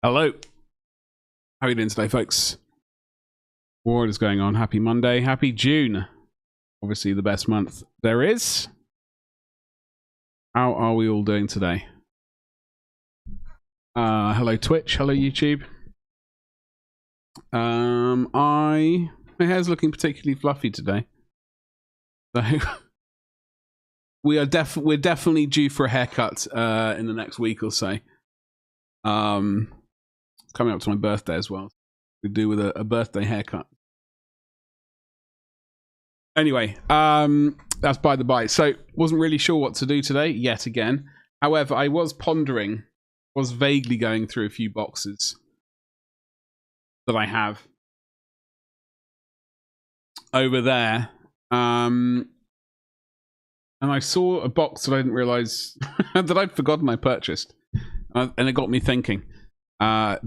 Hello. How are you doing today, folks? What is going on? Happy Monday. Happy June. Obviously the best month there is. How are we all doing today? Hello Twitch. Hello YouTube. My hair's looking particularly fluffy today. So we're definitely due for a haircut in the next week or so. Coming up to my birthday as well. We do with a birthday haircut. Anyway, that's by the by. So, wasn't really sure what to do today, yet again. However, I was pondering, was vaguely going through a few boxes that I have over there. And I saw a box that I didn't realize that I'd forgotten I purchased. And it got me thinking,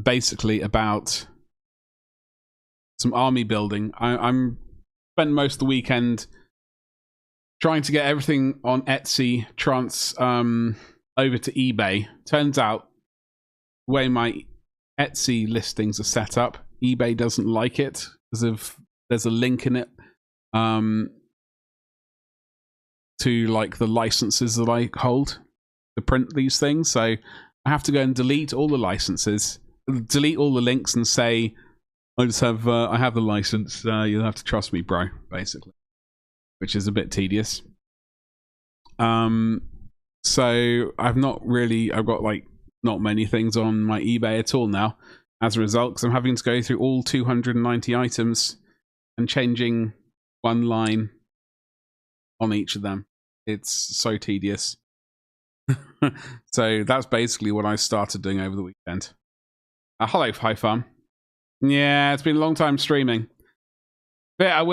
basically about some army building. I'm spent most of the weekend trying to get everything on Etsy over to eBay. Turns out the way my Etsy listings are set up, eBay doesn't like it because of there's a link in it to like the licenses that I hold to print these things. So I have to go and delete all the licenses, delete all the links, and say I have the license. You'll have to trust me, bro. Basically, which is a bit tedious. So I've got like not many things on my eBay at all now. As a result, because I'm having to go through all 290 items and changing one line on each of them. It's so tedious. So that's basically what I started doing over the weekend. Hello, Hi Farm. Yeah, it's been a long time streaming. But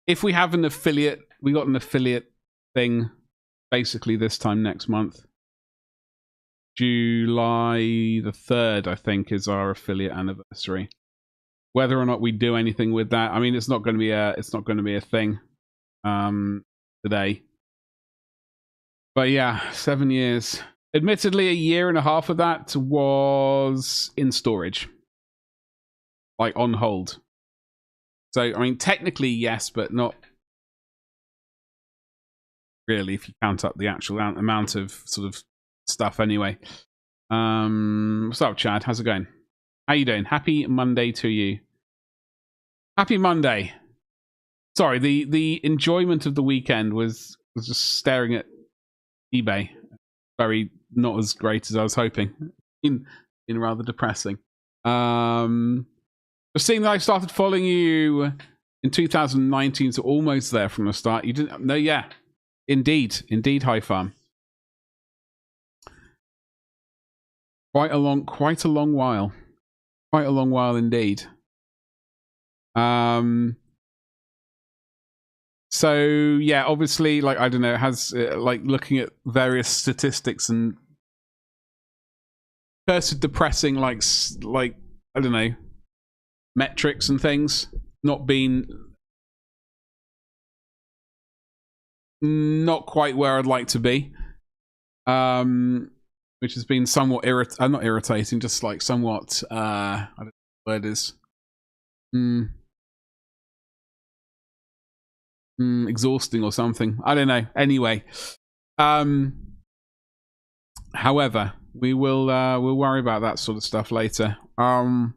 if we have an affiliate, we got an affiliate thing basically this time next month. July the 3rd, I think, is our affiliate anniversary. Whether or not we do anything with that, I mean, it's not going to be a thing today. But yeah, 7 years. Admittedly, a year and a half of that was in storage. Like, on hold. So, I mean, technically, yes, but not really, if you count up the actual amount of sort of stuff anyway. What's up, Chad? How's it going? How you doing? Happy Monday to you. Happy Monday. Sorry, the enjoyment of the weekend was just staring at eBay. Very not as great as I was hoping. In rather depressing. Just seeing that I started following you in 2019, so almost there from the start. You didn't? No, yeah, indeed, Hi Farm. Quite a long while indeed. So yeah, obviously, like, I don't know, it has like looking at various statistics and cursed depressing, like I don't know, metrics and things not quite where I'd like to be, which has been somewhat not irritating, just like somewhat I don't know what the word is. Exhausting or something. I don't know. Anyway, however, we'll worry about that sort of stuff later. But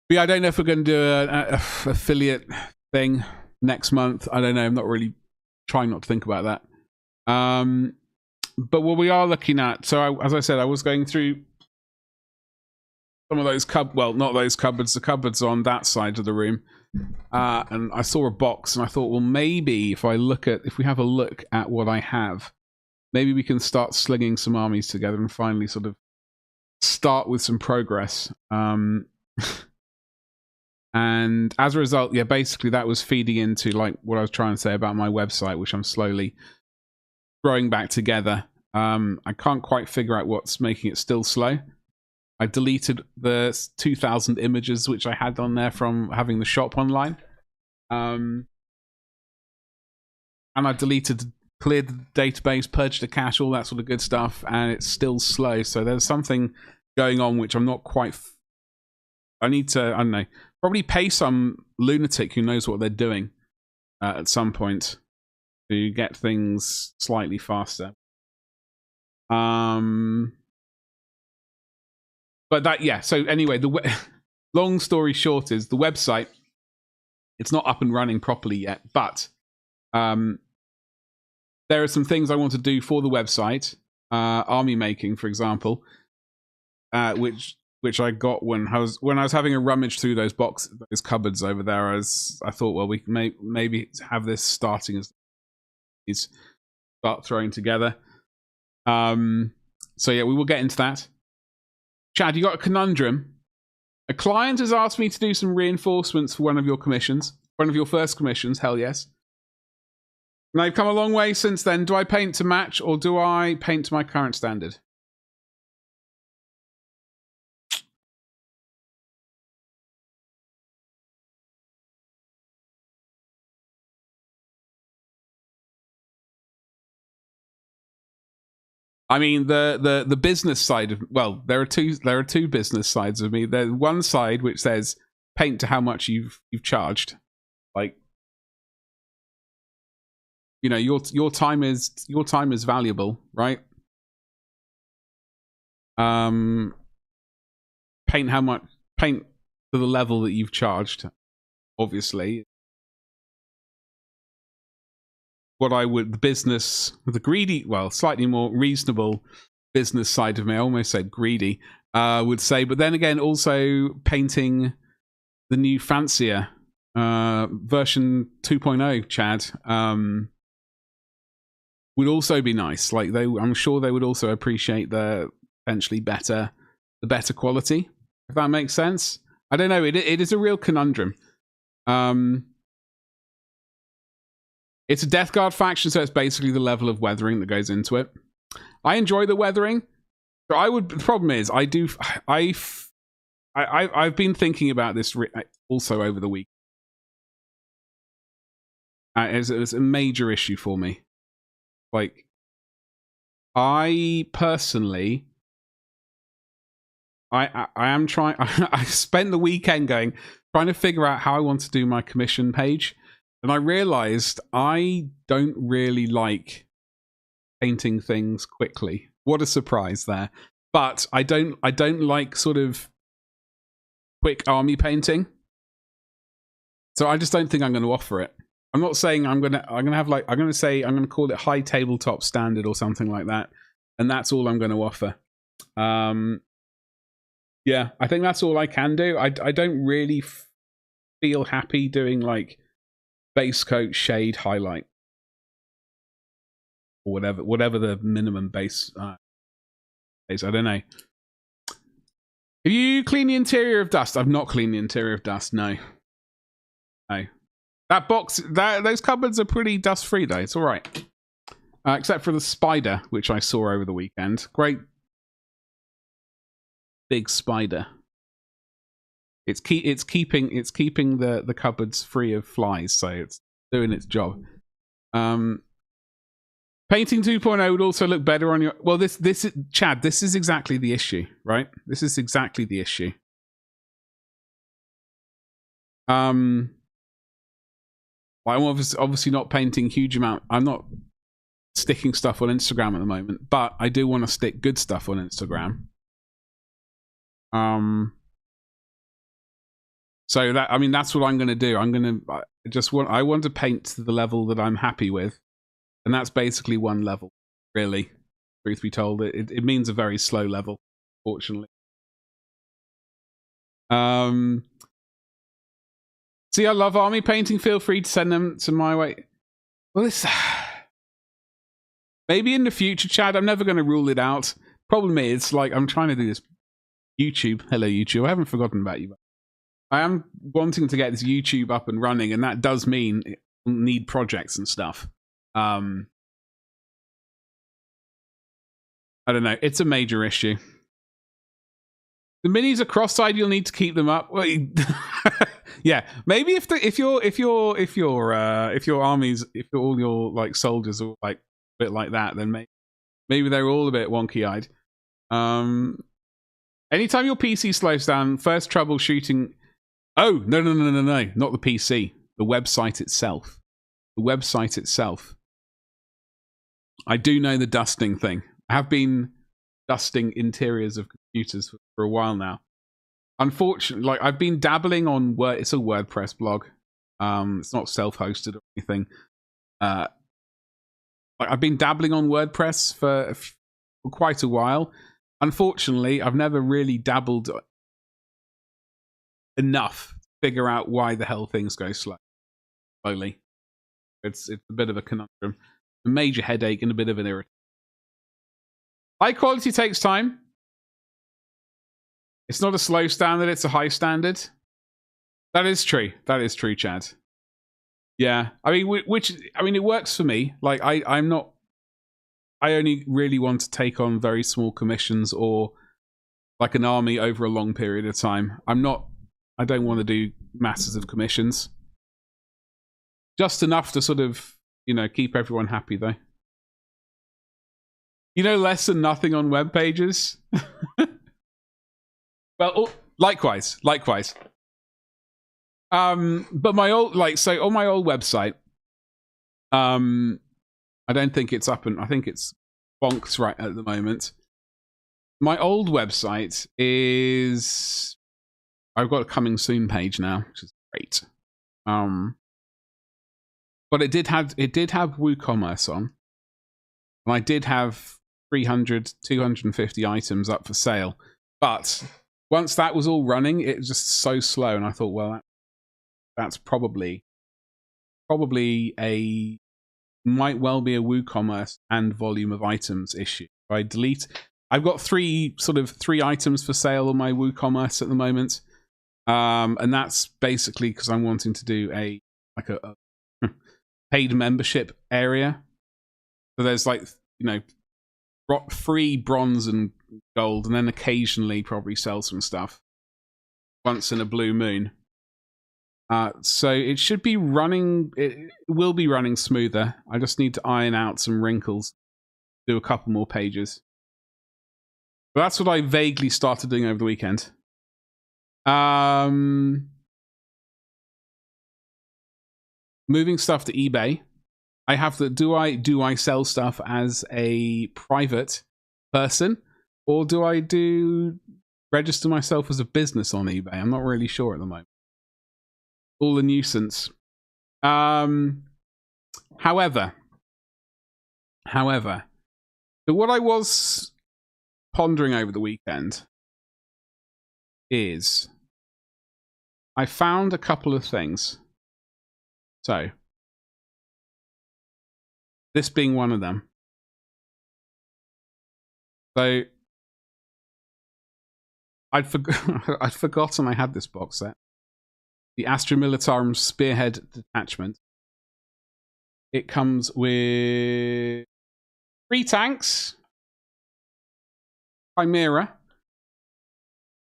yeah, I don't know if we're going to do a affiliate thing next month. I don't know. I'm not really trying not to think about that. But what we are looking at, so as I said, I was going through some of those not those cupboards, the cupboards on that side of the room. And I saw a box and I thought, well, maybe if we have a look at what I have, maybe we can start slinging some armies together and finally sort of start with some progress. And as a result, yeah, basically that was feeding into like what I was trying to say about my website, which I'm slowly throwing back together. I can't quite figure out what's making it still slow. I deleted the 2,000 images which I had on there from having the shop online. And I deleted cleared the database, purged the cache, all that sort of good stuff, and it's still slow. So there's something going on which I'm not quite. I need to, I don't know, probably pay some lunatic who knows what they're doing at some point to get things slightly faster. But that, yeah. So anyway, long story short is the website. It's not up and running properly yet, but there are some things I want to do for the website. Army making, for example, which I got when I was having a rummage through those cupboards over there. I thought, well, we can maybe have this starting as these start throwing together. So yeah, we will get into that. Chad, you got a conundrum. A client has asked me to do some reinforcements for one of your commissions. One of your first commissions, hell yes. And I've come a long way since then. Do I paint to match or do I paint to my current standard? I mean, the business side of, well, there are two business sides of me. There's one side which says paint to how much you've charged, like, you know, your time is valuable, right? Paint to the level that you've charged, obviously. What I would, the greedy, well, slightly more reasonable business side of me, I almost said greedy, would say, but then again, also painting the new fancier version 2.0, Chad, would also be nice. Like I'm sure they would also appreciate the potentially better quality, if that makes sense. I don't know. It is a real conundrum. It's a Death Guard faction, so it's basically the level of weathering that goes into it. I enjoy the weathering. So the problem is, I've been thinking about this also over the week. It's a major issue for me. Like, I personally, I am trying. I spent the weekend trying to figure out how I want to do my commission page. And I realized I don't really like painting things quickly. What a surprise there. But I don't like sort of quick army painting. So I just don't think I'm going to offer it. I'm not saying I'm going to call it high tabletop standard or something like that. And that's all I'm going to offer. Yeah, I think that's all I can do. I don't really feel happy doing like base coat, shade, highlight, or whatever the minimum base is. I don't know. Have you cleaned the interior of dust? I've not cleaned the interior of dust. No. That box, those cupboards are pretty dust free though. It's all right, except for the spider which I saw over the weekend. Great big spider. It's keeping the cupboards free of flies, so it's doing its job. Painting 2.0 would also look better on your. Well, this is, Chad. This is exactly the issue, right? This is exactly the issue. I'm obviously not painting huge amount. I'm not sticking stuff on Instagram at the moment, but I do want to stick good stuff on Instagram. So that's what I'm going to do. I want to paint to the level that I'm happy with. And that's basically one level, really. Truth be told, it means a very slow level, fortunately. See, I love army painting. Feel free to send them to my way. Well, maybe in the future, Chad, I'm never going to rule it out. Problem is, like, I'm trying to do this YouTube. Hello, YouTube. I haven't forgotten about you. I am wanting to get this YouTube up and running, and that does mean it will need projects and stuff. I don't know. It's a major issue. The minis are cross-eyed. You'll need to keep them up. Well, yeah, maybe if all your like soldiers are like bit like that, then maybe they're all a bit wonky-eyed. Anytime your PC slows down, first troubleshooting. Oh, no, not the PC. The website itself. The website itself. I do know the dusting thing. I have been dusting interiors of computers for a while now. Unfortunately, like I've been dabbling on it's a WordPress blog. It's not self-hosted or anything. I've been dabbling on WordPress for quite a while. Unfortunately, I've never really dabbled enough to figure out why the hell things go slowly. It's a bit of a conundrum, a major headache, and a bit of an irritation. High quality takes time. It's not a slow standard; it's a high standard. That is true. That is true, Chad. Yeah, I mean, it works for me. Like, I'm not. I only really want to take on very small commissions or like an army over a long period of time. I don't want to do masses of commissions. Just enough to sort of, keep everyone happy, though. Less than nothing on web pages. Well, likewise. But my old, on my old website, I don't think it's up, and I think it's bonked right at the moment. My old website is. I've got a coming soon page now, which is great. But it did have WooCommerce on, and I did have 300, 250 items up for sale. But once that was all running, it was just so slow, and I thought, well, that's probably might well be a WooCommerce and volume of items issue. I've got three items for sale on my WooCommerce at the moment, and that's basically because I'm wanting to do a paid membership area. So there's free bronze and gold, and then occasionally probably sell some stuff once in a blue moon. So it should be running. It will be running smoother. I just need to iron out some wrinkles, do a couple more pages. But that's what I vaguely started doing over the weekend. Moving stuff to eBay. I have the. Do I sell stuff as a private person, or do I register myself as a business on eBay? I'm not really sure at the moment. All a nuisance. However, so what I was pondering over the weekend is I found a couple of things. So, this being one of them. So, I'd forgotten I had this box set. The Astra Militarum Spearhead Detachment. It comes with 3 tanks, Chimera,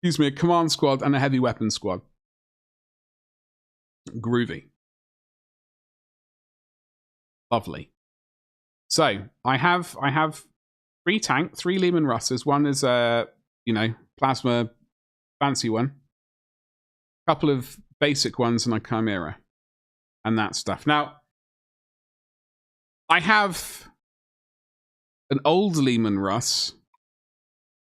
a command squad, and a heavy weapons squad. Groovy. Lovely. So I have 3 Lehman Russes. One is a plasma fancy one. A couple of basic ones and a Chimera and that stuff. Now, I have an old Lehman Russ,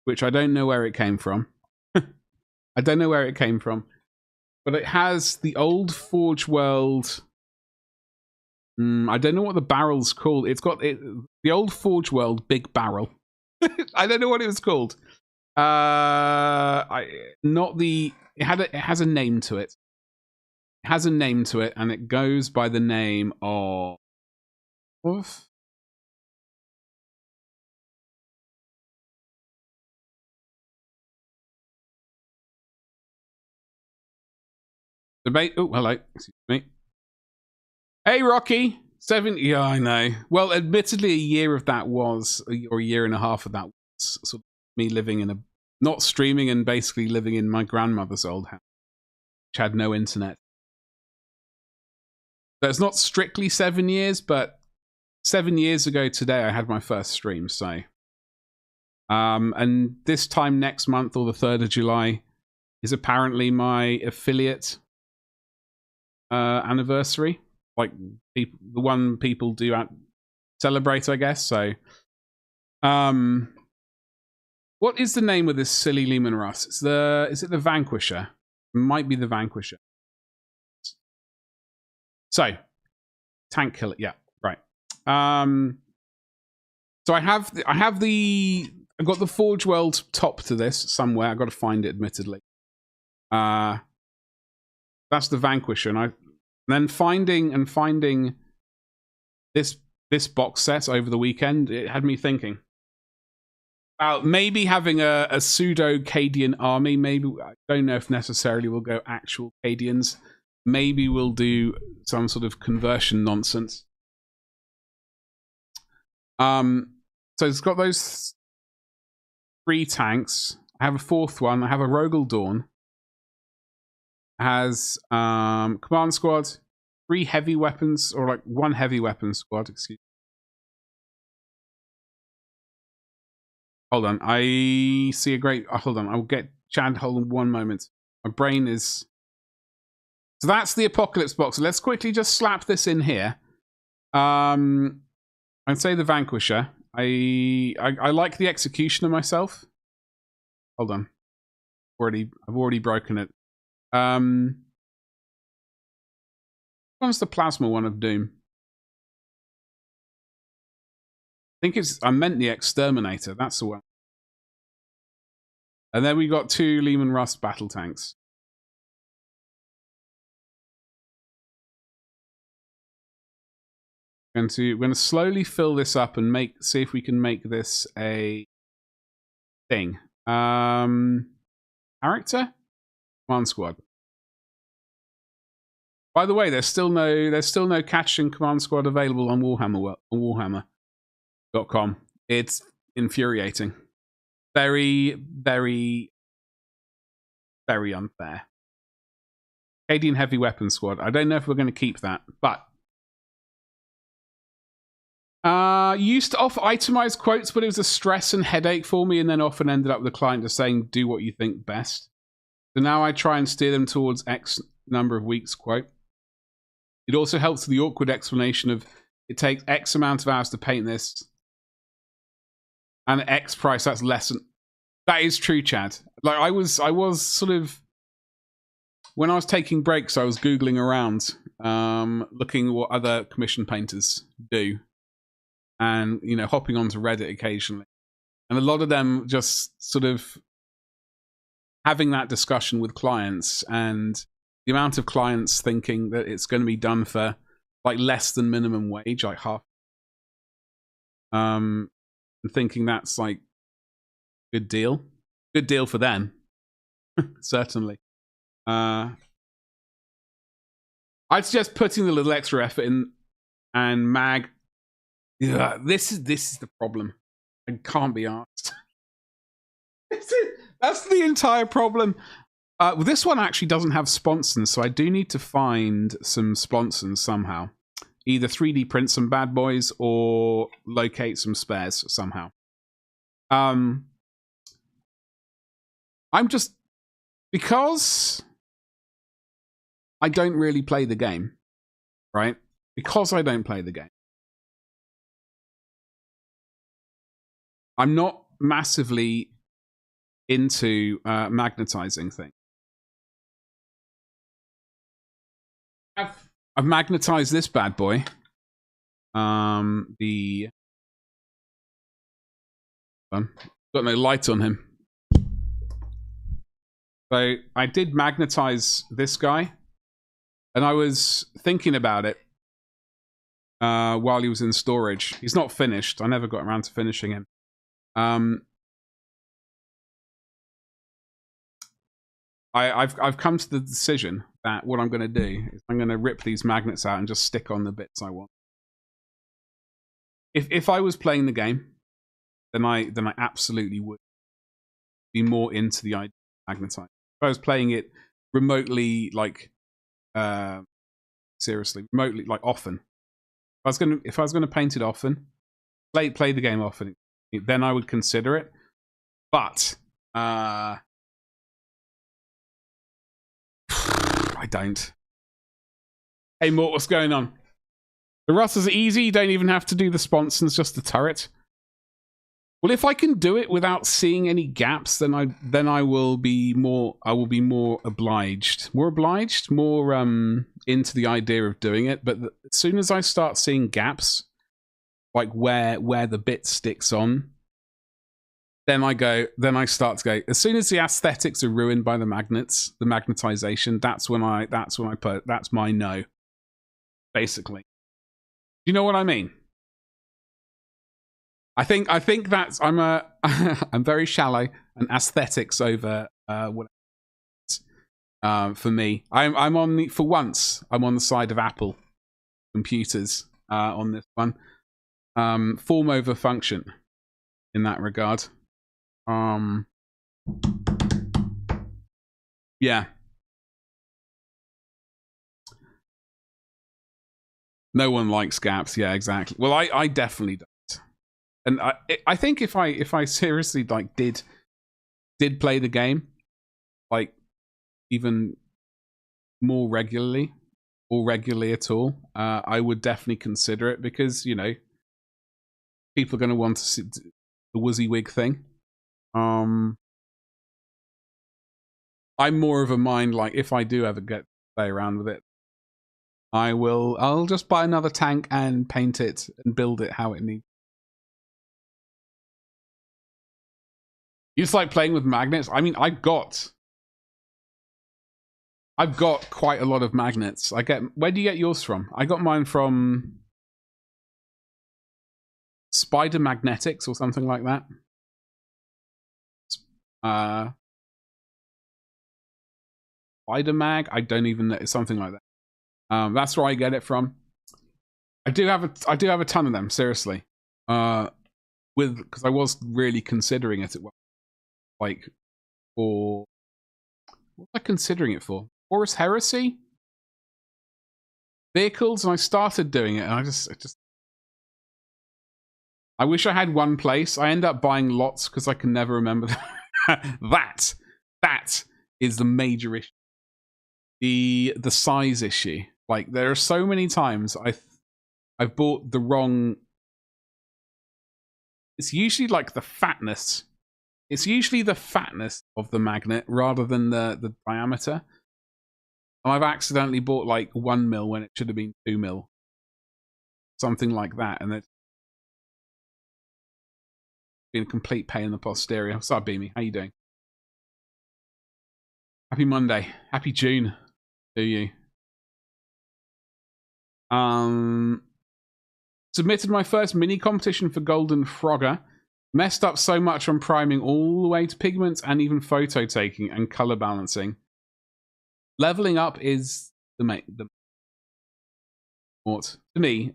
which I don't know where it came from. I don't know where it came from, but it has the old Forge World. I don't know what the barrel's called. It's got the old Forge World big barrel. I don't know what it was called. It has a name to it. It has a name to it, and it goes by the name of. Debate. Oh, hello. Excuse me. Hey, Rocky. 7. Yeah, I know. Well, admittedly, a year of that was, or a year and a half of that was sort of me living not streaming and basically living in my grandmother's old house, which had no internet. So it's not strictly 7 years, but 7 years ago today, I had my first stream. So, and this time next month, or the 3rd of July, is apparently my affiliate anniversary. Like the one people do celebrate, I guess. So, what is the name of this silly Leman Russ? Is it the Vanquisher? It might be the Vanquisher. So, tank killer, yeah, right. So I've got the Forge World top to this somewhere. I've got to find it, admittedly. That's the Vanquisher, and then finding this box set over the weekend. It had me thinking about maybe having a pseudo Cadian army. Maybe, I don't know if necessarily we'll go actual Cadians. Maybe we'll do some sort of conversion nonsense. So it's got those 3 tanks. I have a 4th one. I have a Rogel Dawn. It has command squad, 3 heavy weapons, or like 1 heavy weapon squad, excuse me. Hold on, I see a great... Oh, hold on, I'll get Chad, hold on 1 moment. My brain is... So that's the Apocalypse box. Let's quickly just slap this in here. I'd say the Vanquisher. I like the Executioner myself. Hold on. I've already broken it. What's the Plasma one of Doom? I think I meant the Exterminator. That's the one. And then we got 2 Leman Russ battle tanks. We're going to slowly fill this up and see if we can make this a thing. Character? Command squad. By the way, there's still no catching command squad available on Warhammer.com. It's infuriating. Very, very, very unfair. Cadian heavy weapon squad. I don't know if we're going to keep that, but used to offer itemized quotes, but it was a stress and headache for me, and then often ended up with the client just saying, do what you think best. So now I try and steer them towards X number of weeks quote. It also helps with the awkward explanation of it takes X amount of hours to paint this, and X price, that's less than... That is true, Chad. Like I was sort of... When I was taking breaks, I was Googling around, looking at what other commission painters do. And, you know, hopping onto Reddit occasionally. And a lot of them just sort of having that discussion with clients, and the amount of clients thinking that it's going to be done for like less than minimum wage, like half. And thinking that's like good deal. Good deal for them. Certainly. I'd suggest putting the little extra effort in, and mag. Yeah, this is the problem. I can't be asked. That's the entire problem. Well, this one actually doesn't have sponsons, so I do need to find some sponsons somehow. Either 3D print some bad boys or locate some spares somehow. I'm just... Because I don't really play the game, right? Because I don't play the game, I'm not massively into magnetizing things. I've magnetized this bad boy. Got no light on him. So I did magnetize this guy, and I was thinking about it while he was in storage. He's not finished. I never got around to finishing him. I've come to the decision that what I'm going to do is I'm going to rip these magnets out and just stick on the bits I want. If I was playing the game, then I absolutely would be more into the idea of magnetizing. If I was playing it remotely, like seriously, remotely, like often, If I was gonna paint it often, play the game often, then I would consider it. But I don't. Hey Mort, what's going on? The Russers are easy, you don't even have to do the sponsons, just the turret. Well, if I can do it without seeing any gaps, then I will be more obliged. More into the idea of doing it. But as soon as I start seeing gaps, like where the bit sticks on, then I start to go. As soon as the aesthetics are ruined by the magnets, the magnetization, that's my no. Basically. Do you know what I mean? I think that's I'm very shallow, and aesthetics over what for me. I'm on the side of Apple computers on this one. Form over function in that regard. Yeah. No one likes gaps. Yeah, exactly. Well, I definitely don't. And I think if I seriously like did play the game, like even more regularly or regularly at all, I would definitely consider it, because people are going to want to see the WYSIWYG thing. I'm more of a mind, like, if I do ever get to play around with it, I'll just buy another tank and paint it and build it how it needs. You just like playing with magnets? I mean, I've got quite a lot of magnets. Where do you get yours from? I got mine from Spider Magnetics or something like that. Spider Mag? I don't even know. It's something like that. That's where I get it from. I do have a ton of them, seriously. Because I was really considering it at one. Like, for what was I considering it for? Horus Heresy vehicles, and I started doing it, and I just I wish I had one place. I end up buying lots because I can never remember that is the major issue. The size issue. Like, there are so many times I've bought the wrong. It's usually like the fatness. It's usually the fatness of the magnet rather than the diameter. And I've accidentally bought like 1 mil when it should have been 2 mil. Something like that. And it's been a complete pain in the posterior. What's up, Beamy? How you doing? Happy Monday. Happy June to you. Submitted my first mini competition for Golden Frogger. Messed up so much on priming all the way to pigments and even photo taking and color balancing. Leveling up is the to me,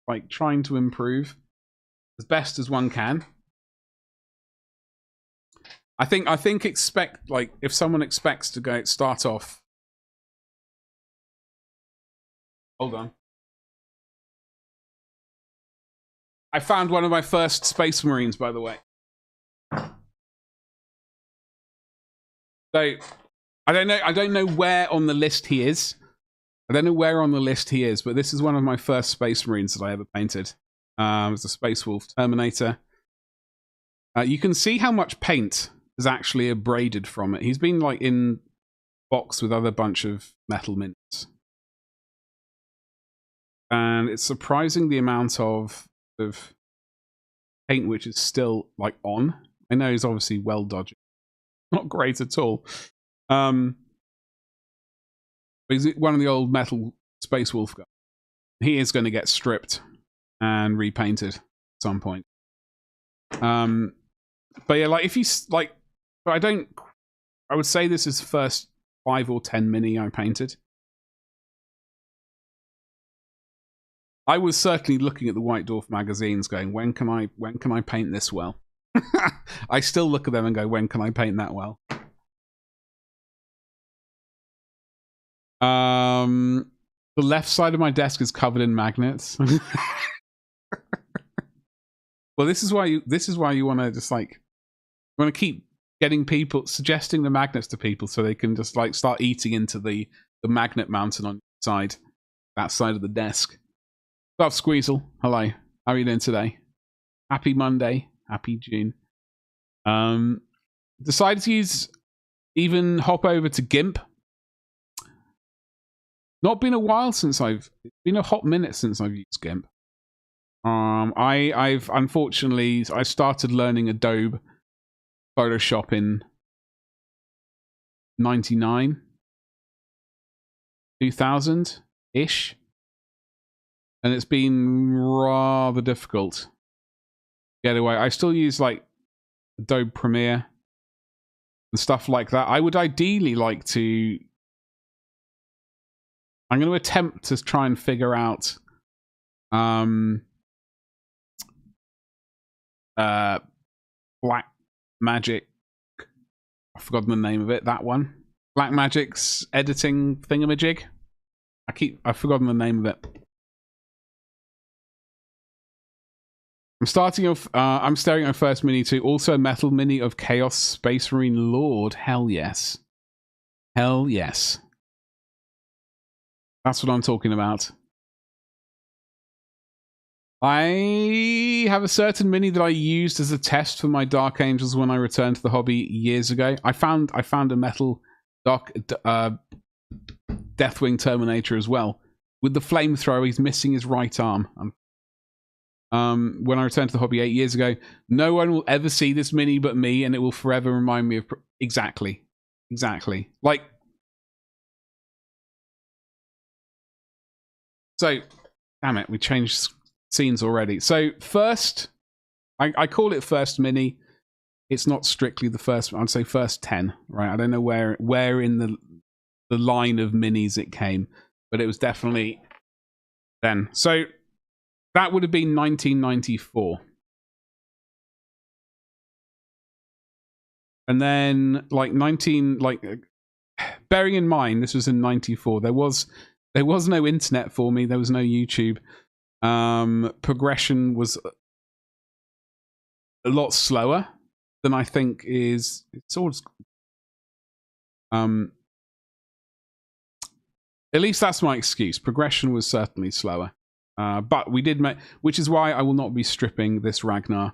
like trying to improve as best as one can. I think expect, like, if someone expects to start off. Hold on. I found one of my first Space Marines, by the way. So I don't know where on the list he is. But this is one of my first Space Marines that I ever painted. It's a Space Wolf Terminator. You can see how much paint is actually abraded from it. He's been like in box with other bunch of metal mints. And it's surprising the amount of paint which is still like on. I know he's obviously well dodged. Not great at all. But he's one of the old metal Space Wolf guys. He is going to get stripped and repainted at some point. But yeah, like, if you like, I would say this is the first 5 or 10 mini I painted. I was certainly looking at the White Dwarf magazines going, when can I paint this well? I still look at them and go, when can I paint that well? The left side of my desk is covered in magnets. Well, this is why you want to just like, you want to keep getting people, suggesting the magnets to people so they can just like start eating into the magnet mountain on your side, that side of the desk. What's up, Squeezle? Hello. How are you doing today? Happy Monday. Happy June. Decided to even hop over to GIMP. Not been a while since it's been a hot minute since I've used GIMP. I've unfortunately, I started learning Adobe Photoshop in 99, 2000-ish. And it's been rather difficult to get away. I still use like Adobe Premiere and stuff like that. I would ideally like to... I'm going to attempt to try and figure out Black Magic. I've forgotten the name of it. That one. Black Magic's editing thingamajig. I've forgotten the name of it. I'm starting off. I'm staring at my first mini too. Also a metal mini of Chaos Space Marine Lord. Hell yes. Hell yes. That's what I'm talking about. I have a certain mini that I used as a test for my Dark Angels when I returned to the hobby years ago. I found a metal Deathwing Terminator as well. With the flamethrower, he's missing his right arm. When I returned to the hobby 8 years ago, no one will ever see this mini but me, and it will forever remind me of... Exactly. Like... So, damn it, we changed scenes already. So, first, I call it first mini. It's not strictly the first, I'd say first 10, right? I don't know where in the line of minis it came, but it was definitely then. So, that would have been 1994. And then, bearing in mind, this was in 94, there was no internet for me. There was no YouTube. Progression was a lot slower than I think is. It's sort of, at least that's my excuse. Progression was certainly slower. But we did make, which is why I will not be stripping this Ragnar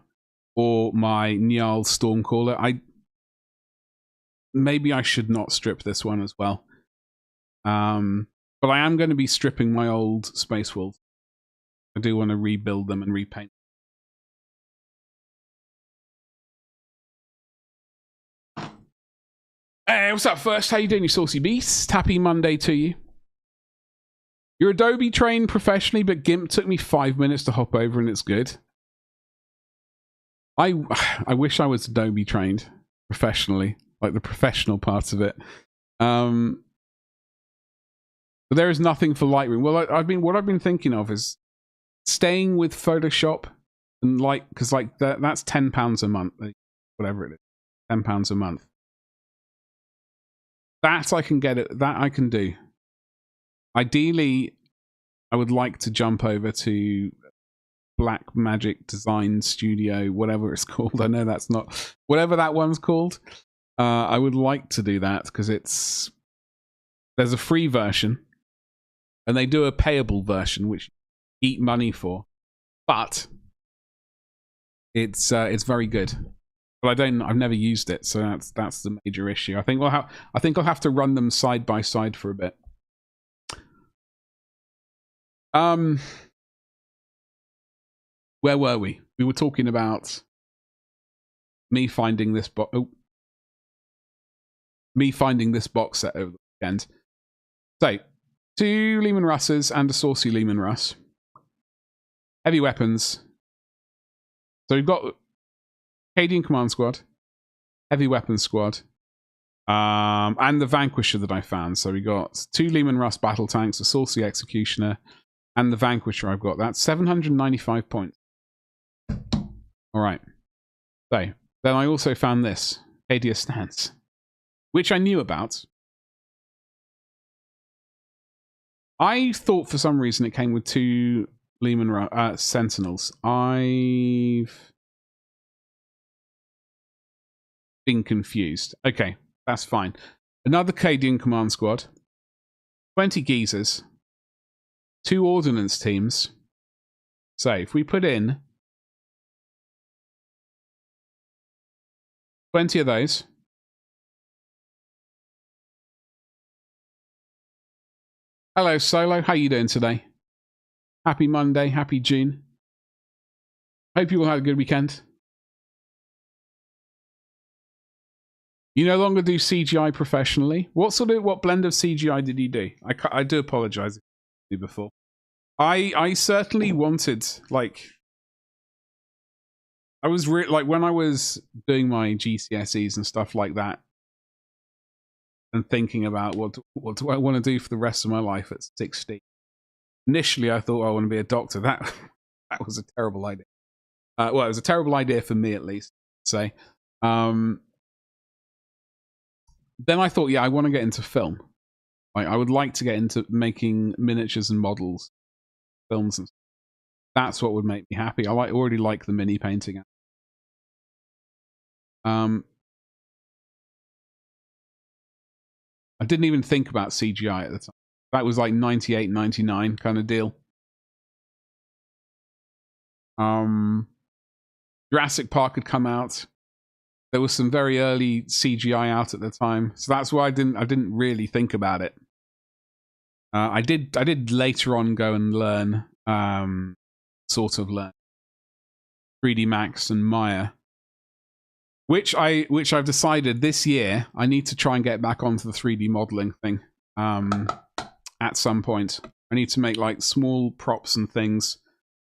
or my Njal Stormcaller. Maybe I should not strip this one as well. But I am going to be stripping my old Space Wolves. I do want to rebuild them and repaint. Hey, what's up first? How you doing, you saucy beast? Happy Monday to you. You're Adobe trained professionally, but GIMP took me 5 minutes to hop over and it's good. I wish I was Adobe trained professionally, like the professional parts of it. But there is nothing for Lightroom. Well, what I've been thinking of is staying with Photoshop, and because that's £10 a month, whatever it is, £10 a month. That I can get it. That I can do. Ideally, I would like to jump over to Black Magic Design Studio, whatever it's called. I know that's not whatever that one's called. I would like to do that because there's a free version. And they do a payable version, which you eat money for, but it's very good. But I've never used it, so that's the major issue. I think I'll have to run them side by side for a bit. Where were we? We were talking about me finding this box set over the weekend. So. 2 Lehman Russes and a Saucy Lehman Russ. Heavy weapons. So we've got Cadian Command Squad, Heavy Weapons Squad, and the Vanquisher that I found. So we got 2 Lehman Russ battle tanks, a Saucy Executioner, and the Vanquisher I've got. That's 795 points. Alright. So, then I also found this, Cadia Stance, which I knew about. I thought for some reason it came with 2 Lehman Sentinels. I've been confused. Okay, that's fine. Another Cadian command squad. 20 geezers. 2 ordnance teams. So if we put in 20 of those. Hello, Solo. How you doing today? Happy Monday. Happy June. Hope you all had a good weekend. You no longer do CGI professionally. What blend of CGI did you do? I do apologize before. I certainly wanted, like, I was like when I was doing my GCSEs and stuff like that, and thinking about what do I want to do for the rest of my life at 16. Initially, I thought I want to be a doctor. That was a terrible idea. Well, it was a terrible idea for me, at least. Say. Then I thought, yeah, I want to get into film. I would like to get into making miniatures and models, films, and stuff. That's what would make me happy. I already like the mini painting. I didn't even think about CGI at the time. That was like 98, 99 kind of deal. Jurassic Park had come out. There was some very early CGI out at the time, so that's why I didn't really think about it. I did later on go and learn, sort of learn 3D Max and Maya, which I've decided this year I need to try and get back onto the 3D modeling thing. At some point, I need to make like small props and things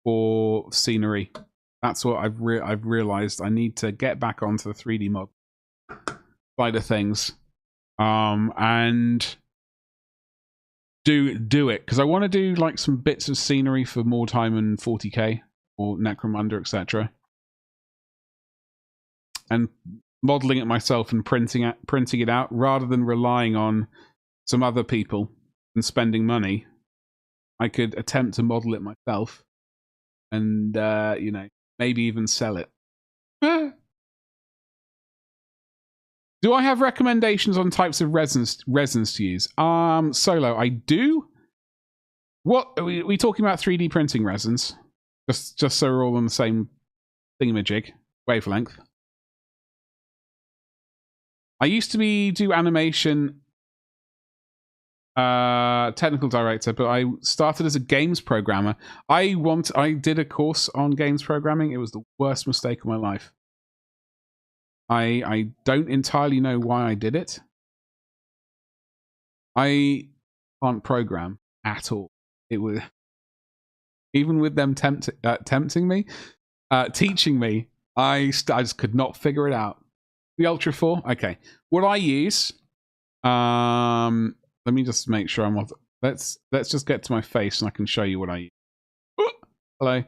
for scenery. That's what I've realized. I need to get back onto the 3D mod side of things, and do it because I want to do like some bits of scenery for More Time and 40k or Necromunda, etc. And modeling it myself and printing it out rather than relying on some other people and spending money. I could attempt to model it myself, and you know, maybe even sell it. Do I have recommendations on types of resins to use? Solo, I do. What are we talking about? 3D printing resins, just so we're all on the same thingamajig wavelength. I used to do animation, technical director, but I started as a games programmer. I did a course on games programming. It was the worst mistake of my life. I don't entirely know why I did it. I can't program at all. It was even with them tempting me, teaching me. I just could not figure it out. The Ultra 4. Okay, what I use. Let me just make sure I'm on. Let's just get to my face and I can show you what I use. Ooh, hello.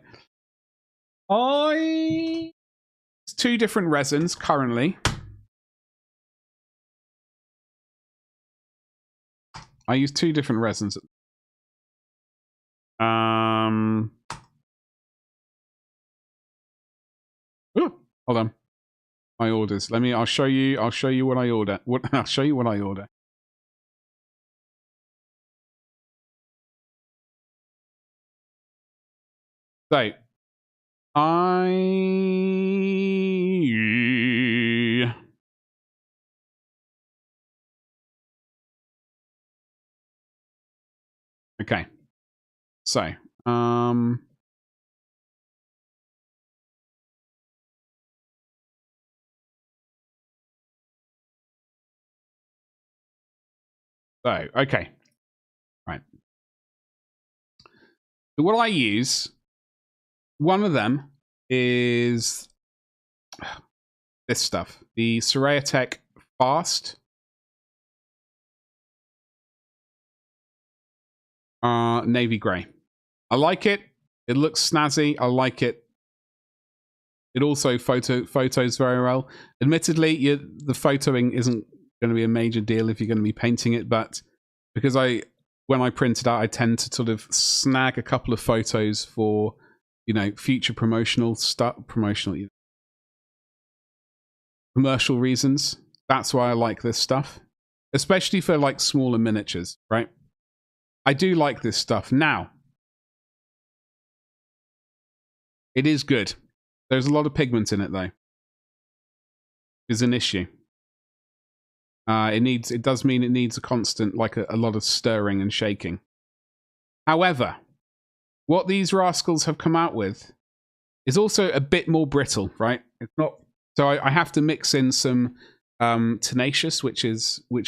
It's 2 different resins currently. I use 2 different resins. Ooh, hold on. My orders. I'll show you what I order. I'll show you what I order. So, okay. So, okay. Right. So what I use, one of them is this stuff, the Soraya Tech Fast. Navy grey. I like it. It looks snazzy. I like it. It also photos very well. Admittedly, the photoing isn't going to be a major deal if you're going to be painting it, but because I when I print it out, I tend to sort of snag a couple of photos for, you know, future promotional stuff, commercial reasons. That's why I like this stuff, especially for like smaller miniatures, right? I do like this stuff. Now, it is good. There's a lot of pigment in it, though. Is an issue. It does mean it needs a constant, like a lot of stirring and shaking. However, what these rascals have come out with is also a bit more brittle, right? It's not. So I have to mix in some tenacious, which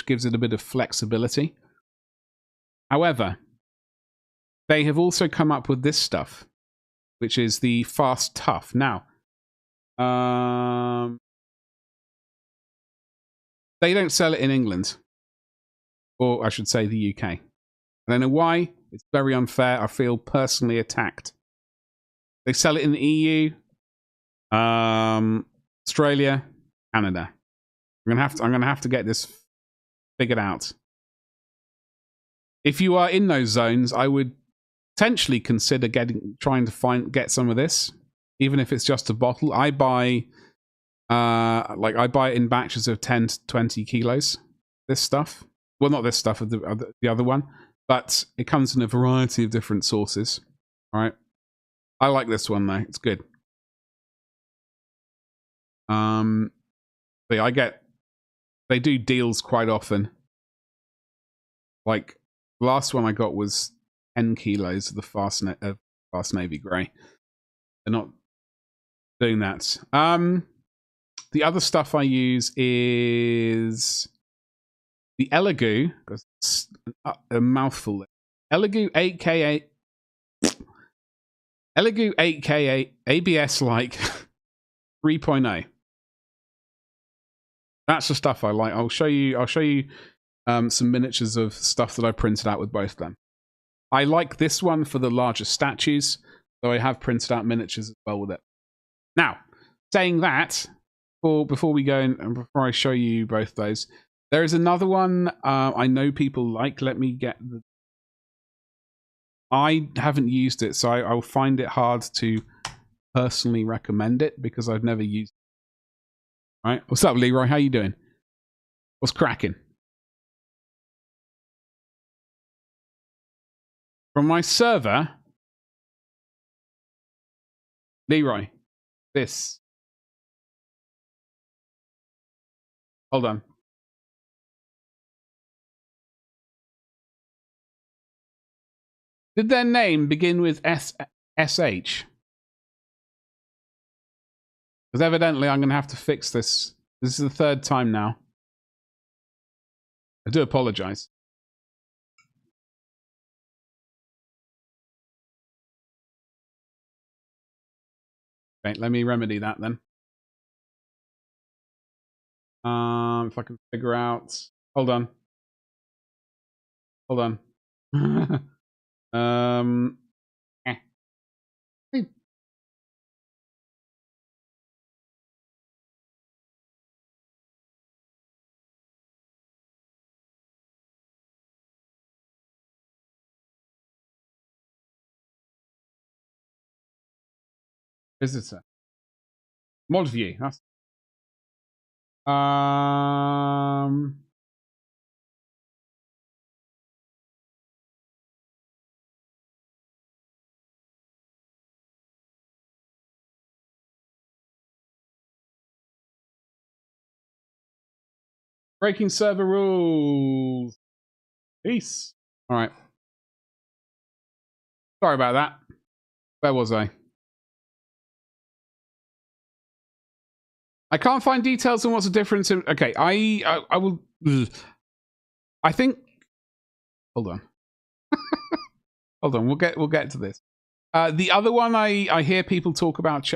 gives it a bit of flexibility. However, they have also come up with this stuff, which is the Fast Tough. Now, they don't sell it in England, or I should say the UK. I don't know why. It's very unfair. I feel personally attacked. They sell it in the EU, Australia, Canada. I'm gonna have to get this figured out. If you are in those zones, I would potentially consider trying to get some of this, even if it's just a bottle. I buy it in batches of 10 to 20 kilos. This stuff, well, not this stuff, the other one, but it comes in a variety of different sources. All right, I like this one though; it's good. But they do deals quite often. Like the last one I got was 10 kilos of the Fast Navy Grey. They're not doing that. The other stuff I use is the Elegoo. It's a mouthful. Elegoo 8K8. Elegoo 8K8 ABS like 3.0. That's the stuff I like. I'll show you some miniatures of stuff that I printed out with both of them. I like this one for the larger statues, though I have printed out miniatures as well with it. Now, saying that, before we go and before I show you both those, there is another one I know people like. Let me get the... I haven't used it, so I'll find it hard to personally recommend it because I've never used it. All right, what's up, Leroy? How you doing? What's cracking? From my server, Leroy, this. Hold on. Did their name begin with SH? Because evidently I'm going to have to fix this. This is the third time now. I do apologize. Okay, let me remedy that then. If I can figure out... Hold on. Hold on. Visitor. Mod view. That's... Breaking server rules. Peace. All right. Sorry about that. Where was I? I can't find details on what's the difference in... Okay, I will... I think... Hold on. Hold on, we'll get to this. The other one I hear people talk about...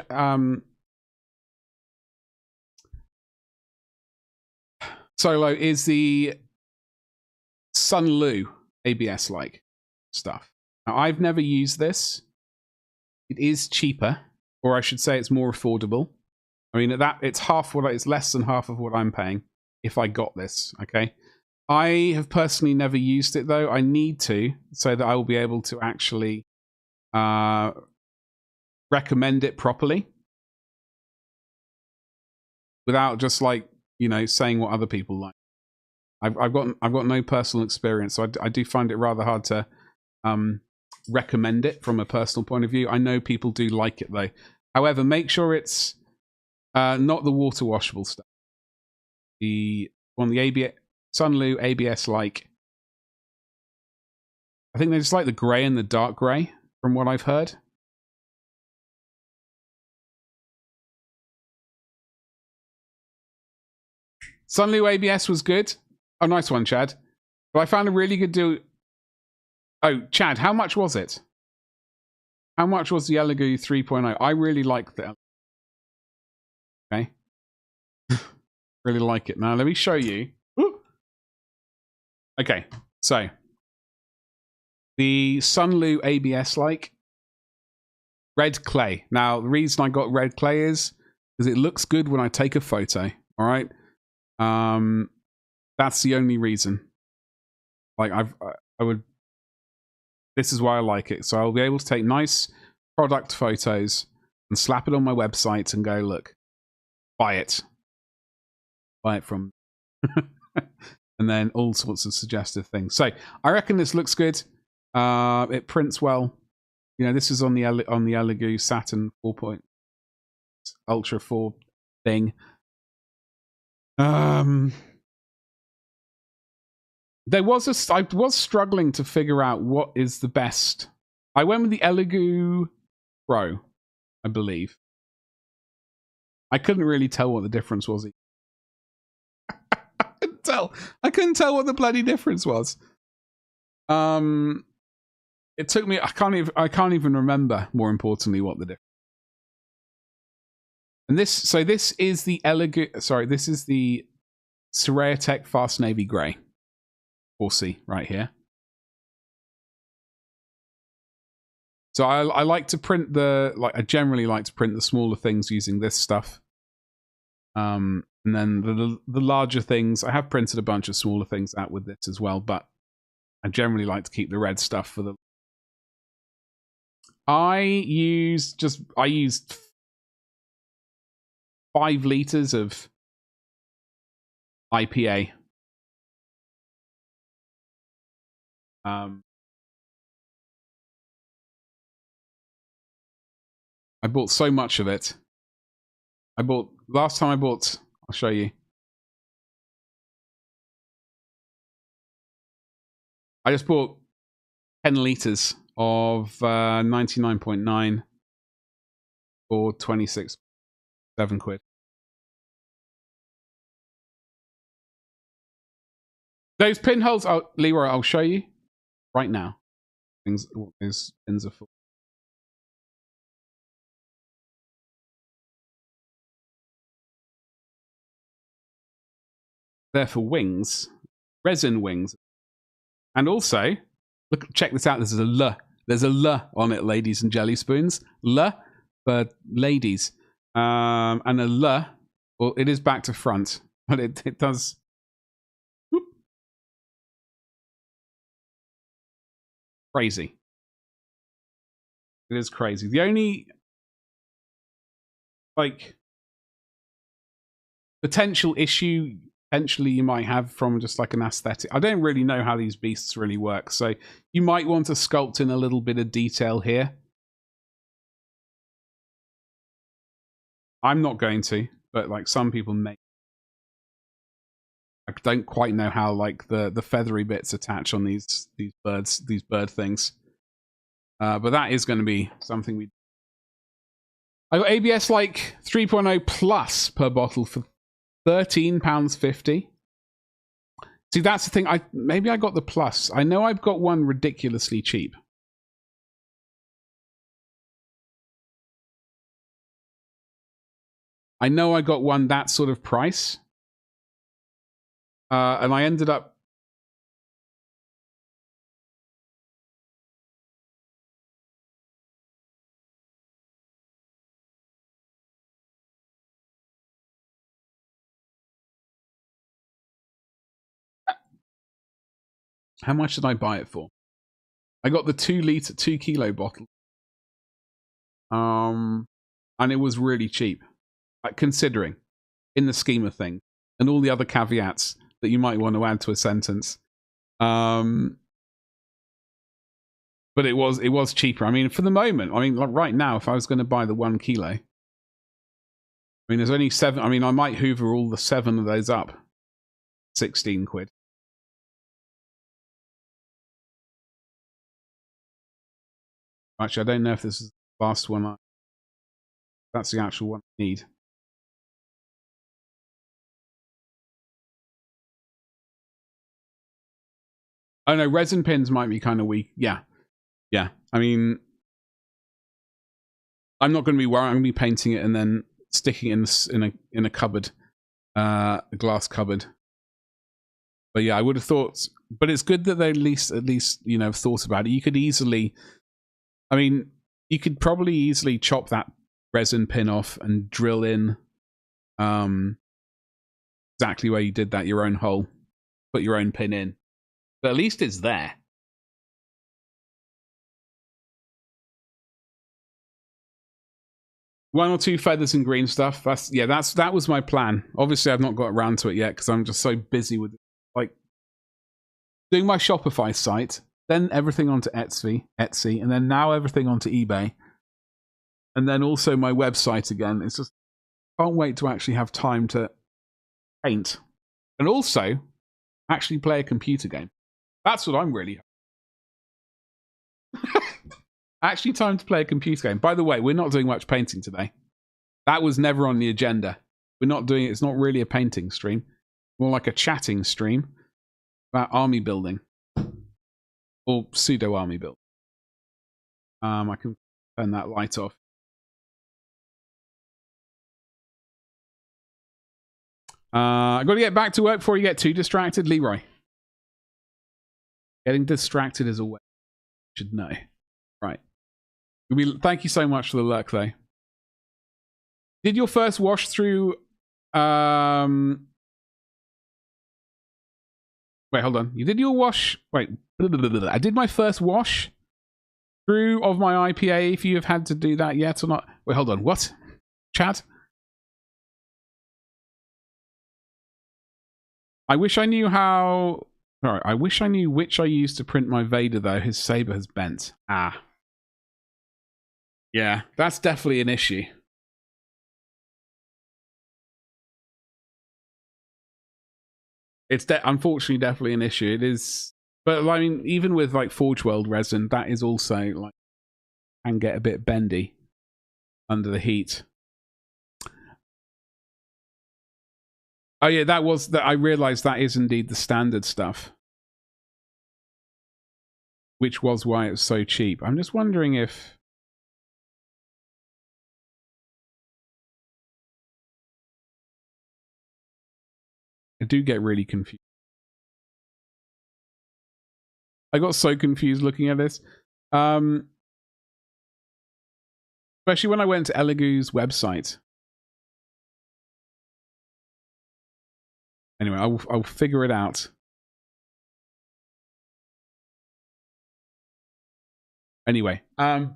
Solo is the Sun Lu ABS-like stuff. Now, I've never used this. It is cheaper, or I should say it's more affordable. I mean, it's less than half of what I'm paying if I got this, okay? I have personally never used it though. I need to, so that I will be able to actually recommend it properly without just like, you know, saying what other people like. I've got no personal experience, so I do find it rather hard to recommend it from a personal point of view. I know people do like it though. However, make sure it's not the water washable stuff. The ABS Sunlu ABS, like, I think they just like the grey and the dark grey, from what I've heard. Sunlu ABS was good. Oh, nice one, Chad. But I found a really good deal. Oh, Chad, how much was it? How much was the Elegoo 3.0? I really like the. Okay. Really like it. Now, let me show you. Ooh. Okay, so the Sunlu ABS, like, red clay. Now, the reason I got red clay is because it looks good when I take a photo. All right. That's the only reason. Like, I would. This is why I like it. So I'll be able to take nice product photos and slap it on my website and go, look, buy it. Buy it from. And then all sorts of suggestive things. So I reckon this looks good. It prints well. You know, this is on the Elegoo Saturn 4 Ultra 4 thing. I was struggling to figure out what is the best. I went with the Elegoo Pro, I believe. I couldn't really tell what the difference was. I couldn't tell what the bloody difference was. It took me. I can't even remember. More importantly, what the difference. And this is the Elegoo. Sorry, this is the Soraya Tech Fast Navy Grey. 4C right here. So I like to print I generally like to print the smaller things using this stuff. And then the larger things, I have printed a bunch of smaller things out with this as well, but I generally like to keep the red stuff for the. I used 5 liters of IPA. I bought so much of it. Last time I bought, I'll show you. I just bought 10 liters of 99.9 for 7 quid. Those pinholes, Leroy, I'll show you right now. What those pins are for. They're for wings, resin wings. And also, look, check this out. There's a L. There's a L on it, ladies and jelly spoons. L for ladies. And a L, well, it is back to front, but it does. Whoop. Crazy. It is crazy. The only, like, potential issue potentially you might have from just like an aesthetic. I don't really know how these beasts really work, so you might want to sculpt in a little bit of detail here. I'm not going to, but like some people may. I don't quite know how like the feathery bits attach on these bird things. But that is going to be something we. I got ABS like 3.0 plus per bottle for £13.50. See, that's the thing. Maybe I got the plus. I know I've got one ridiculously cheap. I know I got one that sort of price. And I ended up. How much did I buy it for? I got the 2 kilo bottle. And it was really cheap, considering, in the scheme of things, and all the other caveats that you might want to add to a sentence. But it was cheaper. I mean, for the moment, I mean, like right now, if I was going to buy the 1 kilo, I mean, there's only 7. I mean, I might hoover all the 7 of those up. 16 quid. Actually, I don't know if this is the last one. That's the actual one I need. Oh no, resin pins might be kind of weak. Yeah. Yeah. I mean, I'm not going to be worried. I'm going to be painting it and then sticking it in a cupboard, a glass cupboard. But yeah, I would have thought. But it's good that they at least thought about it. You could easily, I mean, you could probably easily chop that resin pin off and drill in, exactly where you did that, your own hole, put your own pin in. But at least it's there. One or 2 feathers and green stuff. That was my plan. Obviously, I've not got around to it yet because I'm just so busy with like doing my Shopify site, then everything onto Etsy, and then now everything onto eBay, and then also my website again. It's just can't wait to actually have time to paint and also actually play a computer game. That's what I'm really. Actually, time to play a computer game. By the way, we're not doing much painting today. That was never on the agenda. We're not doing it. It's not really a painting stream. More like a chatting stream about army building. Or pseudo-army building. I can turn that light off. I've got to get back to work before you get too distracted, Leroy. Getting distracted is a way. You should know. Right. Thank you so much for the lurk, though. Did your first wash through... Wait, hold on. You did your wash... Wait. I did my first wash through of my IPA, if you have had to do that yet or not. Wait, hold on. What? Chat? I wish I knew how... Sorry, I wish I knew which I used to print my Vader, though. His saber has bent. Ah. Yeah, that's definitely an issue. It's unfortunately definitely an issue. It is, but I mean, even with like Forge World resin, that is also like can get a bit bendy under the heat. Oh yeah, that was that. I realized that is indeed the standard stuff, which was why it was so cheap. I'm just wondering if. I do get really confused. I got so confused looking at this. Especially when I went to Elegoo's website. Anyway, I'll figure it out. Anyway, Badger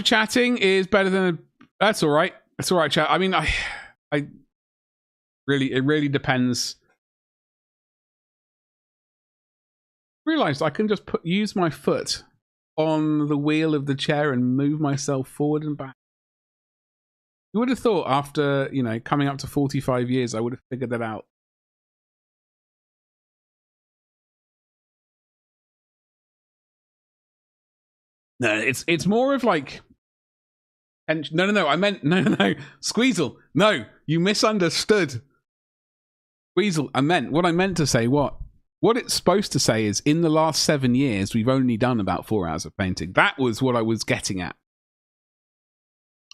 chatting is better than that's all right. That's all right, chat. I mean, it really depends. Realized I can just use my foot on the wheel of the chair and move myself forward and back. You would have thought after, coming up to 45 years, I would have figured that out. No, it's more of like... And no, I meant... No. Squeezel, no, you misunderstood. Squeezel, what I meant to say, what it's supposed to say is, in the last 7 years, we've only done about 4 hours of painting. That was what I was getting at.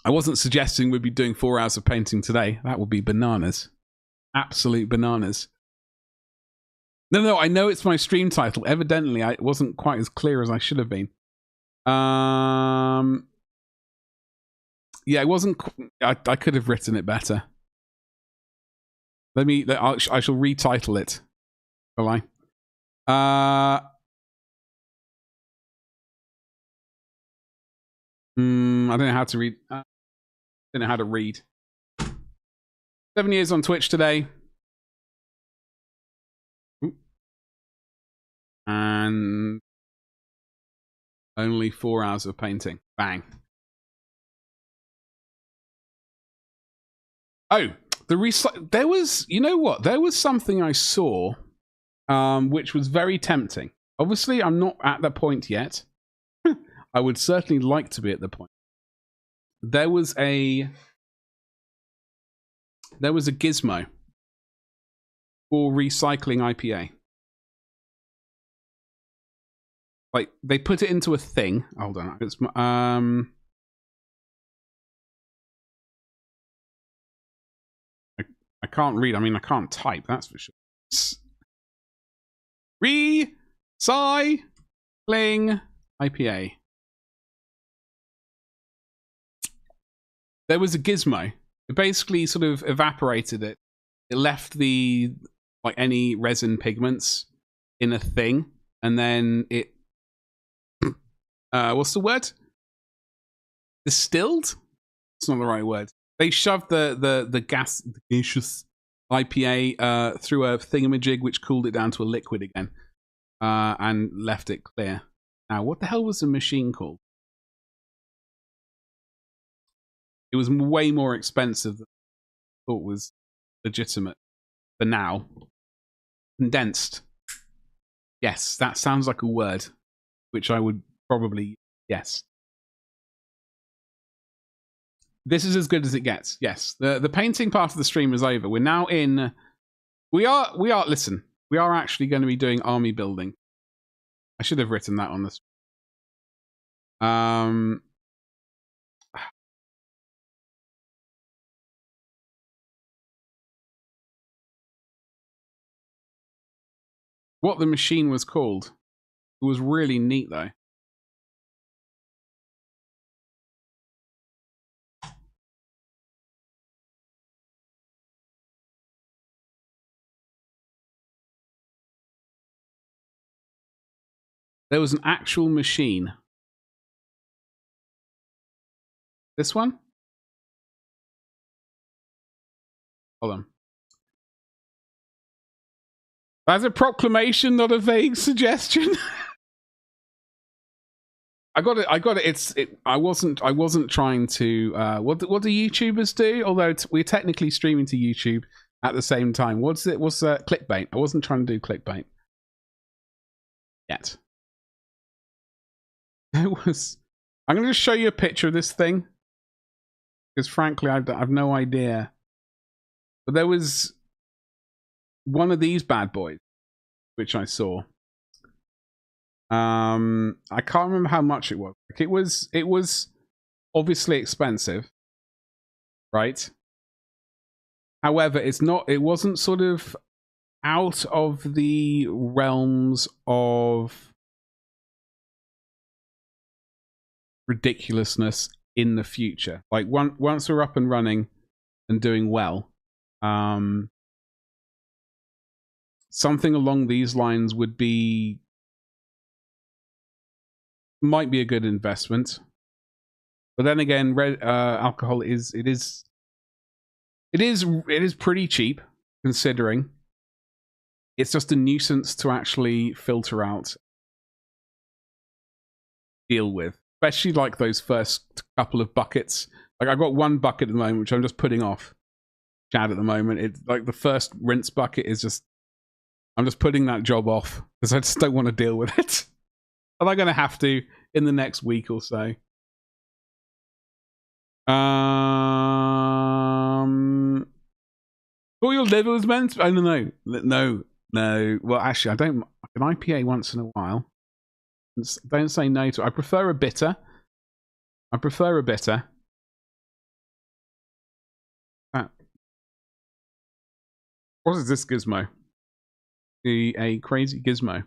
I wasn't suggesting we'd be doing 4 hours of painting today. That would be bananas. Absolute bananas. No, I know it's my stream title. Evidently, I wasn't quite as clear as I should have been. Yeah, it wasn't... I could have written it better. I shall retitle it. Will I? I don't know how to read. I don't know how to read. 7 years on Twitch today. And only 4 hours of painting. Bang. Oh, there was, you know what? There was something I saw, which was very tempting. Obviously, I'm not at that point yet. I would certainly like to be at the point. There was a gizmo for recycling IPA. Like, they put it into a thing. Hold on. It's, I can't read. I mean, I can't type. That's for sure. Recycling IPA. There was a gizmo. It basically sort of evaporated it. It left the, like, any resin pigments in a thing, and then it what's the word? Distilled? It's not the right word. They shoved the gaseous IPA through a thingamajig, which cooled it down to a liquid again, and left it clear. Now, what the hell was the machine called? It was way more expensive than I thought was legitimate for now. Condensed. Yes, that sounds like a word, which I would probably guess. This is as good as it gets. Yes, the painting part of the stream is over. We're now in. Listen, we are actually going to be doing army building. I should have written that on this. What the machine was called. It was really neat, though. There was an actual machine. This one? Hold on. That's a proclamation, not a vague suggestion. I got it. I wasn't trying to. What do YouTubers do? Although we're technically streaming to YouTube at the same time. What's clickbait? I wasn't trying to do clickbait yet. It was. I'm going to just show you a picture of this thing because, frankly, I've no idea. But there was one of these bad boys, which I saw. I can't remember how much it was. Like, it was obviously expensive, right? However, it wasn't sort of out of the realms of ridiculousness in the future. Like, once we're up and running and doing well, something along these lines might be a good investment. But then again, alcohol is pretty cheap, considering it's just a nuisance to actually filter out, deal with, especially like those first couple of buckets. Like, I've got one bucket at the moment which I'm just putting off Chad at the moment. It's like the first rinse bucket is just, I'm just putting that job off because I just don't want to deal with it. Am I going to have to in the next week or so? All your liver was meant to, I don't know. No. Well, actually, I don't. An IPA once in a while. Don't say no to it. I prefer a bitter. What is this gizmo? A crazy gizmo.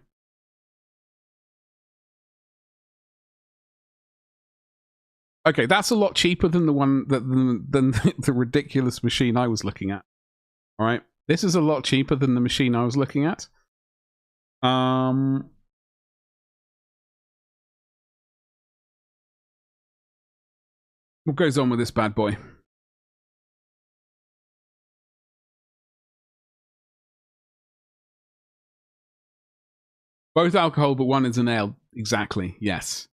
Okay, that's a lot cheaper than the one than the ridiculous machine I was looking at. All right, this is a lot cheaper than the machine I was looking at. What goes on with this bad boy? Both alcohol, but one is an ale. Exactly, yes.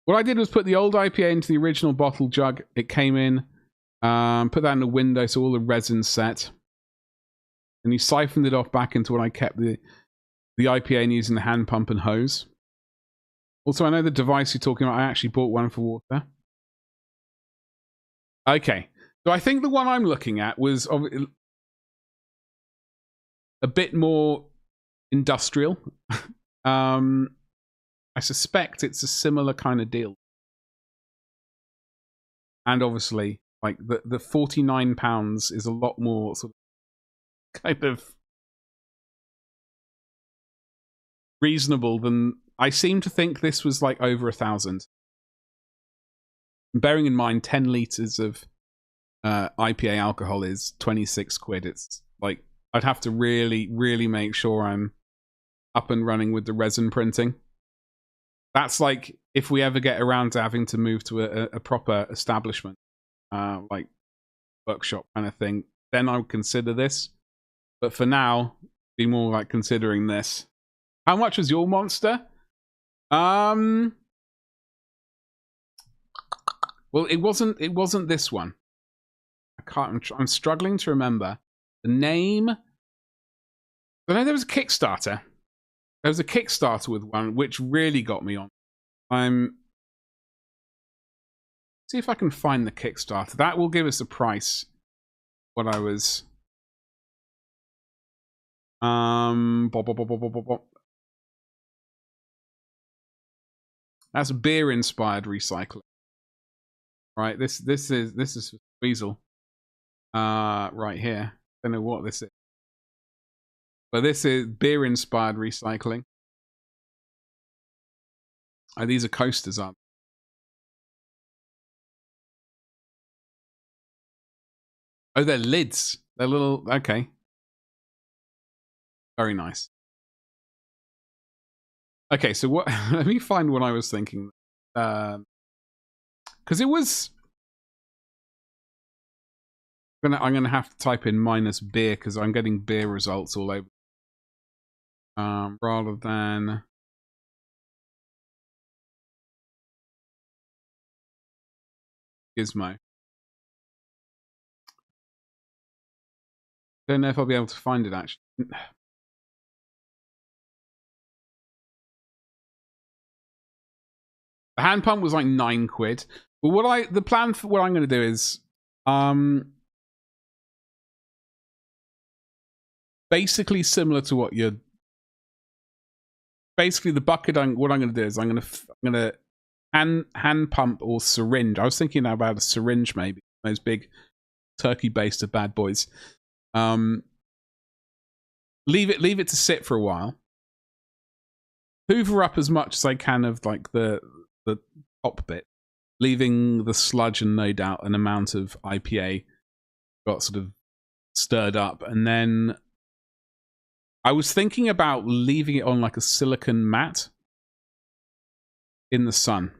What I did was put the old IPA into the original bottle jug. It came in. Put that in the window so all the resin's set. And you siphoned it off back into what I kept the IPA in using the hand pump and hose. Also, I know the device you're talking about. I actually bought one for water. Okay. So I think the one I'm looking at was a bit more industrial. I suspect it's a similar kind of deal. And obviously, like the £49 is a lot more sort of kind of reasonable than I seem to think this was like over 1,000. Bearing in mind 10 litres of IPA alcohol is 26 quid. It's like I'd have to really, really make sure I'm up and running with the resin printing. That's like if we ever get around to having to move to a proper establishment, like workshop kind of thing, then I would consider this. But for now, be more like considering this. How much was your monster? Well, it wasn't this one. I'm struggling to remember the name. I know there was a Kickstarter. There was a Kickstarter with one which really got me on. See if I can find the Kickstarter. That will give us a price. What I was. That's beer-inspired recycling. Right. This is Weasel. Right here. Don't know what this is. But this is beer-inspired recycling. Oh, these are coasters, aren't they? Oh, they're lids. They're little... Okay. Very nice. Okay, so what... Let me find what I was thinking. Because it was... I'm gonna have to type in minus beer because I'm getting beer results all over. Rather than... Gizmo. Don't know if I'll be able to find it, actually. The hand pump was like 9 quid. But the plan for what I'm going to do is... basically similar to what you're... Basically, the bucket, what I'm going to do is I'm going to hand pump or syringe. I was thinking about a syringe, maybe. Those big turkey-based bad boys. Leave it to sit for a while. Hoover up as much as I can of like the top bit, leaving the sludge and no doubt an amount of IPA got sort of stirred up, and then I was thinking about leaving it on like a silicon mat in the sun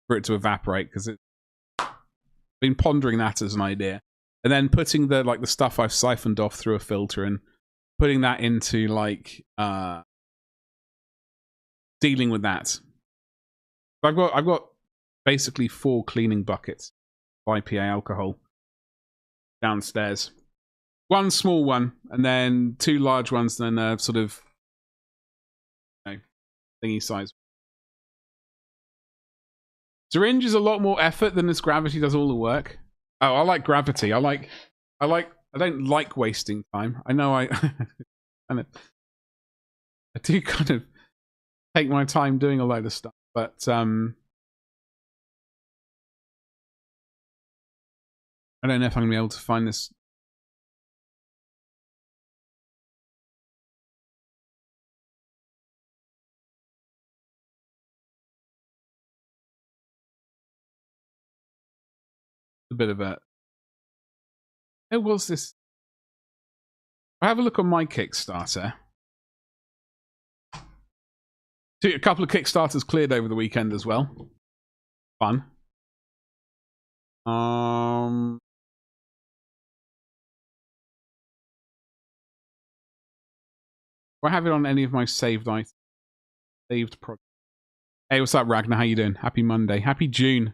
for it to evaporate, because I've been pondering that as an idea, and then putting the stuff I've siphoned off through a filter and putting that into like dealing with that. I've got basically 4 cleaning buckets of IPA alcohol downstairs. 1 small one, and then 2 large ones, and then a sort of thingy size. Syringe is a lot more effort than this gravity does all the work. Oh, I like gravity. I don't like wasting time. I know I do kind of take my time doing a load of stuff, but I don't know if I'm gonna be able to find this. A bit of a... There was this... I have a look on my Kickstarter. A couple of Kickstarters cleared over the weekend as well. Fun. Do I have it on any of my saved items? Saved projects. Hey, what's up, Ragnar? How you doing? Happy Monday. Happy June.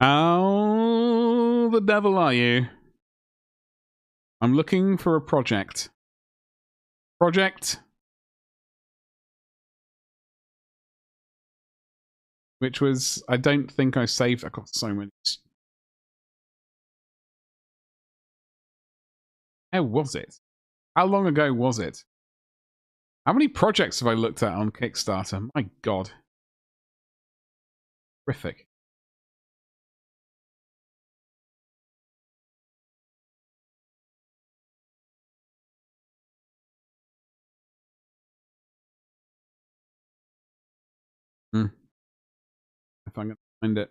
How the devil are you? I'm looking for a project. Which was, I don't think I saved. I got so many. How was it? How long ago was it? How many projects have I looked at on Kickstarter? My God. Terrific. If I'm going to find it.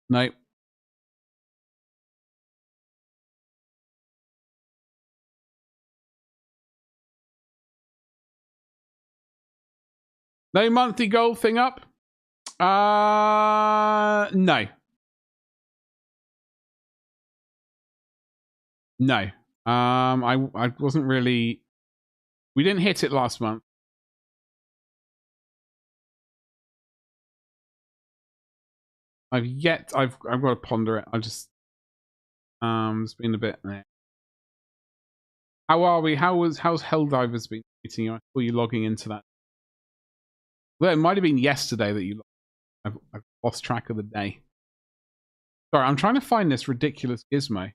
Nope. No monthly goal thing up? No. No. I wasn't really. We didn't hit it last month. I've got to ponder it. I just it's been a bit there. How are we? How's Helldivers been treating you? I saw you logging into that. Well, it might have been yesterday that you. I've lost track of the day. Sorry, I'm trying to find this ridiculous gizmo.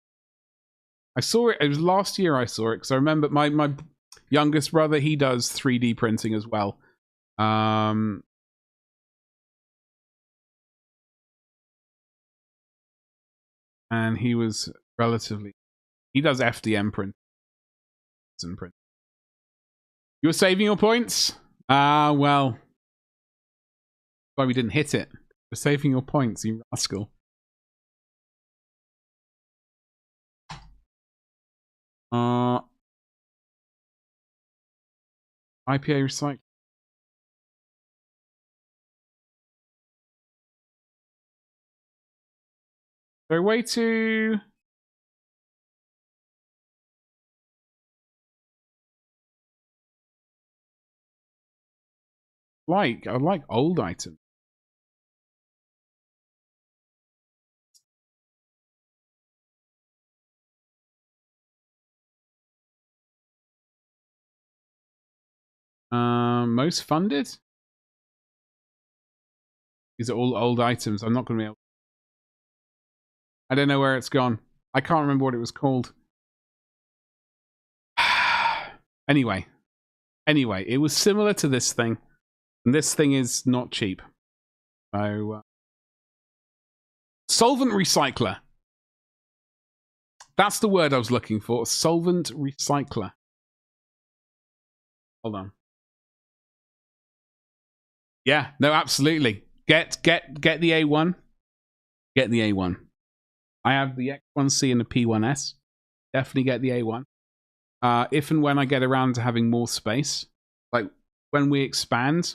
I saw it. It was last year I saw it because I remember my youngest brother. He does 3D printing as well. And he was relatively. He does FDM print. You were saving your points? Well. Why we didn't hit it. We're saving your points, you rascal. IPA recycle. Is there a way to... I like old items. Most funded? These are all old items. I'm not going to be able... I don't know where it's gone. I can't remember what it was called. Anyway, it was similar to this thing. And this thing is not cheap. So, solvent recycler. That's the word I was looking for. Solvent recycler. Hold on. Yeah, no, absolutely. Get the A1. Get the A1. I have the X1C and the P1S. Definitely get the A1. If and when I get around to having more space, like when we expand,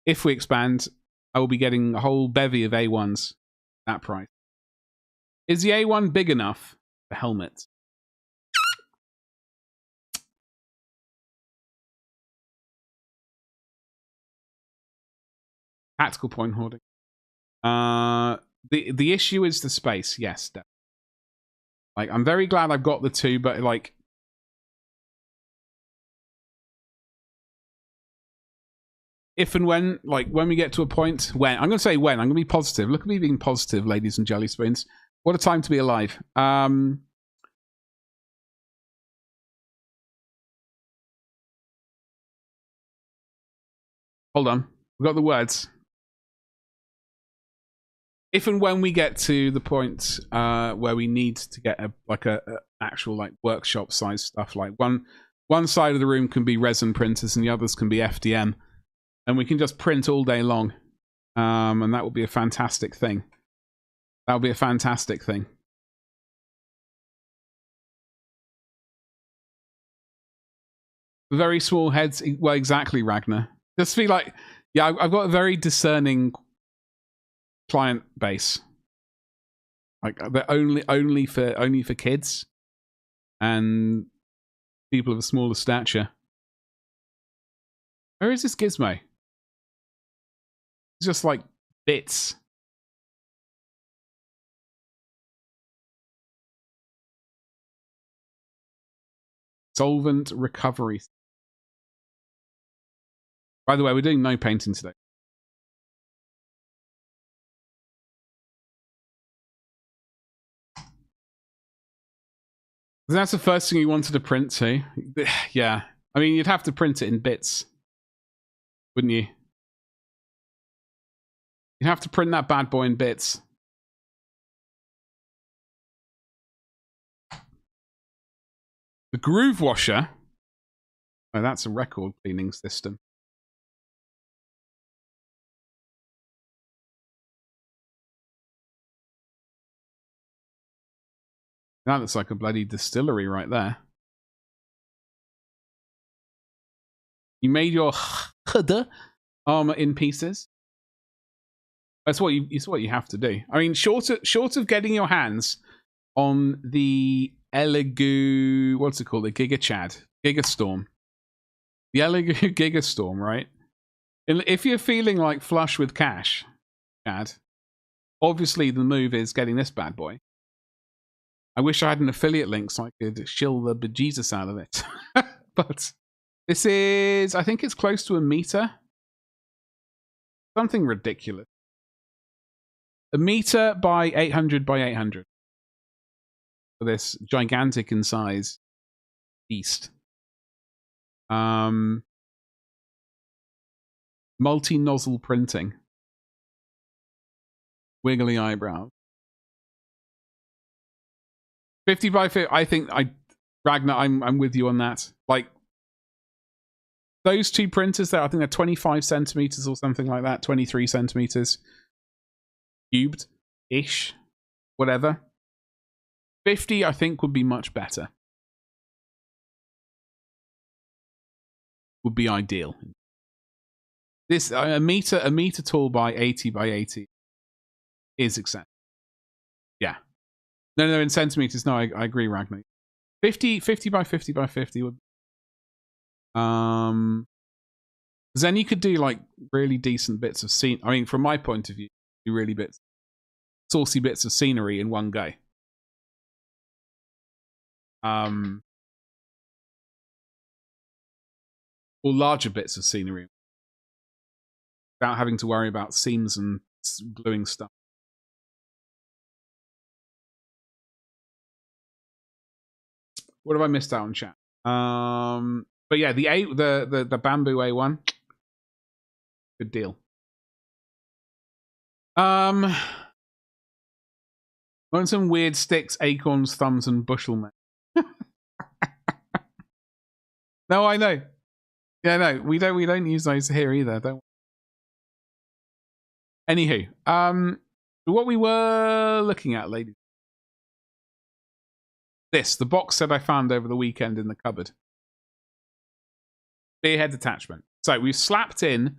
if we expand, I will be getting a whole bevy of A1s at that price. Is the A1 big enough for helmet? Tactical point hoarding. The issue is the space. Yes, definitely. Like, I'm very glad I've got the two, but like, if and when, like, when we get to a point when, I'm going to say when, I'm going to be positive. Look at me being positive, ladies and jelly spoons. What a time to be alive. Hold on. We've got the words. If and when we get to the point where we need to get a actual like workshop size stuff, like one side of the room can be resin printers and the others can be FDM, and we can just print all day long, and that will be a fantastic thing. That will be a fantastic thing. Very small heads. Well, exactly, Ragnar. Just be like, yeah, I've got a very discerning client base. Like they're only for kids and people of a smaller stature. Where is this gizmo? It's just like bits. Solvent recovery. By the way, we're doing no painting today. That's the first thing you wanted to print too. Yeah. I mean, you'd have to print it in bits, wouldn't you? You'd have to print that bad boy in bits. The Groove Washer. Oh, that's a record cleaning system. That looks like a bloody distillery right there. You made your armor in pieces. It's what you have to do. I mean, short of getting your hands on the Elegoo, what's it called? The Gigastorm. The Elegoo Gigastorm, right? If you're feeling like flush with cash, Chad, obviously the move is getting this bad boy. I wish I had an affiliate link so I could shill the bejesus out of it. But this is, I think it's close to a meter. Something ridiculous. A meter by 800 by 800. For this gigantic in size beast. Multi-nozzle printing. Wiggly eyebrows. 50 by 50. I think Ragnar, I'm with you on that. Like those two printers there, I think they're 25 centimeters or something like that. 23 centimeters. Cubed ish. Whatever. 50, I think, would be much better. Would be ideal. This a meter tall by 80 by 80 is excessive. Yeah. No, in centimeters. No, I agree, Ragnar. 50 by 50 by 50 would. Then you could do like really decent bits of scene. I mean, from my point of view, do really saucy bits of scenery in one go. Or larger bits of scenery without having to worry about seams and gluing stuff. What have I missed out on chat? But yeah, the bamboo A1, good deal. Want some weird sticks, acorns, thumbs, and bushelmen. No, I know. Yeah, no, we don't use those here either. Don't. Anywho, what we were looking at, ladies. The box set I found over the weekend in the cupboard. Spearhead attachment. So we've slapped in.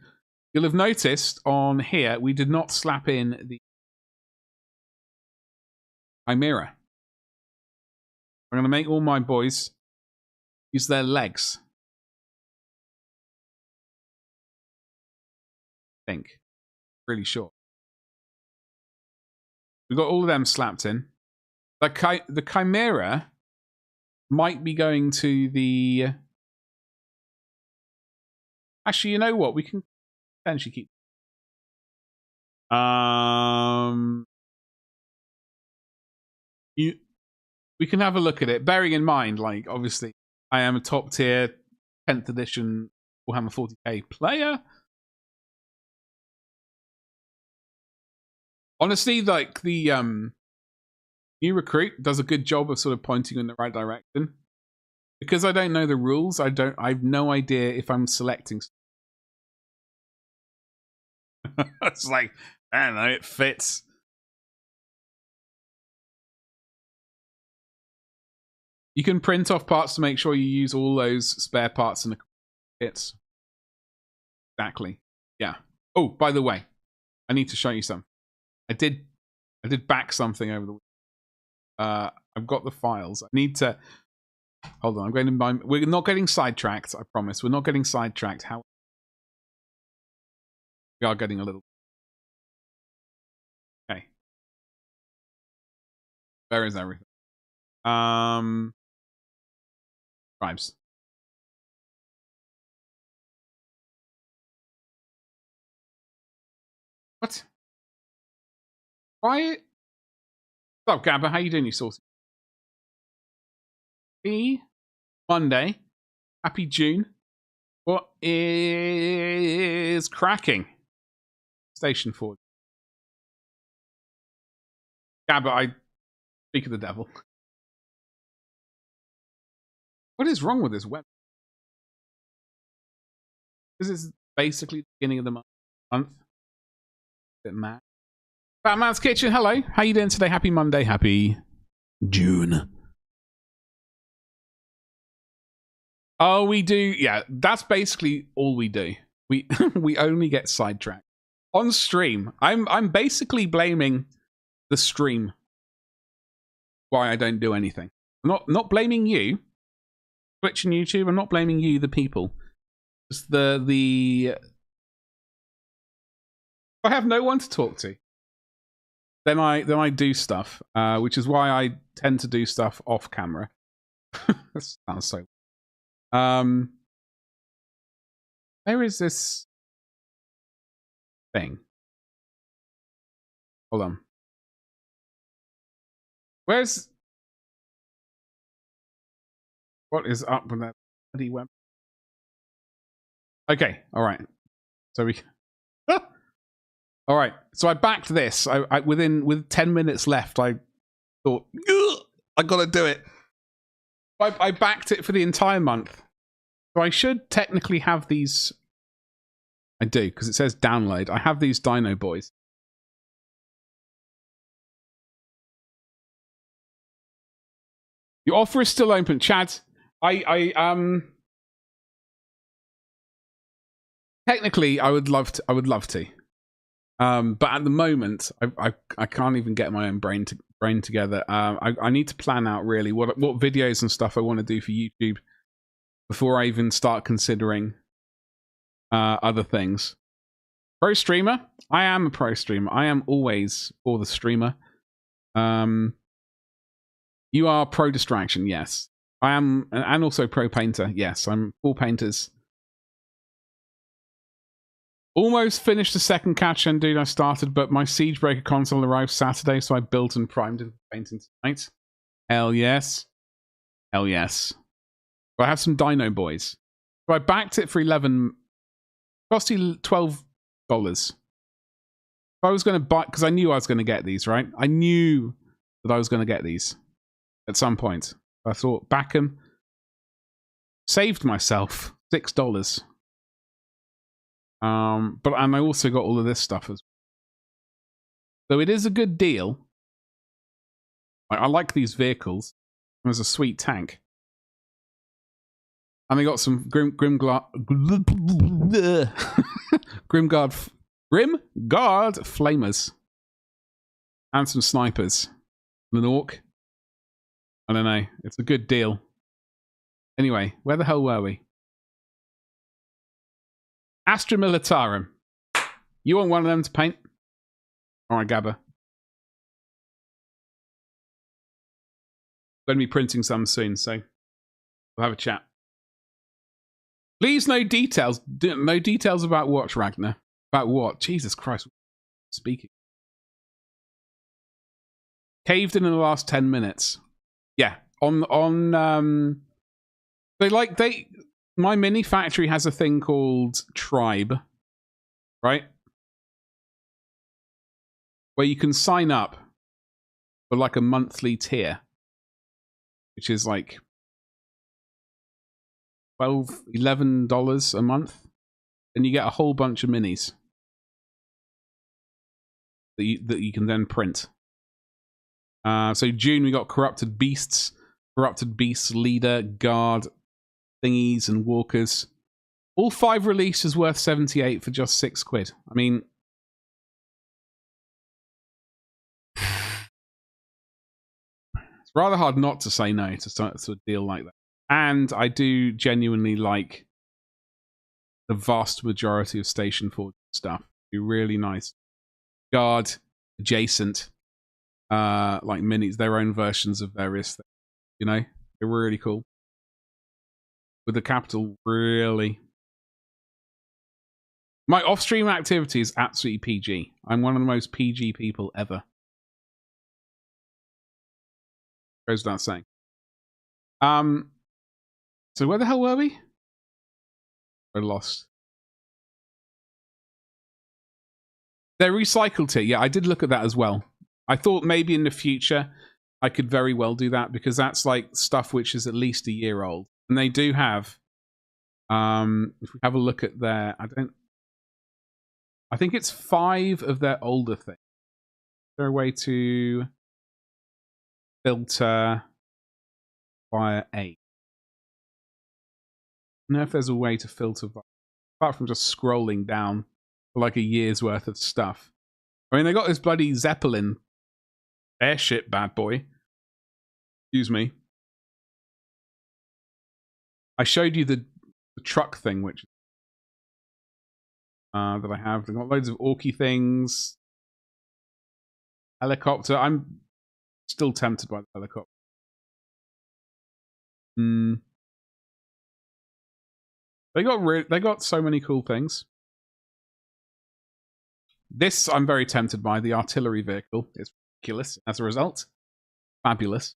You'll have noticed on here we did not slap in the Chimera. I'm going to make all my boys use their legs. I think. Really short. We've got all of them slapped in. The Chimera might be going to the... Actually, you know what? We can potentially keep... We can have a look at it, bearing in mind, like, obviously, I am a top tier 10th edition Warhammer 40k player. Honestly, like, the new recruit does a good job of sort of pointing in the right direction. Because I don't know the rules, I have no idea if I'm selecting. It's like, I don't know, it fits. You can print off parts to make sure you use all those spare parts in the kits. Exactly. Yeah. Oh, by the way, I need to show you something. I did back something over the week. I've got the files. I need to hold on. I'm going to mind. We're not getting sidetracked. I promise. We're not getting sidetracked. How we are getting a little. Okay. Where is everything? Tribes. What? Why? What's up, Gabba? How you doing, you saucy? Monday. Happy June. What is cracking? Station 4. Gabba, I speak of the devil. What is wrong with this web? This is basically the beginning of the month. Bit mad. Batman's Kitchen, hello. How you doing today? Happy Monday. Happy June. Oh, we do. Yeah, that's basically all we do. We we only get sidetracked on stream. I'm basically blaming the stream why I don't do anything. I'm not blaming you, Twitch and YouTube. I'm not blaming you, the people. Just the. I have no one to talk to. Then I do stuff, which is why I tend to do stuff off camera. That sounds so. Where is this thing? Hold on. Where's what is up with that bloody web? Okay, all right. So we. All right. So I backed this. With 10 minutes left, I thought I gotta do it. I backed it for the entire month. So I should technically have these. I do, because it says download. I have these Dino Boys. Your offer is still open, Chad. Technically I would love to. But at the moment, I can't even get my own brain together. I need to plan out really what videos and stuff I want to do for YouTube before I even start considering other things. Pro streamer? I am a pro streamer. I am always for the streamer. You are pro distraction, yes. I am, and also pro painter, yes. I'm all painters. Almost finished the second catch and dude I started, but my Siegebreaker console arrived Saturday, so I built and primed it painting tonight. Hell yes. Hell yes. But I have some Dino Boys. So I backed it for 11. Cost you $12. If I was going to buy, because I knew I was going to get these, right? I knew that I was going to get these at some point. I thought, back them. Saved myself $6. And I also got all of this stuff as well. So it is a good deal. I like these vehicles. There's a sweet tank. And they got some Grimguard flamers. And some snipers. And an orc. I don't know. It's a good deal. Anyway, where the hell were we? Astra Militarum. You want one of them to paint? Alright, Gabba. Going to be printing some soon, so we'll have a chat. Please, no details. No details about what, Ragnar. About what? Jesus Christ. Speaking. Caved in the last 10 minutes. Yeah. My mini factory has a thing called Tribe, right? Where you can sign up for like a monthly tier, which is like $11 a month, and you get a whole bunch of minis that you can then print. So June we got Corrupted Beasts Corrupted Beast Leader, Guard, Thingies, and Walkers. All 5 releases worth 78 for just £6. I mean, it's rather hard not to say no to a deal like that. And I do genuinely like the vast majority of Station Forge stuff. Be really nice. Guard, adjacent, like minis, their own versions of various things. You know, they're really cool. With the capital, really. My off-stream activity is absolutely PG. I'm one of the most PG people ever. Goes without saying. So where the hell were we? We're lost. They're recycled it. Yeah, I did look at that as well. I thought maybe in the future I could very well do that because that's like stuff which is at least a year old. And they do have, if we have a look at their, I think it's 5 of their older things. Is there a way to filter via 8? I don't know if there's a way to filter apart from just scrolling down for like a year's worth of stuff. I mean, they got this bloody Zeppelin airship bad boy. Excuse me. I showed you the truck thing, which that I have. They've got loads of orky things. Helicopter. I'm still tempted by the helicopter. They got so many cool things. This I'm very tempted by. The artillery vehicle is ridiculous as a result. Fabulous.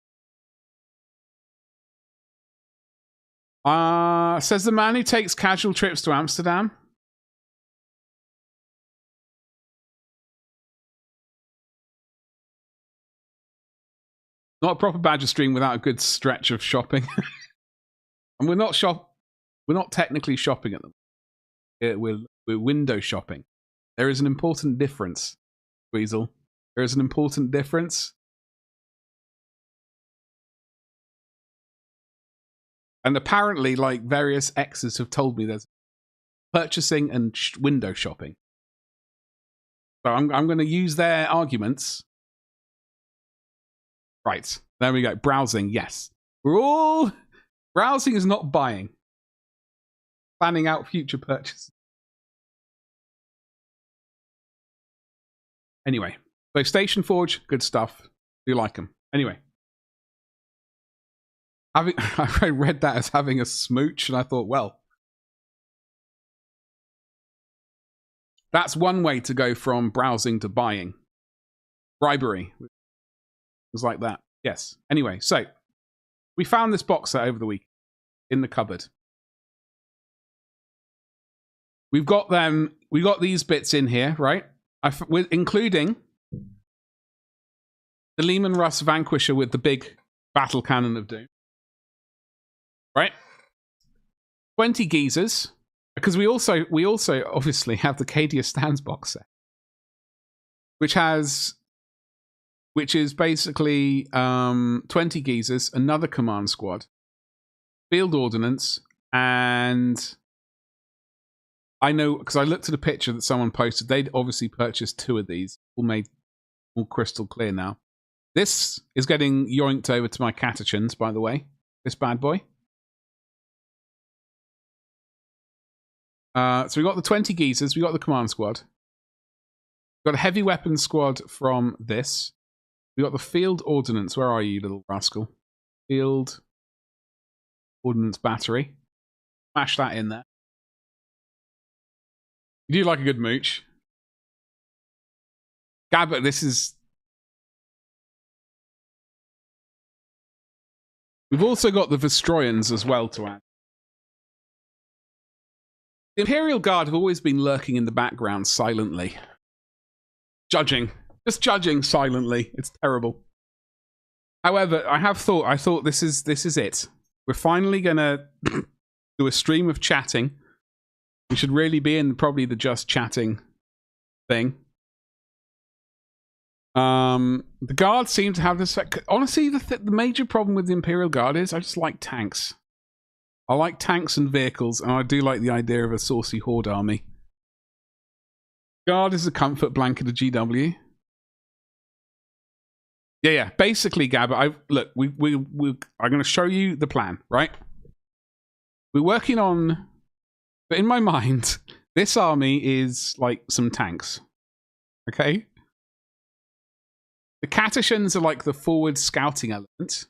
Says the man who takes casual trips to Amsterdam. Not a proper Badger stream without a good stretch of shopping. And we're not technically shopping at them. We're window shopping. There is an important difference, Weasel. There is an important difference. And apparently, like, various exes have told me there's purchasing and window shopping. So I'm going to use their arguments. Right. There we go. Browsing, yes. We're all... Browsing is not buying. Planning out future purchases. Anyway. So Station Forge, good stuff. Do like them. Anyway. I read that as having a smooch, and I thought, well, that's one way to go from browsing to buying. Bribery. It was like that. Yes. Anyway, so we found this box set over the week in the cupboard. We've got them. We got these bits in here, right? Including the Lehman Russ Vanquisher with the big battle cannon of doom. Right? 20 geezers. Because we also obviously have the Cadia Stands box set. Which is basically 20 geezers, another command squad, field ordnance, and I know, because I looked at a picture that someone posted, they'd obviously purchased 2 of these, all crystal clear now. This is getting yoinked over to my catechins, by the way, this bad boy. So we got the 20 geezers, we got the command squad. We got a heavy weapons squad from this. We got the field ordnance. Where are you, little rascal? Field ordnance battery. Smash that in there. You do like a good mooch. Gabbert, this is... We've also got the Vestroyans as well to add. The Imperial Guard have always been lurking in the background silently. Judging. Just judging silently. It's terrible. However, I thought this is it. We're finally gonna do a stream of chatting. We should really be in probably the just chatting thing. The guards seem to have this. Honestly, the major problem with the Imperial Guard is I just like tanks. I like tanks and vehicles, and I do like the idea of a saucy horde army. Guard is a comfort blanket of GW. Yeah. Basically, Gabba, look. I'm going to show you the plan, right? We're working on. But in my mind, this army is like some tanks. Okay. The Catachans are like the forward scouting element.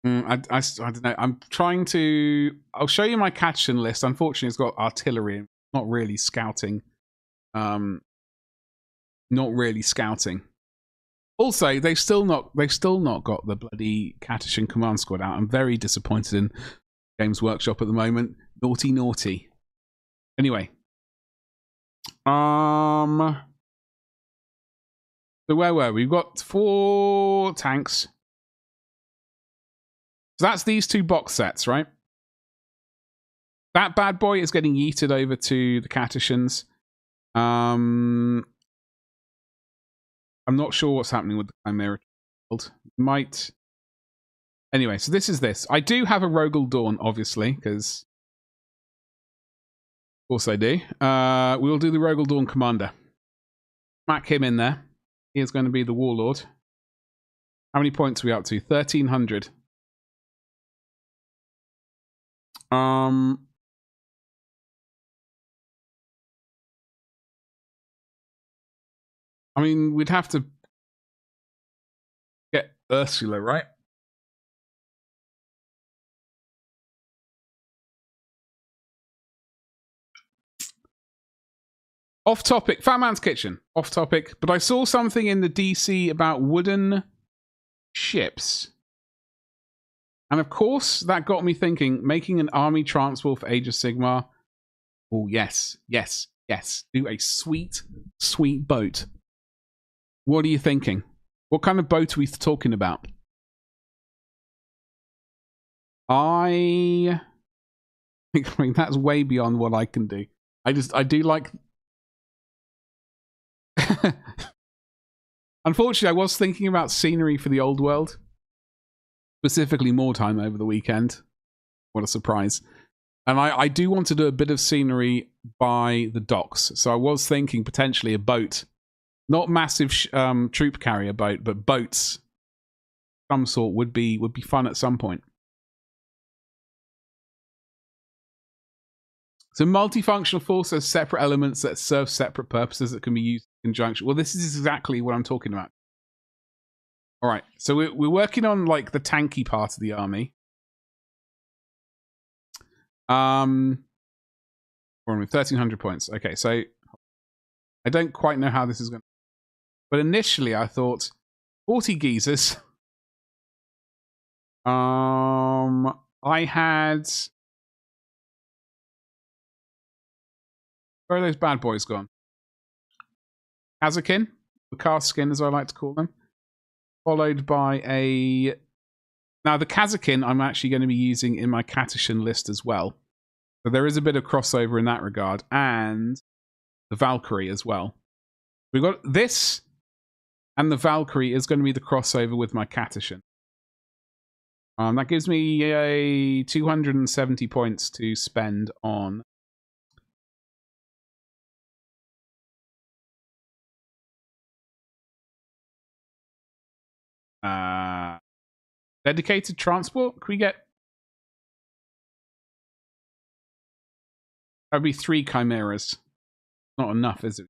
I don't know. I'm trying to. I'll show you my Catachan list. Unfortunately, it's got artillery. Not really scouting. Not really scouting. Also, they've still not got the bloody Catachan command squad out. I'm very disappointed in Games Workshop at the moment. Naughty. Anyway. So where were we? We've got 4 tanks. So that's these 2 box sets, right? That bad boy is getting yeeted over to the Catachans. I'm not sure what's happening with the Chimera. Might. Anyway, so this is this. I do have a Rogel Dawn, obviously, because of course I do. We will do the Rogel Dawn Commander. Smack him in there. He is going to be the Warlord. How many points are we up to? 1,300. I mean, we'd have to get Ursula, right? Off topic. Fat Man's Kitchen. Off topic. But I saw something in the DC about wooden ships. And of course, that got me thinking, making an army transport for Age of Sigmar. Oh, yes. Do a sweet boat. What are you thinking? What kind of boat are we talking about? I mean, that's way beyond what I can do. I do like... Unfortunately, I was thinking about scenery for the old world. Specifically more time over the weekend. What a surprise. And I do want to do a bit of scenery by the docks. So I was thinking potentially a boat. Not massive troop carrier boat, but boats. Some sort would be fun at some point. So multifunctional force has separate elements that serve separate purposes that can be used in conjunction. Well, this is exactly what I'm talking about. All right, so we're working on like the tanky part of the army. We're on with 1,300 points. Okay, so I don't quite know how this is going to... But initially I thought 40 geezers. I had... Where are those bad boys gone? Kazakin, the cast skin as I like to call them. Followed by a... Now the Kazakin I'm actually going to be using in my Catachan list as well. So there is a bit of crossover in that regard. And the Valkyrie as well. We've got this, and the Valkyrie is going to be the crossover with my Catachan. That gives me a 270 points to spend on... dedicated transport? Can we get... That'd be 3 chimeras. Not enough, is it?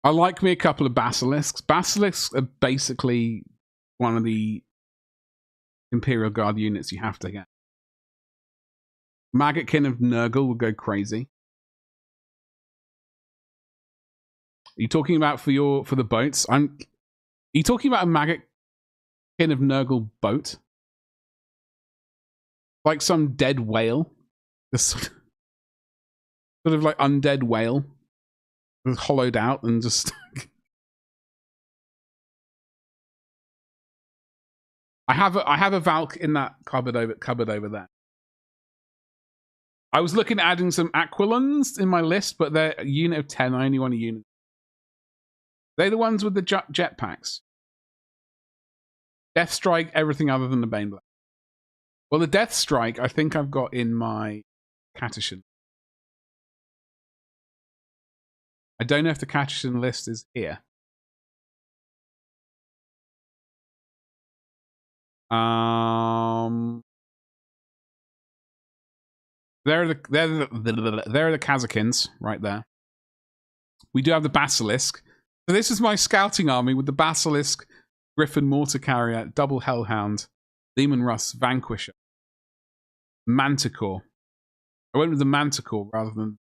I like me a couple of basilisks. Basilisks are basically one of the Imperial Guard units you have to get. Maggotkin of Nurgle would go crazy. Are you talking about for the boats? Are you talking about a Maggotkin of Nurgle boat? Like some dead whale? This sort of like undead whale. Hollowed out and just... I have a Valk in that cupboard over there. I was looking at adding some Aquilons in my list, but they're a unit of 10. I only want a unit. They're the ones with the jetpacks. Death Strike, everything other than the Baneblade. Well, the Death Strike, I think I've got in my Catachan. I don't know if the Catachan list is here. There are the Kazakins right there. We do have the Basilisk. So this is my scouting army with the Basilisk, Griffin Mortar Carrier, Double Hellhound, Demon Rust, Vanquisher, Manticore. I went with the Manticore rather than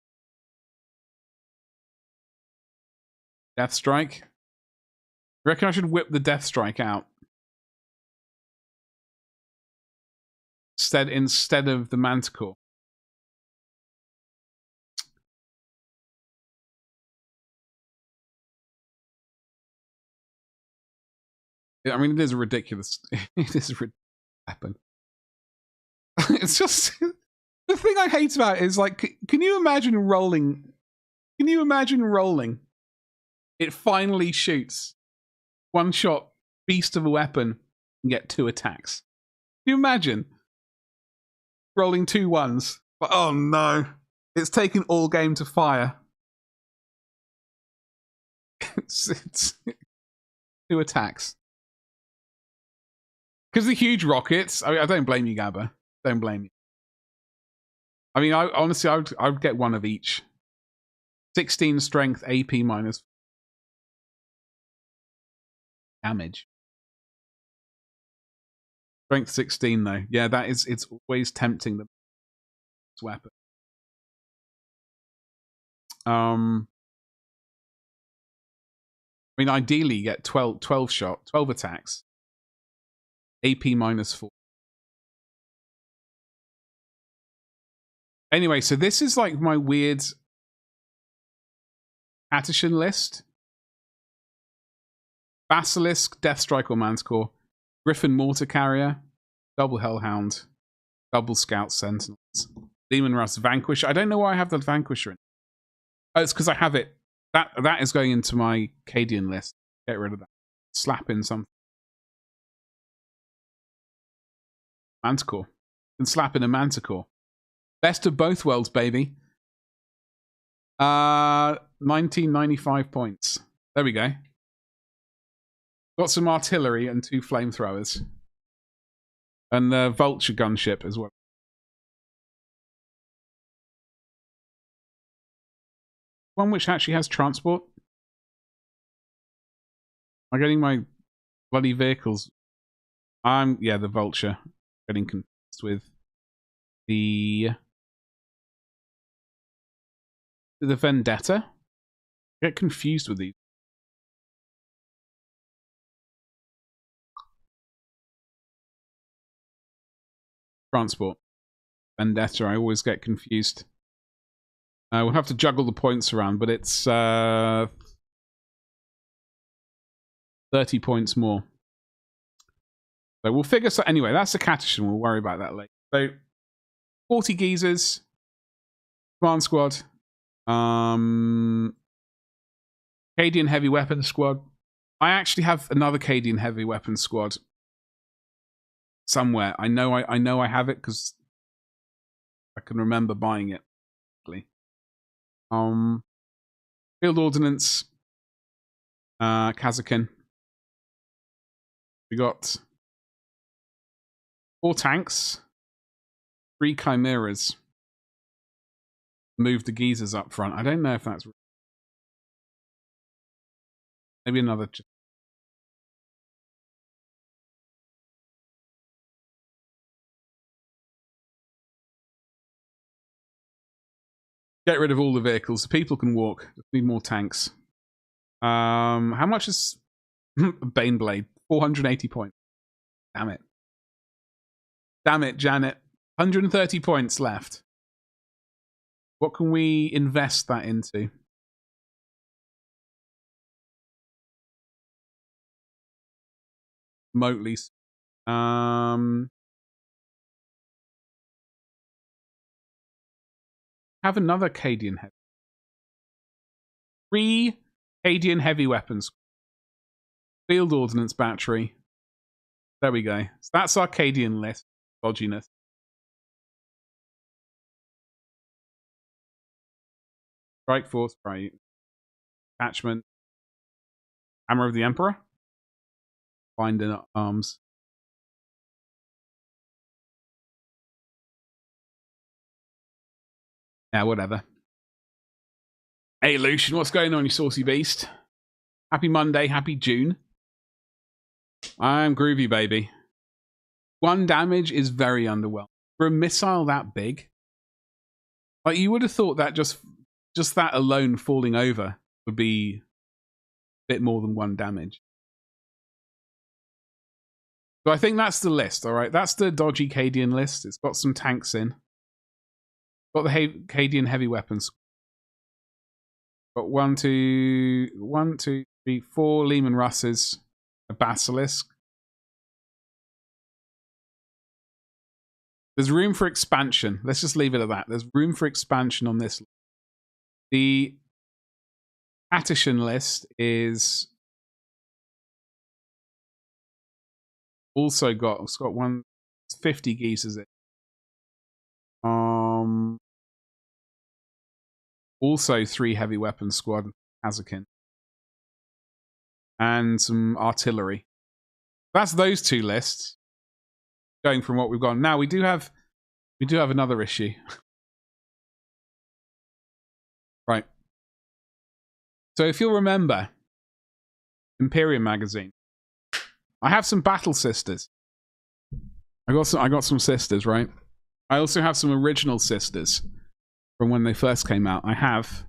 Death Strike. I reckon I should whip the Death Strike out instead of the Manticore. I mean, it is a ridiculous. It is a ridiculous weapon. It's just the thing I hate about it is like, can you imagine rolling? Can you imagine rolling? It finally shoots one shot, beast of a weapon, and get 2 attacks. Can you imagine rolling 2 ones? But, oh no, it's taken all game to fire. it's 2 attacks. Because the huge rockets, I don't blame you, Gabba. Don't blame you. I mean, honestly, I would get 1 of each. 16 strength, AP minus damage. Strength 16 though. Yeah, it's always tempting this weapon. I mean, ideally you get 12 attacks. AP minus 4. Anyway, so this is like my weird Catachan list. Basilisk, Death Strike or Manticore, Griffin Mortar Carrier, Double Hellhound, Double Scout Sentinels, Demon Rust, Vanquisher. I don't know why I have the Vanquisher in. Oh, it's because I have it. That is going into my Cadian list. Get rid of that. Slap in something. Manticore. And slap in a Manticore. Best of both worlds, baby. 1995 points. There we go. Got some artillery and 2 flamethrowers. And the Vulture gunship as well. One which actually has transport. Am I getting my bloody vehicles? Yeah, the Vulture. Getting confused with the Vendetta. I get confused with these. Transport. Vendetta, I always get confused. We'll have to juggle the points around, but it's 30 points more. So we'll figure so anyway, that's a Catachan, we'll worry about that later. So 40 geezers, command squad, Cadian heavy weapons squad. I actually have another Cadian heavy weapons squad somewhere. I know I have it because I can remember buying it. Field ordnance, Kazakin. We got 4 tanks, 3 chimeras. Move the geezers up front. I don't know if that's maybe another. Get rid of all the vehicles. People can walk. Just need more tanks. How much is Baneblade? 480 points. Damn it. Damn it, Janet. 130 points left. What can we invest that into? Remotely. Have another Cadian heavy. 3 Cadian heavy weapons. Field ordnance battery. There we go. So that's our Cadian list. Dodginess. Strike force, right. Attachment. Hammer of the Emperor. Binding arms. Yeah, whatever. Hey, Lucian, what's going on, you saucy beast? Happy Monday, happy June. I'm groovy, baby. 1 damage is very underwhelming. For a missile that big, like you would have thought that just that alone falling over would be a bit more than 1 damage. So I think that's the list, all right? That's the dodgy Cadian list. It's got some tanks in. Got the Cadian heavy weapons. Got 1, 2, 3, 4 Lehman Russes, a Basilisk. There's room for expansion. Let's just leave it at that. There's room for expansion on this. The Attition list is also got, it's got 150 geezers in. Also 3 heavy weapons squad, Kazakin. And some artillery. That's those 2 lists. Going from what we've got. Now we do have another issue. Right. So if you'll remember, Imperium magazine. I have some battle sisters. I got some sisters, right? I also have some original sisters from when they first came out. I have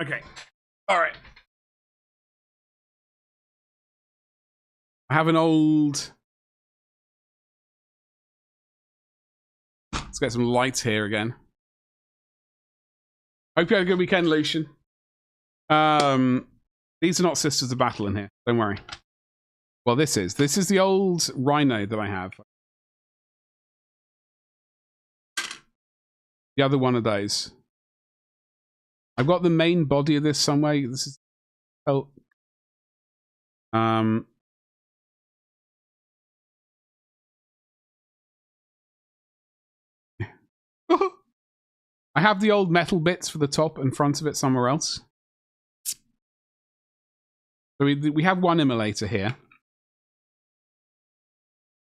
okay. All right. I have an old. Let's get some lights here again. Hope you had a good weekend, Lucian. These are not Sisters of Battle in here. Don't worry. Well, this is the old Rhino that I have. The other one of those. I've got the main body of this somewhere. This is I have the old metal bits for the top and front of it somewhere else. So we have one immolator here.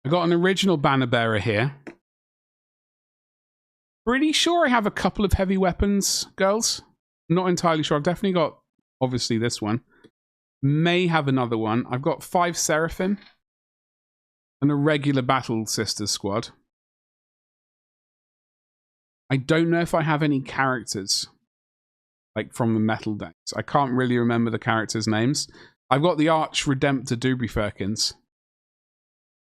I got an original banner bearer here. Pretty sure I have a couple of heavy weapons, girls. Not entirely sure. I've definitely got, obviously, this one. May have another one. I've got 5 Seraphim and a regular Battle Sisters squad. I don't know if I have any characters, like from the metal decks. I can't really remember the characters' names. I've got the Arch Redemptor Doobry Firkins.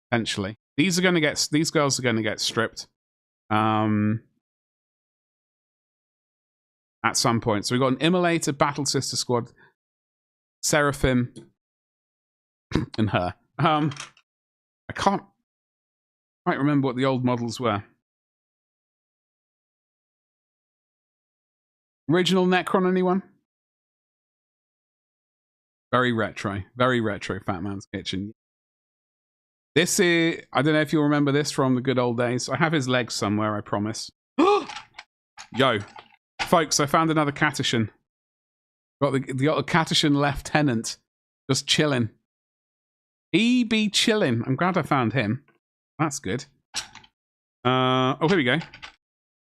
Potentially. These girls are gonna get stripped. At some point. So we've got an Immolator, Battle Sister Squad, Seraphim, and her. I can't quite remember what the old models were. Original Necron, anyone? Very retro, Fat Man's Kitchen. This is, I don't know if you'll remember this from the good old days. I have his legs somewhere, I promise. Yo, folks, I found another Catachan. Got the Catachan Lieutenant just chilling. He be chilling. I'm glad I found him. That's good. Oh, here we go.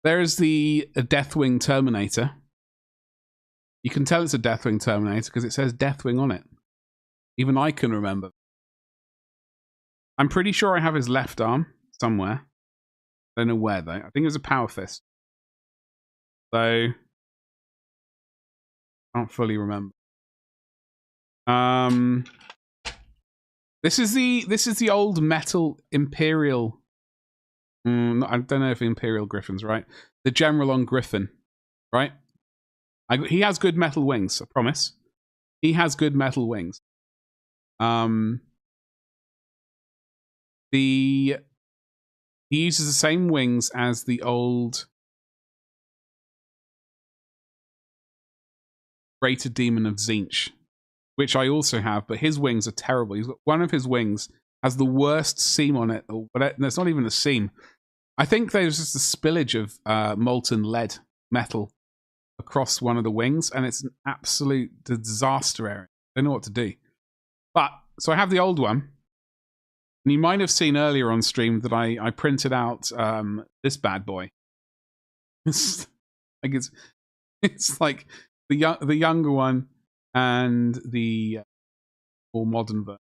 There's the Deathwing Terminator. You can tell it's a Deathwing Terminator because it says Deathwing on it. Even I can remember. I'm pretty sure I have his left arm somewhere. Don't know where though. I think it was a Power Fist. So can't fully remember. This is the old metal Imperial. I don't know if Imperial Griffin's right. The General on Griffin, right? He has good metal wings, I promise. He has good metal wings. He uses the same wings as the old Greater Demon of Tzeentch, which I also have, but his wings are terrible. One of his wings has the worst seam on it, but it's not even a seam. I think there's just a spillage of molten lead metal across one of the wings, and it's an absolute disaster area. I don't know what to do. But, so I have the old one, and you might have seen earlier on stream that I printed out this bad boy. It's like the younger one and the more modern version.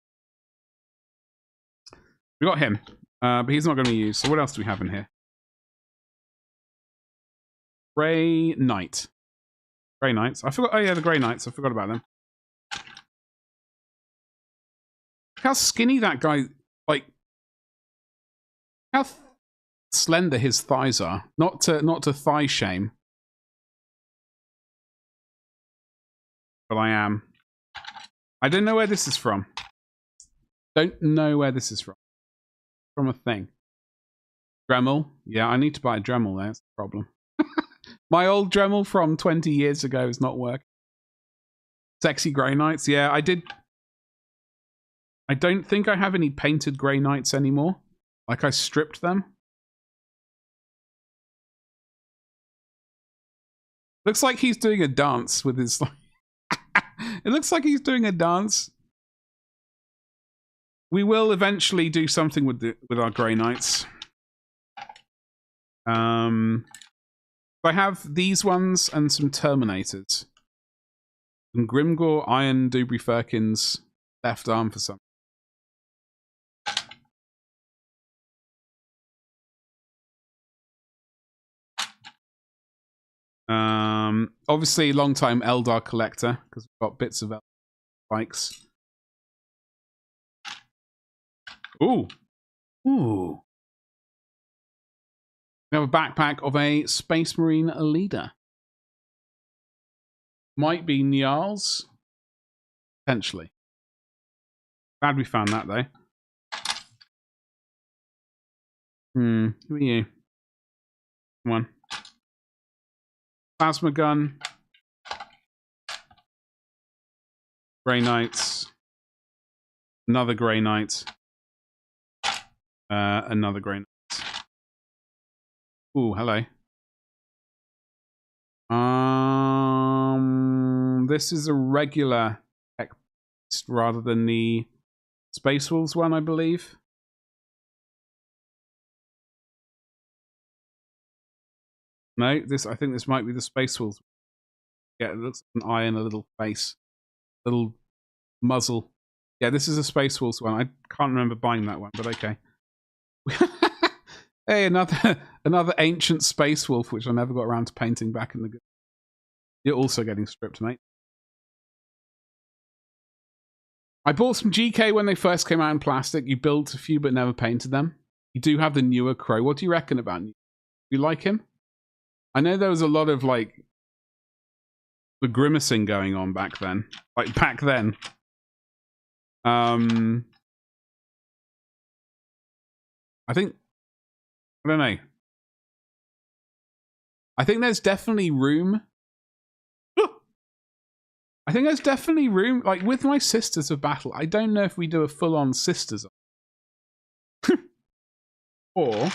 We got him, but he's not going to be used. So what else do we have in here? Grey Knight. Grey Knights. I forgot. Oh yeah, the Grey Knights. I forgot about them. Look how skinny that guy. Like how slender his thighs are. Not to thigh shame, but I am. I don't know where this is from. Don't know where this is from. From a thing. Dremel. Yeah, I need to buy a Dremel there. That's the problem. My old Dremel from 20 years ago is not working. Sexy Grey Knights. Yeah, I did. I don't think I have any painted Grey Knights anymore. Like, I stripped them. Looks like he's doing a dance with his... It looks like he's doing a dance. We will eventually do something with our Grey Knights. I have these ones and some Terminators. And Grimgor, Iron, Dubry Firkin's left arm for some. Obviously, long-time Eldar collector, because we've got bits of Eldar bikes. Ooh. Ooh. We have a backpack of a Space Marine leader. Might be Niall's. Potentially. Glad we found that, though. Who are you? Come on. Plasma gun. Grey Knights. Another Grey Knight. Another Grey Knight. Ooh, hello. This is a regular tech rather than the Space Wolves one, I believe. No, I think this might be the Space Wolves. Yeah, it looks like an eye and a little face. Little muzzle. Yeah, this is a Space Wolves one. I can't remember buying that one, but okay. Hey, another ancient Space Wolf, which I never got around to painting back in the... You're also getting stripped, mate. I bought some GK when they first came out in plastic. You built a few but never painted them. You do have the newer Crow. What do you reckon about him? Do you like him? I know there was a lot of, like, the grimacing going on back then. Like, back then. I think... I don't know. I think there's definitely room. I think there's definitely room. Like with my Sisters of Battle, I don't know if we do a full-on Sisters. Or,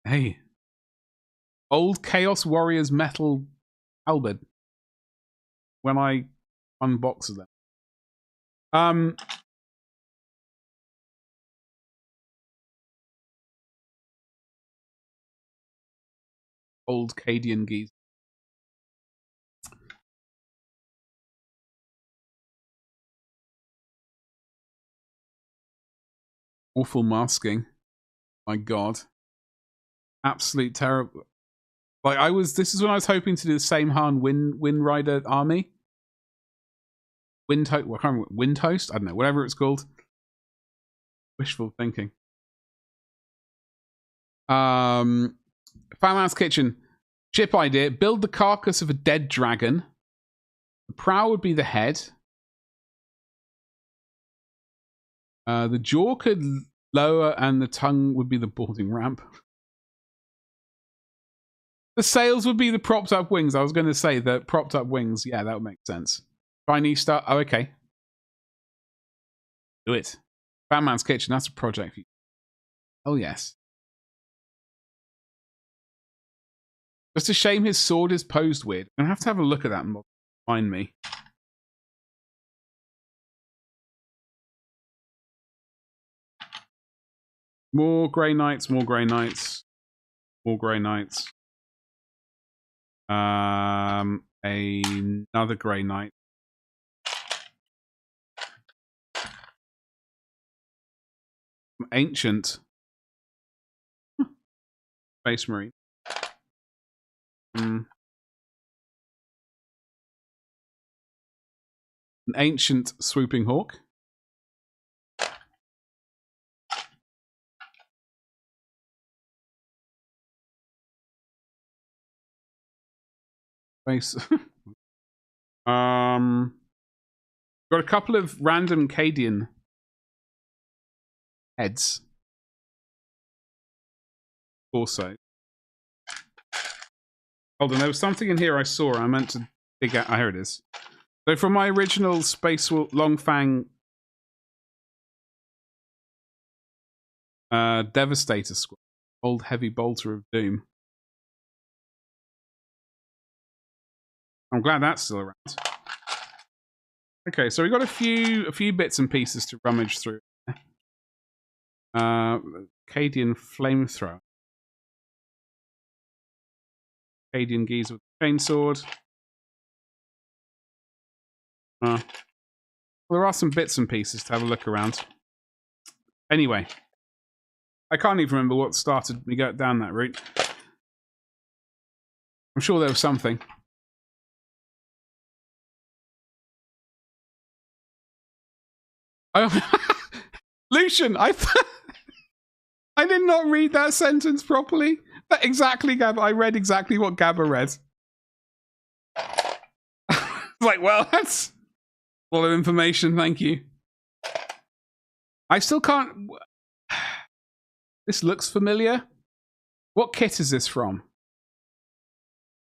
hey, old Chaos Warriors metal halberd. When I unbox them. Old Cadian geese. Awful masking. My God. Absolute terrible. Like this is when I was hoping to do the same Han Wind Rider army. Wind Host? I don't know, whatever it's called. Wishful thinking. Fatman's Kitchen. Ship idea. Build the carcass of a dead dragon. The prow would be the head. The jaw could lower and the tongue would be the boarding ramp. The sails would be the propped up wings. I was going to say the propped up wings. Yeah, that would make sense. Chinese style. Oh, okay. Do it. Batman's Kitchen. That's a project for you. Oh, yes. Just a shame his sword is posed weird. I'm going to have a look at that and find me. More Grey Knights, more Grey Knights, more Grey Knights. Another Grey Knight. Ancient. Space Marine. An ancient Swooping Hawk. Space. Got a couple of random Cadian heads. Also. Hold on, there was something in here I saw. I meant to dig out. Oh, here it is. So from my original Space Longfang Devastator squad, old heavy bolter of doom. I'm glad that's still around. Okay, so we got a few bits and pieces to rummage through. Cadian flamethrower. Cadian geese with chainsword. Well, there are some bits and pieces to have a look around. Anyway, I can't even remember what started me going down that route. I'm sure there was something. Oh, Lucian, I did not read that sentence properly. Exactly, Gab. I read exactly what Gabba read. Like, well, that's a lot of information. Thank you. I still can't. This looks familiar. What kit is this from?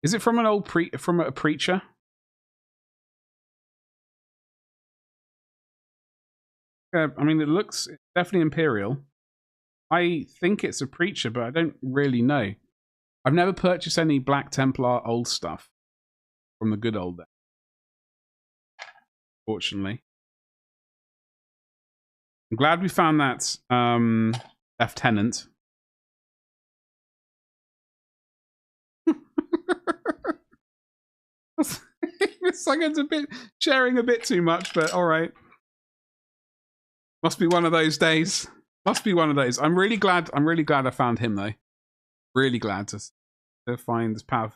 Is it from an old from a preacher? I mean, it looks definitely Imperial. I think it's a preacher, but I don't really know. I've never purchased any Black Templar old stuff from the good old days. Fortunately. I'm glad we found that lieutenant. It's like it's a bit sharing a bit too much, but all right. Must be one of those days. Must be one of those. I'm really glad I found him though. Really glad to find this power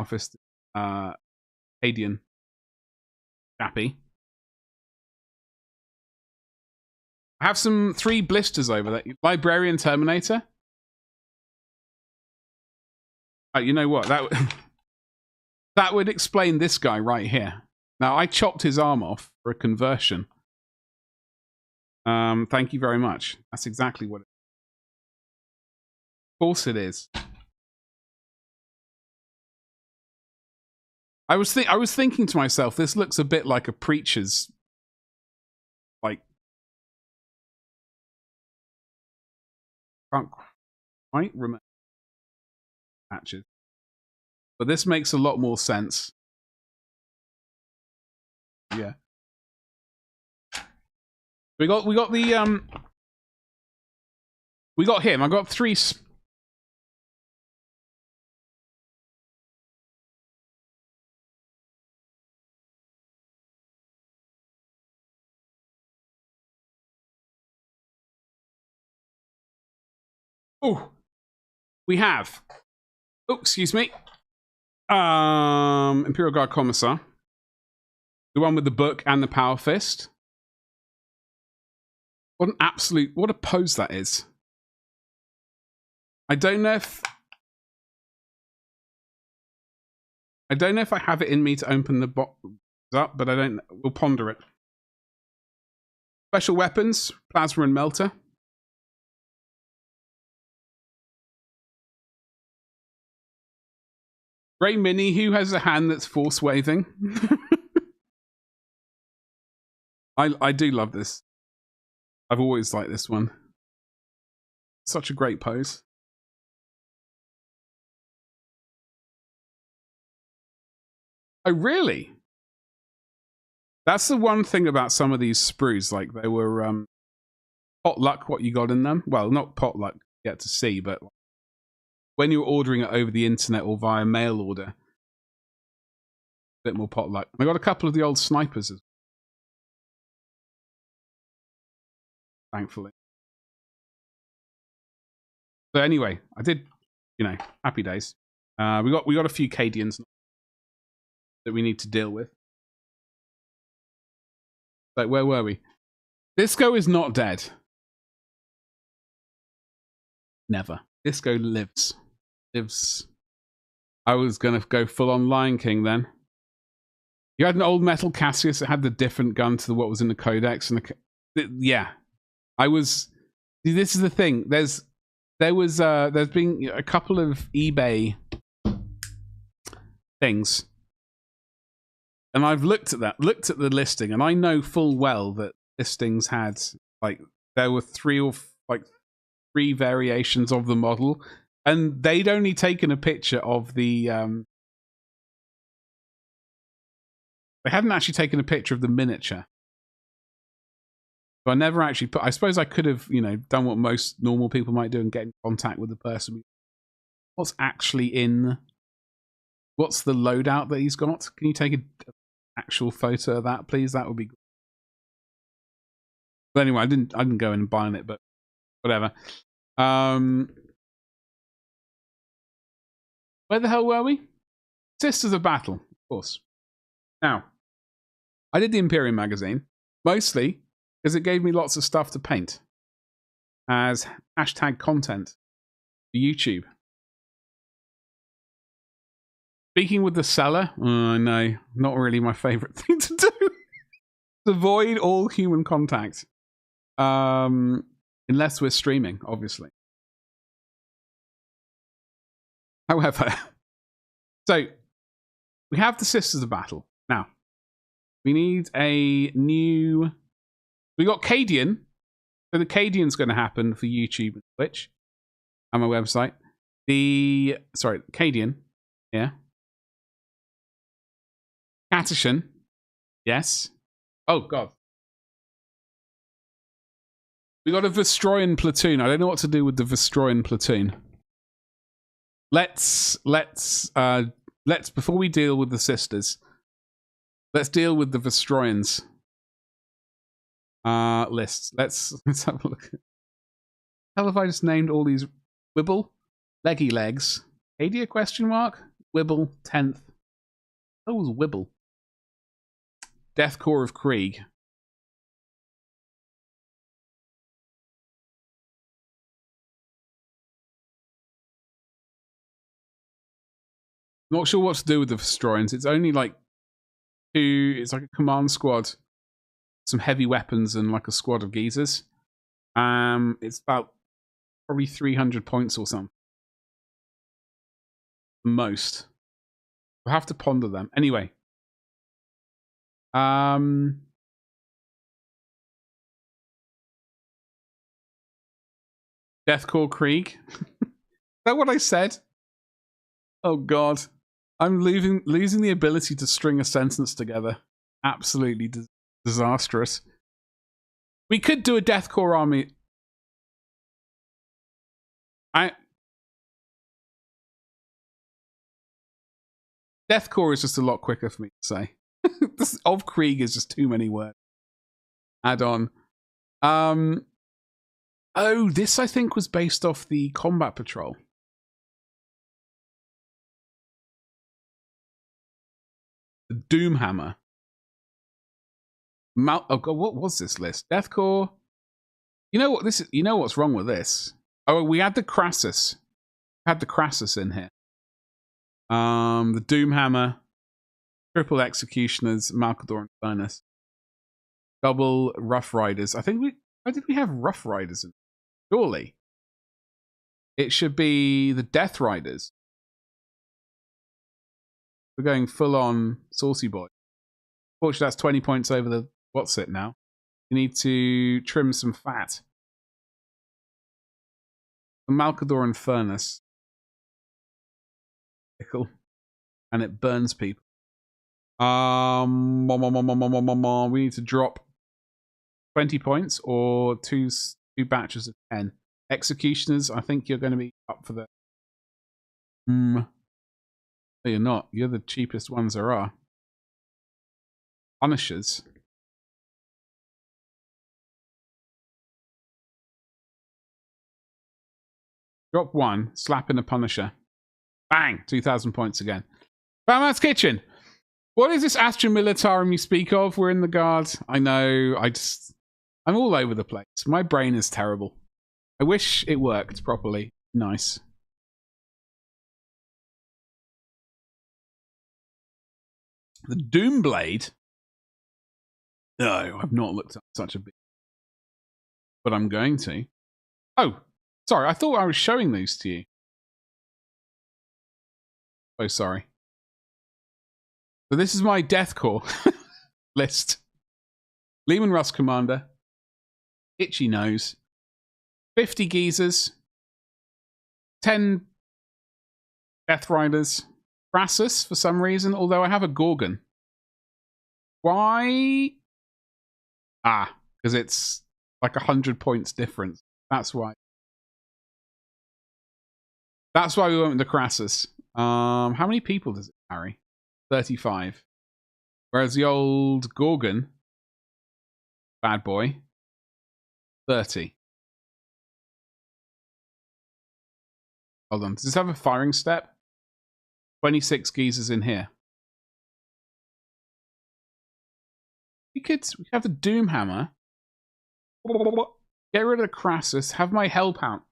fist Cadian chappy. I have some 3 blisters over there. Librarian Terminator. Oh, you know what? That would explain this guy right here. Now, I chopped his arm off for a conversion. Thank you very much. That's exactly what it is. Of course it is. I was thinking to myself, this looks a bit like a preacher's, like, can't quite remember patches, but this makes a lot more sense. Yeah, we got the we got him. I got 3. Oh, we have. Oh, excuse me. Imperial Guard Commissar. The one with the book and the power fist. What a pose that is. I don't know if I don't know if I have it in me to open the box up, but I don't. We'll ponder it. Special weapons, plasma and melter. Grey Mini, who has a hand that's force waving? I do love this. I've always liked this one. Such a great pose. Oh, really? That's the one thing about some of these sprues. Like, they were pot luck what you got in them. Well, not pot luck yet to see, but when you were ordering it over the internet or via mail order, a bit more pot luck. I got a couple of the old snipers as well, thankfully. So anyway, I did, happy days. We got a few Cadians that we need to deal with. Like, where were we? Disco is not dead. Never. Disco lives. I was going to go full on Lion King then. You had an old metal Cassius that had the different gun to what was in the Codex. And yeah. I was... See, this is the thing. There's been a couple of eBay things. And I've looked at the listing, and I know full well that listings had, like, there were three variations of the model, and they'd only taken a picture of the, they hadn't actually taken a picture of the miniature. So I never actually I suppose I could have, done what most normal people might do and get in contact with the person. What's actually in, what's the loadout that he's got? Can you take an actual photo of that, please? That would be good. But anyway, I didn't go in and buy it, but whatever. Where the hell were we? Sisters of Battle, of course. Now, I did the Imperium magazine, mostly because it gave me lots of stuff to paint as hashtag content for YouTube. Speaking with the seller, no, not really my favorite thing to do. Avoid all human contact. Unless we're streaming, obviously. However, so we have the Sisters of Battle. Now, we need a new... We got Cadian. So the Cadian's going to happen for YouTube and Twitch. On my website. Sorry, Cadian. Yeah. Catachan. Yes. Oh, God. We got a Vestroyan platoon. I don't know what to do with the Vestroyan platoon. Let's before we deal with the sisters, let's deal with the Vestroyans lists. Let's have a look. How have I just named all these? Wibble, Leggy Legs, Adia question mark, Wibble 10th. That was Wibble. Death Corps of Krieg. Not sure what to do with the Vestroyans. It's only like it's like a command squad, some heavy weapons, and like a squad of geezers. It's about probably 300 points or something. Most. We'll have to ponder them. Anyway. Death Corps Krieg. Is that what I said? Oh God. I'm losing the ability to string a sentence together. Absolutely disastrous. We could do a Death Corps army. Death Corps is just a lot quicker for me to say. Of Krieg is just too many words. Add on. Oh, this I think was based off the Combat Patrol. The Doomhammer. Oh God, what was this list? Death Corps. You know what this is? You know what's wrong with this? Oh, we had the Crassus. We had the Crassus in here. The Doomhammer, triple Executioners, Malcador and Furnace, double Rough Riders. I think why did we have Rough Riders in? Surely it should be the Death Riders. We're going full on Saucy Boy. Fortunately, that's 20 points over the what's it now. You need to trim some fat. The Malcador and Furnace. Pickle. And it burns people. We need to drop 20 points or two batches of 10. Executioners, I think you're going to be up for the... No, you're not. You're the cheapest ones there are. Punishers. Drop one, slap in a Punisher. Bang! 2,000 points again. Batman's Kitchen! What is this Astra Militarum you speak of? We're in the guard. I know, I'm all over the place. My brain is terrible. I wish it worked properly. Nice. The Doomblade? No, I've not looked at such a big... But I'm going to. Oh, sorry, I thought I was showing these to you. Oh, sorry. So this is my Deathcore list. Lehman Russ Commander. Itchy Nose. 50 Geezers. 10 Death Riders. Crassus, for some reason, although I have a Gorgon. Why? Ah, because it's like 100 points difference. That's why. That's why we went with the Crassus. How many people does it carry? 35. Whereas the old Gorgon, bad boy, 30. Hold on. Does this have a firing step? 26 Geezers in here. We have the Doomhammer. Get rid of the Crassus. Have my Hellpound.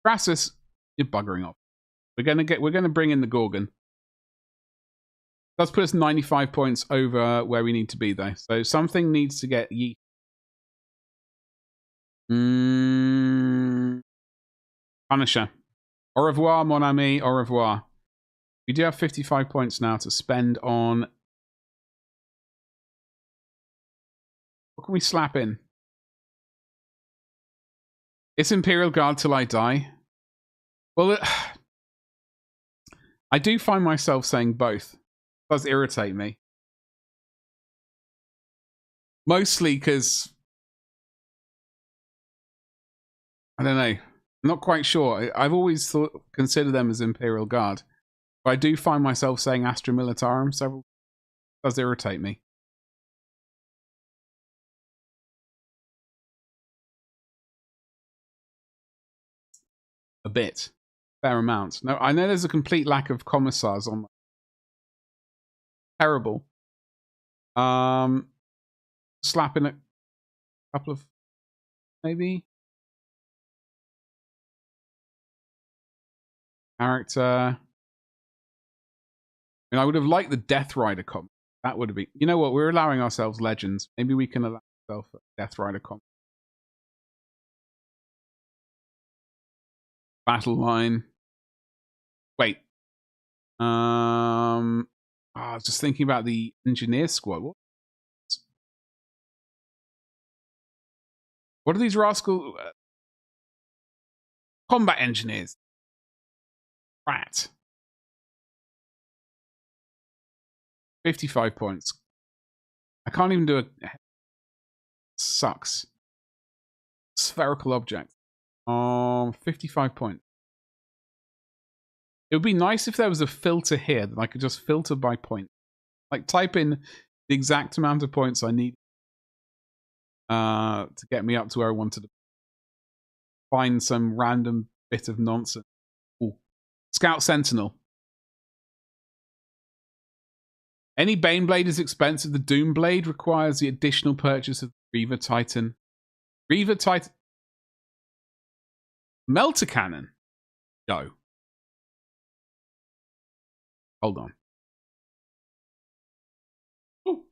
Crassus, you're buggering off. We're gonna bring in the Gorgon. Let's put us 95 points over where we need to be, though. So something needs to get yeet. Punisher. Au revoir, mon ami. Au revoir. We do have 55 points now to spend on... What can we slap in? It's Imperial Guard till I die. Well, I do find myself saying both. It does irritate me. Mostly because... I don't know. I'm not quite sure. I've always considered them as Imperial Guard. But I do find myself saying Astra Militarum several... It does irritate me. A bit. Fair amount. No, I know there's a complete lack of commissars on my... Terrible. Slap in a couple of... Maybe? Character... I mean, I would have liked the Death Rider comp. That would have been... You know what? We're allowing ourselves legends. Maybe we can allow ourselves a Death Rider comp. Battle line. Wait. I was just thinking about the engineer squad. What are these rascal combat engineers? Rat. 55 points. I can't even do a... Sucks. Spherical object. 55 points. It would be nice if there was a filter here that I could just filter by point. Like type in the exact amount of points I need to get me up to where I wanted to find some random bit of nonsense. Ooh. Scout Sentinel. Any Baneblade is expensive. The Doomblade requires the additional purchase of Reaver Titan. Reaver Titan. Melter Cannon. Go. Hold on. Ooh.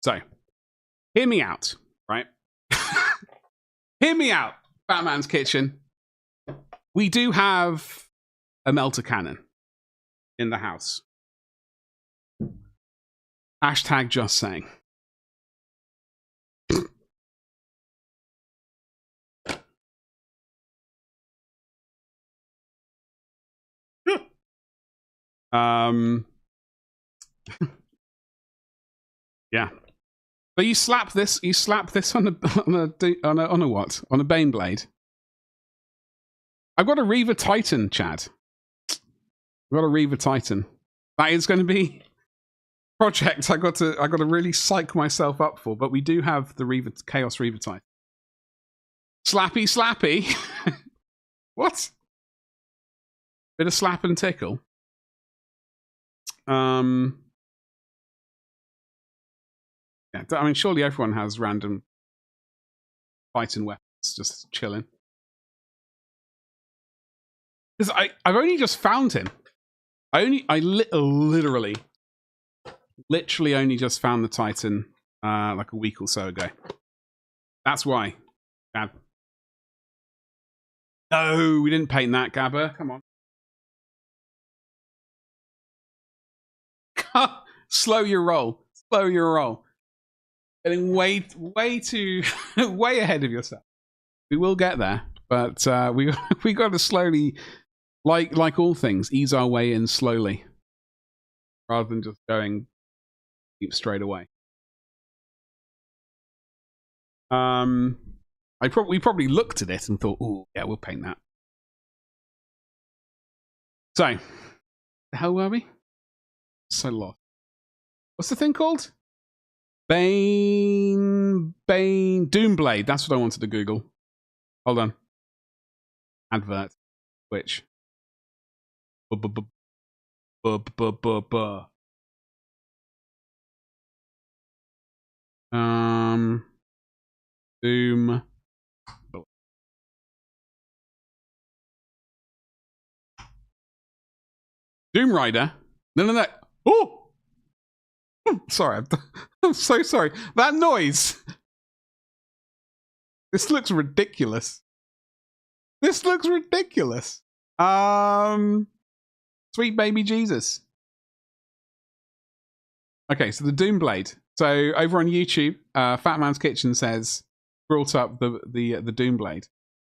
So, hear me out, right? Hear me out, Batman's Kitchen. We do have a melter cannon in the house. Hashtag just saying. Yeah. But you slap this on a what? On a Bane blade. I've got a Reaver Titan, Chad. I've got a Reaver Titan. That is going to be project I got to really psych myself up for, but we do have the Chaos Reaver Titan. Slappy. What? Bit of slap and tickle. Yeah, I mean, surely everyone has random fighting weapons just chilling. Because I've only just found him. Literally only just found the Titan like a week or so ago. That's why. Gab. No, we didn't paint that, Gabba. Come on. Slow your roll. Getting way too way ahead of yourself. We will get there, but we got to slowly, like all things, ease our way in slowly, rather than just going straight away. We probably looked at it and thought, "Oh, yeah, we'll paint that." So, the hell were we? So lost. What's the thing called? Bane, Doomblade. That's what I wanted to Google. Hold on. Advert. Which? Doom. Doom Rider. No. Oh! Sorry, I'm so sorry. That noise. This looks ridiculous. Sweet baby Jesus. Okay, so the Doomblade. So over on YouTube, Fat Man's Kitchen says brought up the Doomblade,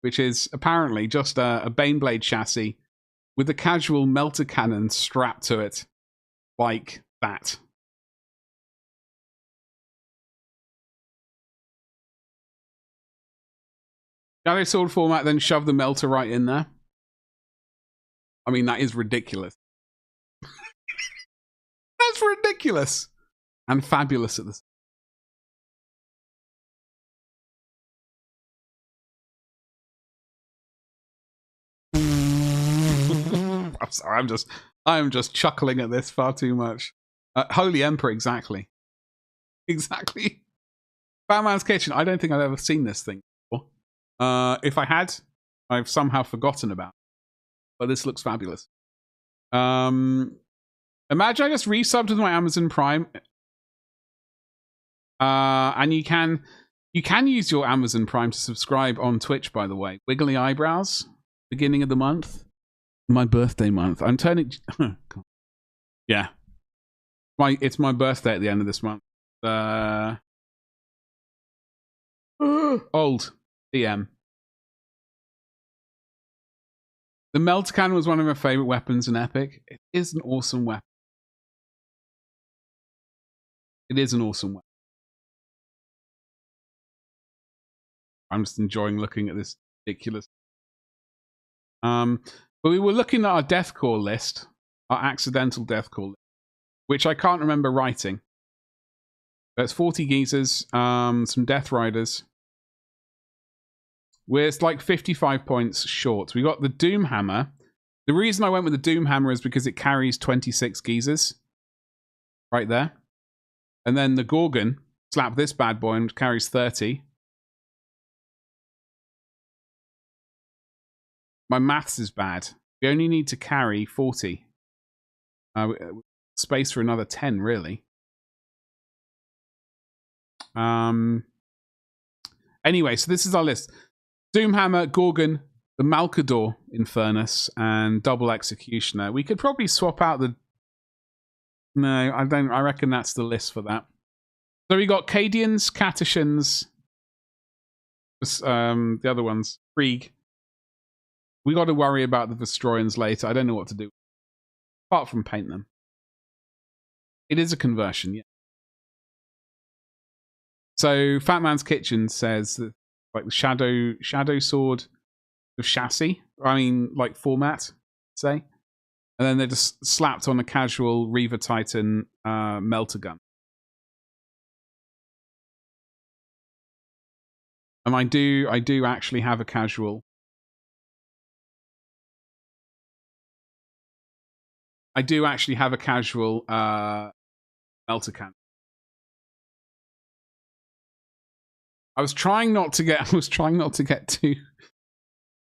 which is apparently just a Baneblade chassis with a casual melter cannon strapped to it, like that. Shadow Sword format, then shove the melter right in there. I mean, that is ridiculous. That's ridiculous and fabulous at this. I'm sorry, I'm just chuckling at this far too much. Holy Emperor, exactly. Batman's Kitchen. I don't think I've ever seen this thing before. If I had, I've somehow forgotten about it. But this looks fabulous. Imagine I just resubbed with my Amazon Prime. And you can use your Amazon Prime to subscribe on Twitch, by the way. Wiggly eyebrows, beginning of the month. My birthday month. I'm turning... yeah. It's my birthday at the end of this month. Old. DM. The melter cannon was one of my favorite weapons in Epic. It is an awesome weapon. I'm just enjoying looking at this ridiculous. But we were looking at our deathcore list, our accidental deathcore list, which I can't remember writing. That's 40 geezers, some Death Riders, We're like 55 points short. We got the Doom Hammer. The reason I went with the Doom Hammer is because it carries 26 geezers. Right there. And then the Gorgon, slap this bad boy and carries 30. My maths is bad. We only need to carry 40. Space for another 10, really. Anyway, so this is our list. Doomhammer, Gorgon, the Malkador Infernus, and Double Executioner. We could probably swap out the... No, I don't. I reckon that's the list for that. So we got Cadians, Catachans, the other ones, Krieg. We got to worry about the Vestroyans later. I don't know what to do. Apart from paint them. It is a conversion, yeah. So Fat Man's Kitchen says that like the shadow sword of chassis. I mean like format, say. And then they just slapped on a casual Reaver Titan melter gun. And I do actually have a casual. I do actually have a casual melter cannon. I was trying not to get too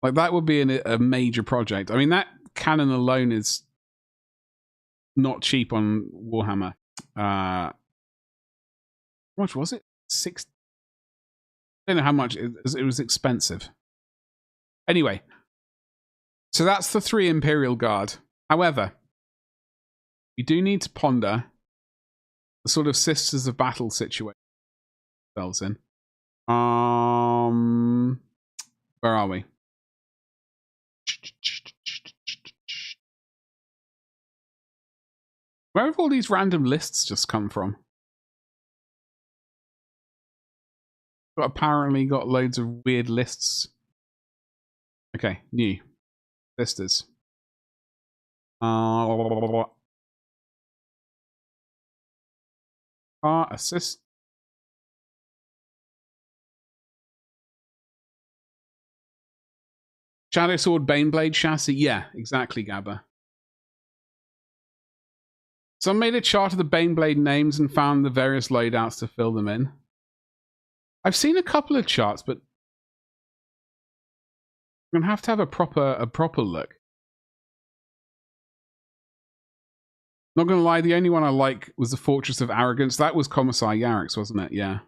like that would be a major project. I mean that cannon alone is not cheap on Warhammer. How much was it? 6. I don't know how much it was expensive. Anyway, so that's the 3 Imperial Guard. However, we do need to ponder the sort of Sisters of Battle situation themselves in. Where are we? Where have all these random lists just come from? But apparently got loads of weird lists. Okay, new. Sisters. Assist. Shadow Sword Baneblade chassis? Yeah, exactly, Gabba. Some made a chart of the Baneblade names and found the various loadouts to fill them in. I've seen a couple of charts, but I'm gonna have to have a proper look. Not gonna lie, the only one I like was the Fortress of Arrogance. That was Commissar Yarrick's, wasn't it? Yeah.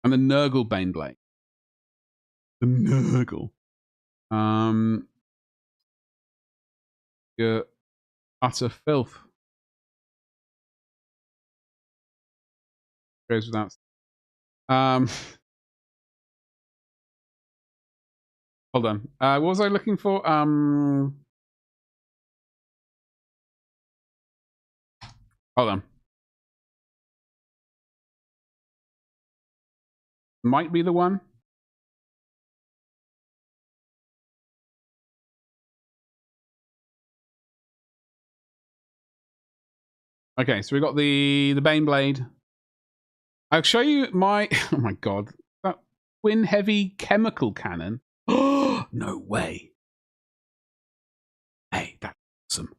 And the Nurgle Baneblade. The Nurgle. Your utter filth. Goes without. Hold on. What was I looking for? Hold on. Might be the one. Okay, so we got the Baneblade. I'll show you my... Oh my god. That twin heavy chemical cannon. Oh, no way. Hey, that's awesome.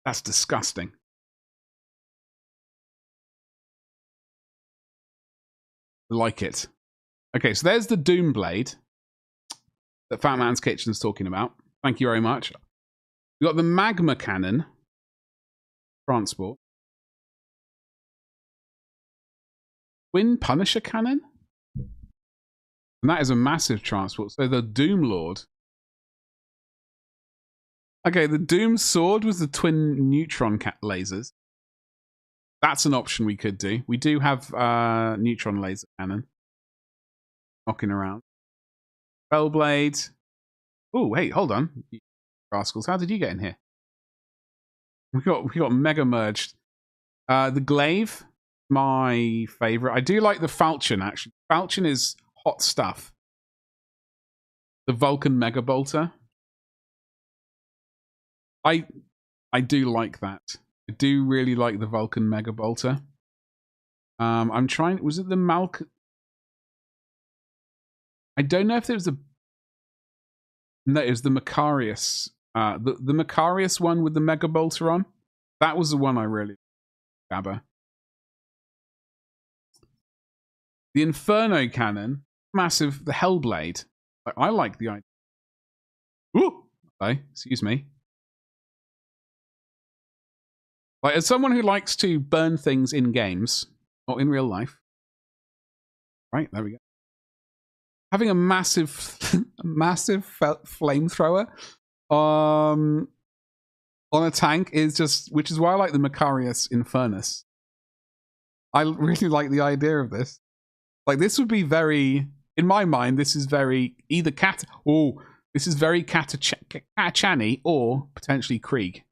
That's disgusting. Like it. Okay, so there's the Doom Blade that Fat Man's Kitchen is talking about. Thank you very much. We got the Magma Cannon. Transport. Twin Punisher Cannon? And that is a massive transport. So the Doom Lord. Okay, the Doom Sword was the twin neutron lasers. That's an option we could do. We do have neutron laser cannon knocking around. Spellblade. Oh, hey, hold on, you rascals! How did you get in here? We got mega merged. The Glaive, my favorite. I do like the Falchion actually. Falchion is hot stuff. The Vulcan Mega Bolter. I do like that. I do really like the Vulcan Mega Bolter. I'm trying. Was it the I don't know if there was a... No, it was the Macarius. The Macarius one with the Mega Bolter on. That was the one I really... Gabba. The Inferno Cannon. Massive. The Hellblade. I like the idea. Ooh! Okay, excuse me. Like, as someone who likes to burn things in games, not in real life. Right, there we go. Having a massive flamethrower on a tank is just, which is why I like the Macarius Infernus. I really like the idea of this. Like, this would be very, in my mind, this is very either this is very Katachani or potentially Krieg.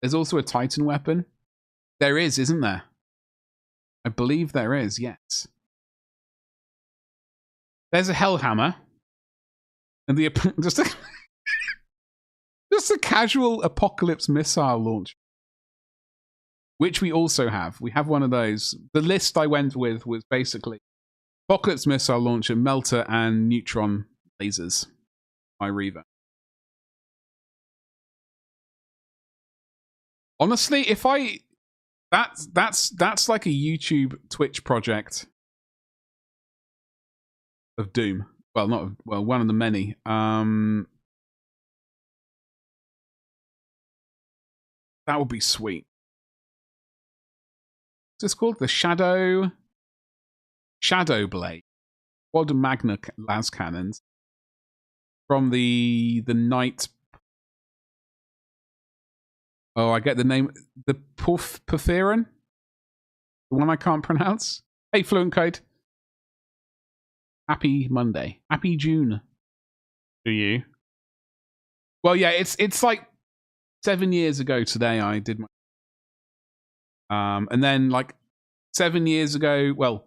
There's also a Titan weapon. There is, isn't there? I believe there is, yes. There's a Hellhammer. And the just a casual Apocalypse missile launch. Which we also have. We have one of those. The list I went with was basically Apocalypse missile launcher, melter, and neutron lasers. My Reaver. Honestly, if I... That's like a YouTube Twitch project of Doom. Well, one of the many. That would be sweet. What's this called? The Shadow Blade. Quad Magna las cannons from the Knight. Oh, I get the name. The Porphyrion? The one I can't pronounce. Hey, Fluent Code. Happy Monday. Happy June. To you. Well, yeah, it's like 7 years ago today I did my... and then like 7 years ago, well,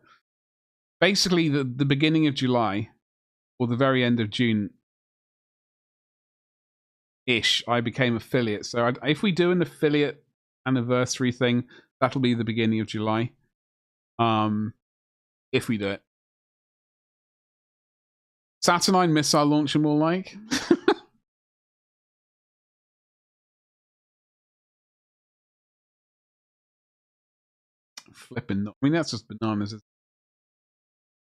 basically the beginning of July or the very end of June ish, I became affiliate. So if we do an affiliate anniversary thing, that'll be the beginning of July. If we do it. Saturnine missile launcher more like. Flipping. I mean, that's just bananas.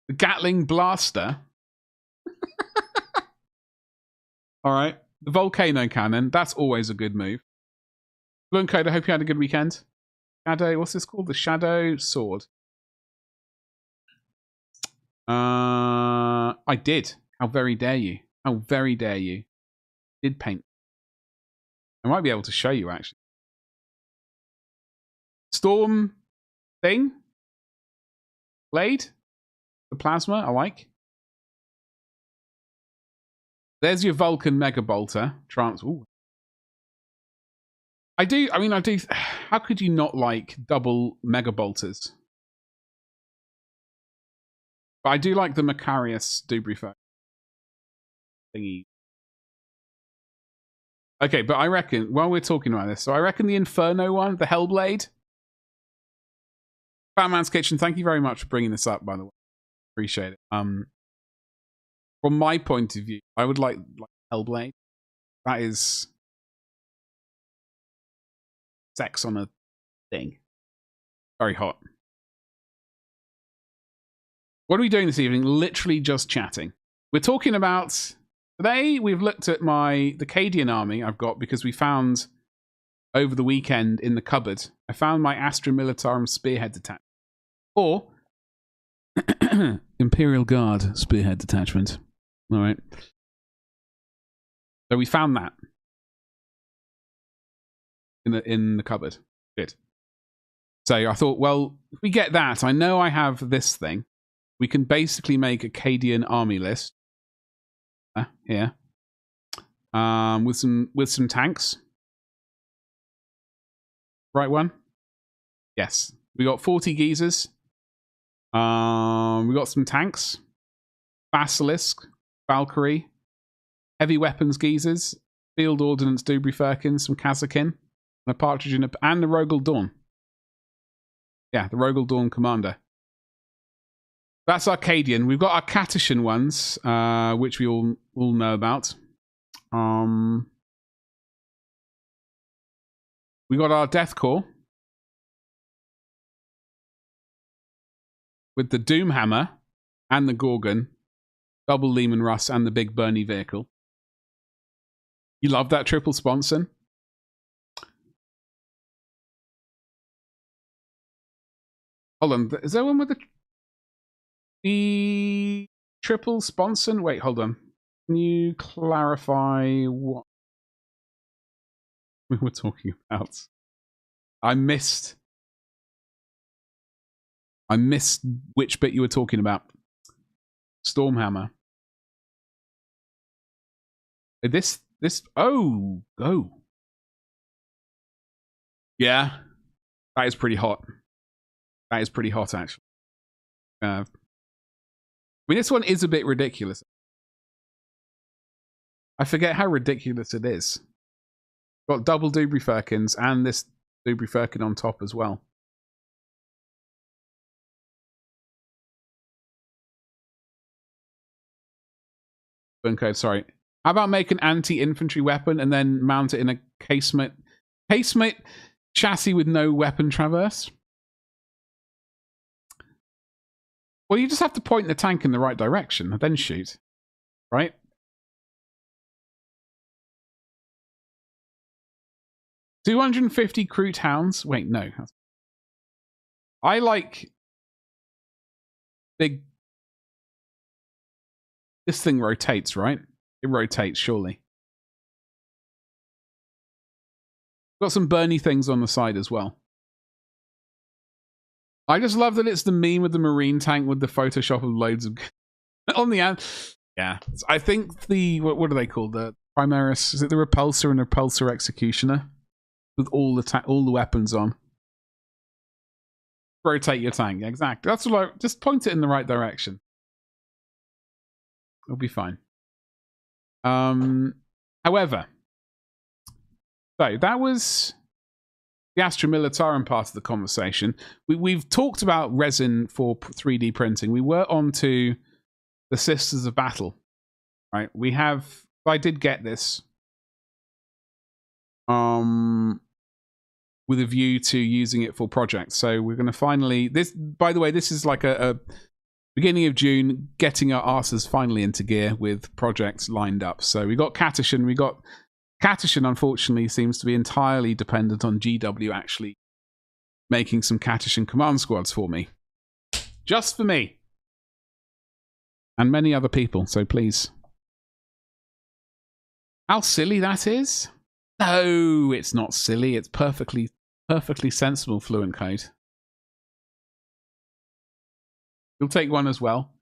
The Gatling Blaster. All right. The Volcano Cannon. That's always a good move. Balloon Code, I hope you had a good weekend. Shadow, what's this called? The Shadow Sword. I did. How very dare you? How very dare you? Did paint. I might be able to show you, actually. Storm thing. Blade. The plasma, I like. There's your Vulcan Mega Bolter. Ooh. I do. How could you not like double Mega Bolters? But I do like the Macarius Dubrifer thingy. Okay, but I reckon, while we're talking about this, so I reckon the Inferno one, the Hellblade. Batman's Kitchen, thank you very much for bringing this up, by the way. Appreciate it. From my point of view, I would like Hellblade. That is sex on a thing. Very hot. What are we doing this evening? Literally just chatting. We're talking about... Today, we've looked at the Cadian army I've got because we found, over the weekend in the cupboard, I found my Astra Militarum Spearhead Detachment. Or... Imperial Guard Spearhead Detachment. All right. So we found that in the cupboard. Good. So I thought, well, if we get that, I know I have this thing. We can basically make a Cadian army list here with some tanks. Right one? Yes. We got 40 geezers. We got some tanks. Basilisk, Valkyrie, heavy weapons geezers, field ordnance Dubry Firkin, some Kazakin, and a partridge and the Rogel Dawn. Yeah, the Rogel Dawn commander. That's Arcadian. We've got our Catician ones, which we all know about. We got our Deathcore with the Doomhammer and the Gorgon, double Lehman Russ, and the big Bernie vehicle. You love that triple sponson? Hold on, is there one with the triple sponson? Wait, hold on. Can you clarify what we were talking about? I missed which bit you were talking about. Stormhammer. This oh. Yeah. That is pretty hot. That is pretty hot, actually. I mean, this one is a bit ridiculous. I forget how ridiculous it is. Got double Dubry Firkins and this Dubry Firkin on top as well. Code, sorry. How about make an anti-infantry weapon and then mount it in a casemate chassis with no weapon traverse? Well, you just have to point the tank in the right direction and then shoot, right? $250 Kroot Hounds. Wait, no. I like big. This thing rotates, right? It rotates, surely. Got some Bernie things on the side as well. I just love that it's the meme with the Marine tank with the Photoshop of loads of on the end. Yeah, I think the what are they called? The Primaris? Is it the Repulsor and Repulsor Executioner with all the weapons on? Rotate your tank, yeah, exactly. That's what I just point it in the right direction. It'll be fine. However, so that was the Astra Militarum part of the conversation. We've talked about resin for 3D printing. We were on to the Sisters of Battle, right? I did get this with a view to using it for projects. So we're going to finally, by the way, this is like a beginning of June, getting our asses finally into gear with projects lined up. So we got Catician. Catician, unfortunately, seems to be entirely dependent on GW actually making some Catician command squads for me. Just for me. And many other people, so please. How silly that is? No, it's not silly. It's perfectly sensible, Fluent Code. You'll take one as well.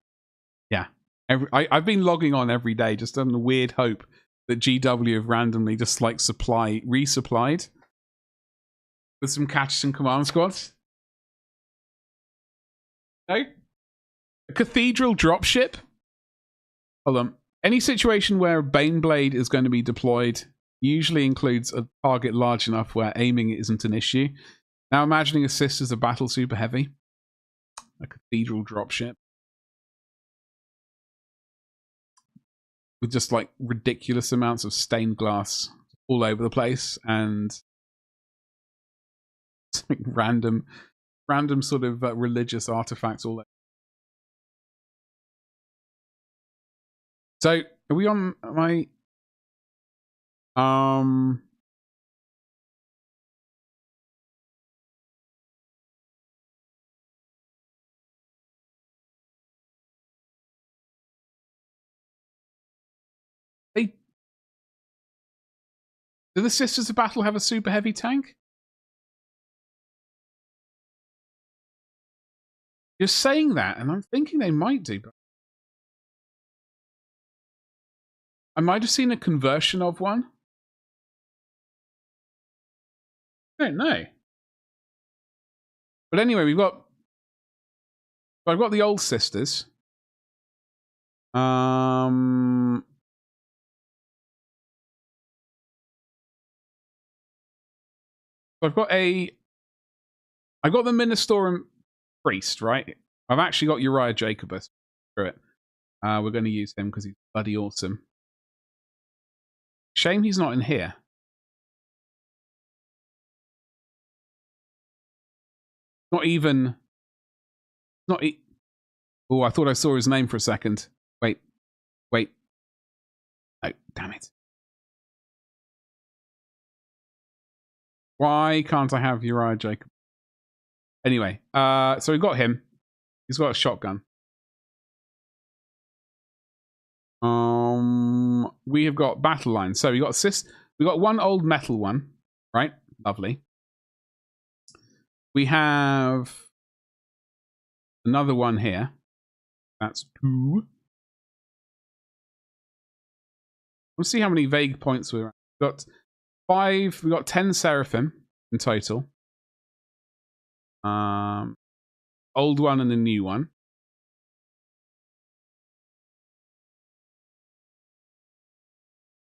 Yeah. I've been logging on every day just on the weird hope that GW have randomly just like resupplied with some Catician command squads. No? A Cathedral dropship? Hold on. Any situation where a Baneblade is going to be deployed usually includes a target large enough where aiming isn't an issue. Now imagining a Sisters of Battle super heavy. A Cathedral dropship. With just like ridiculous amounts of stained glass all over the place and like random sort of religious artifacts all over. So are we on my do the Sisters of Battle have a super heavy tank? You're saying that, and I'm thinking they might do, but I might have seen a conversion of one. I don't know. But anyway, I've got the old Sisters. I've got the Ministorum Priest, right? I've actually got Uriah Jacobus. Screw it. We're going to use him because he's bloody awesome. Shame he's not in here. Not even... Not... Oh, I thought I saw his name for a second. Wait. Oh, damn it. Why can't I have Uriah Jacob? Anyway, so we've got him. He's got a shotgun. We have got battle lines. So we got one old metal one, right? Lovely. We have another one here. That's 2. Let's see how many vague points we're at. We've got 5. We've got 10 Seraphim in total. Old one and a new one.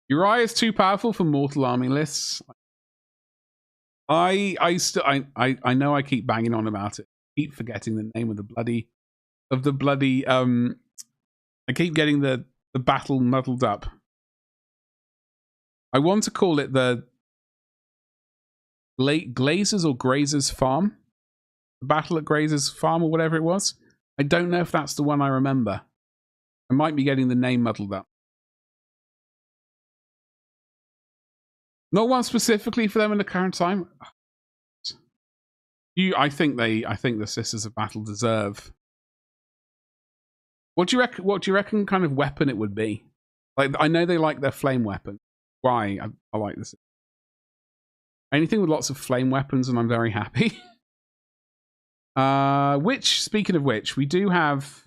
Uriah is too powerful for mortal army lists. I know I keep banging on about it. I keep forgetting the name of the bloody I keep getting the battle muddled up. I want to call it the Glazers or Grazers Farm. The Battle at Grazers Farm or whatever it was. I don't know if that's the one I remember. I might be getting the name muddled up. Not one specifically for them in the current time. I think the Sisters of Battle deserve. What do you reckon kind of weapon it would be? Like, I know they like their flame weapon. Why? I like this. Anything with lots of flame weapons, and I'm very happy. Speaking of which, we do have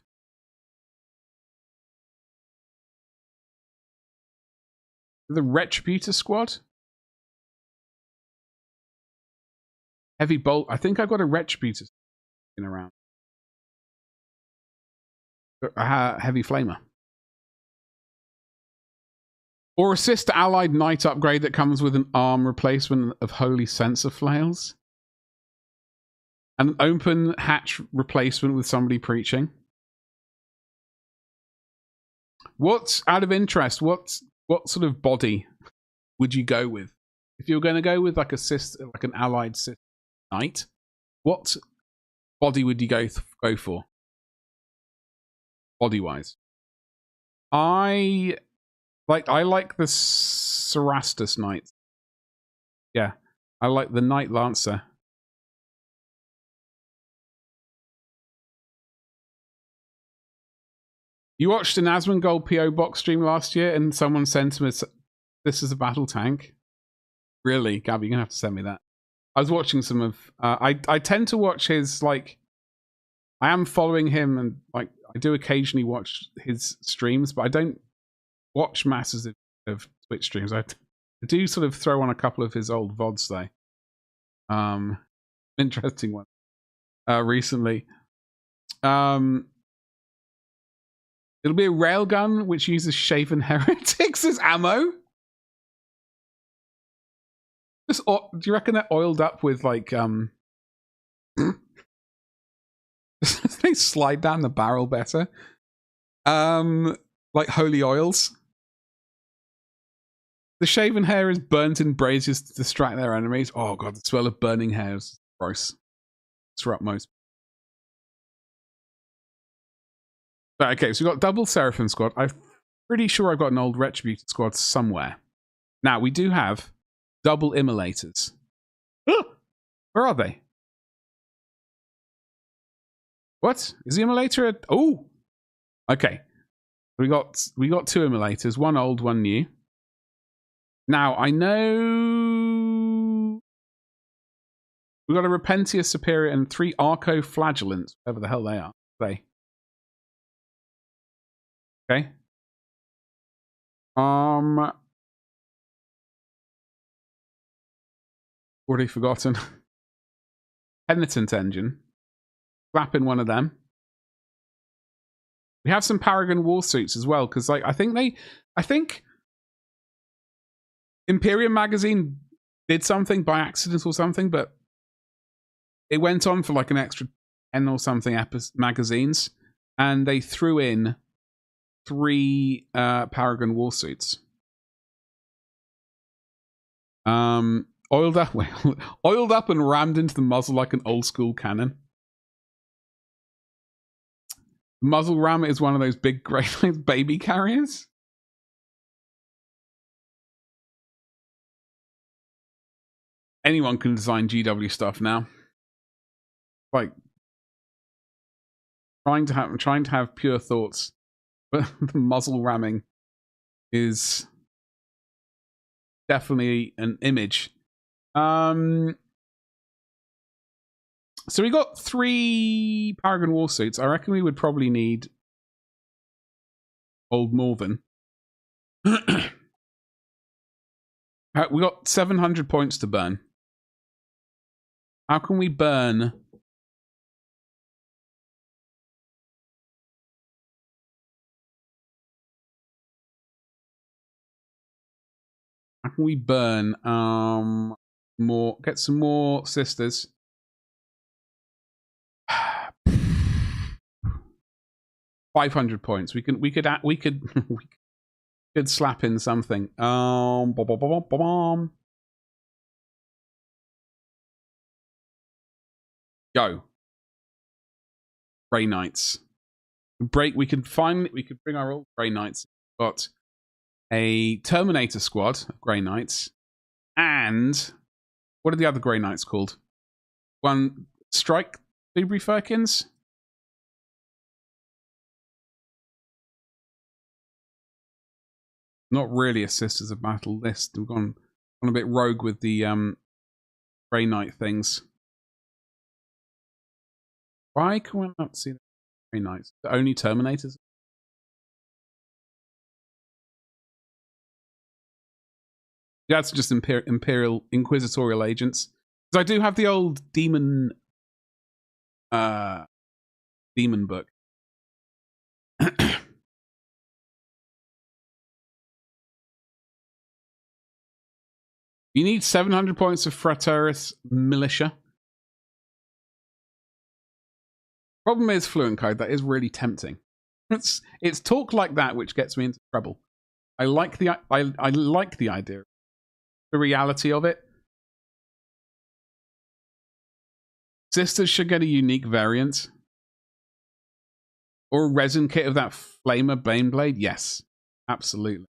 the Retributor squad. Heavy bolt. I think I've got a Retributor in around. Heavy flamer. Or assist allied knight upgrade that comes with an arm replacement of holy sensor flails. And an open hatch replacement with somebody preaching. What, out of interest, what sort of body would you go with? If you were going to go with like an allied knight, what body would you go for? Body-wise. I like the Cerastus Knight. Yeah, I like the Knight Lancer. You watched an Asmongold PO box stream last year and someone sent him this is a battle tank. Really, Gabby, you're gonna have to send me that. I was watching some of I tend to watch his, like, I am following him, and like I do occasionally watch his streams, but I don't watch masses of Twitch streams. I do sort of throw on a couple of his old VODs though. Interesting one. Recently. It'll be a railgun which uses shaven heretics as ammo. Do you reckon they're oiled up with like they slide down the barrel better? Like holy oils. The shaven hair is burnt in braziers to distract their enemies. Oh god, the smell of burning hair is gross. Disrupt most. But okay, so we've got double Seraphim squad. I'm pretty sure I've got an old Retributor squad somewhere. Now, we do have double Immolators. Where are they? What? Is the Immolator a... Oh! Okay. We got 2 Immolators. One old, one new. Now, I know... We got a Repentia Superior and 3 Arco Flagellants. Whatever the hell they are. Okay. Already forgotten. Penitent Engine. Slap in one of them. We have some Paragon War Suits as well, because like I think Imperium Magazine did something by accident or something, but it went on for like an extra 10 or something magazines, and they threw in 3 Paragon warsuits. Oiled up, oiled up and rammed into the muzzle like an old school cannon. Muzzle ram is one of those big Grey Knight baby carriers. Anyone can design GW stuff now. Like trying to have pure thoughts, but the muzzle ramming is definitely an image. So we got 3 Paragon warsuits. I reckon we would probably need Old Morven. We got 700 points to burn. How can we burn? How can we burn more? Get some more sisters. 500 points. We could slap in something. Go. Grey Knights. We could bring our old Grey Knights. Got a Terminator squad of Grey Knights. And what are the other Grey Knights called? One Strike Blueberry Firkins? Not really a Sisters of Battle list. We've gone a bit rogue with the Grey Knight things. Why can we not see the Grey Knights? The only Terminators? That's just Imperial Inquisitorial agents. Because I do have the old demon book. You need 700 points of Frateris Militia. Problem is, Fluent Code, that is really tempting. It's talk like that which gets me into trouble. I like the idea. The reality of it. Sisters should get a unique variant. Or a resin kit of that Flamer Baneblade. Yes, absolutely.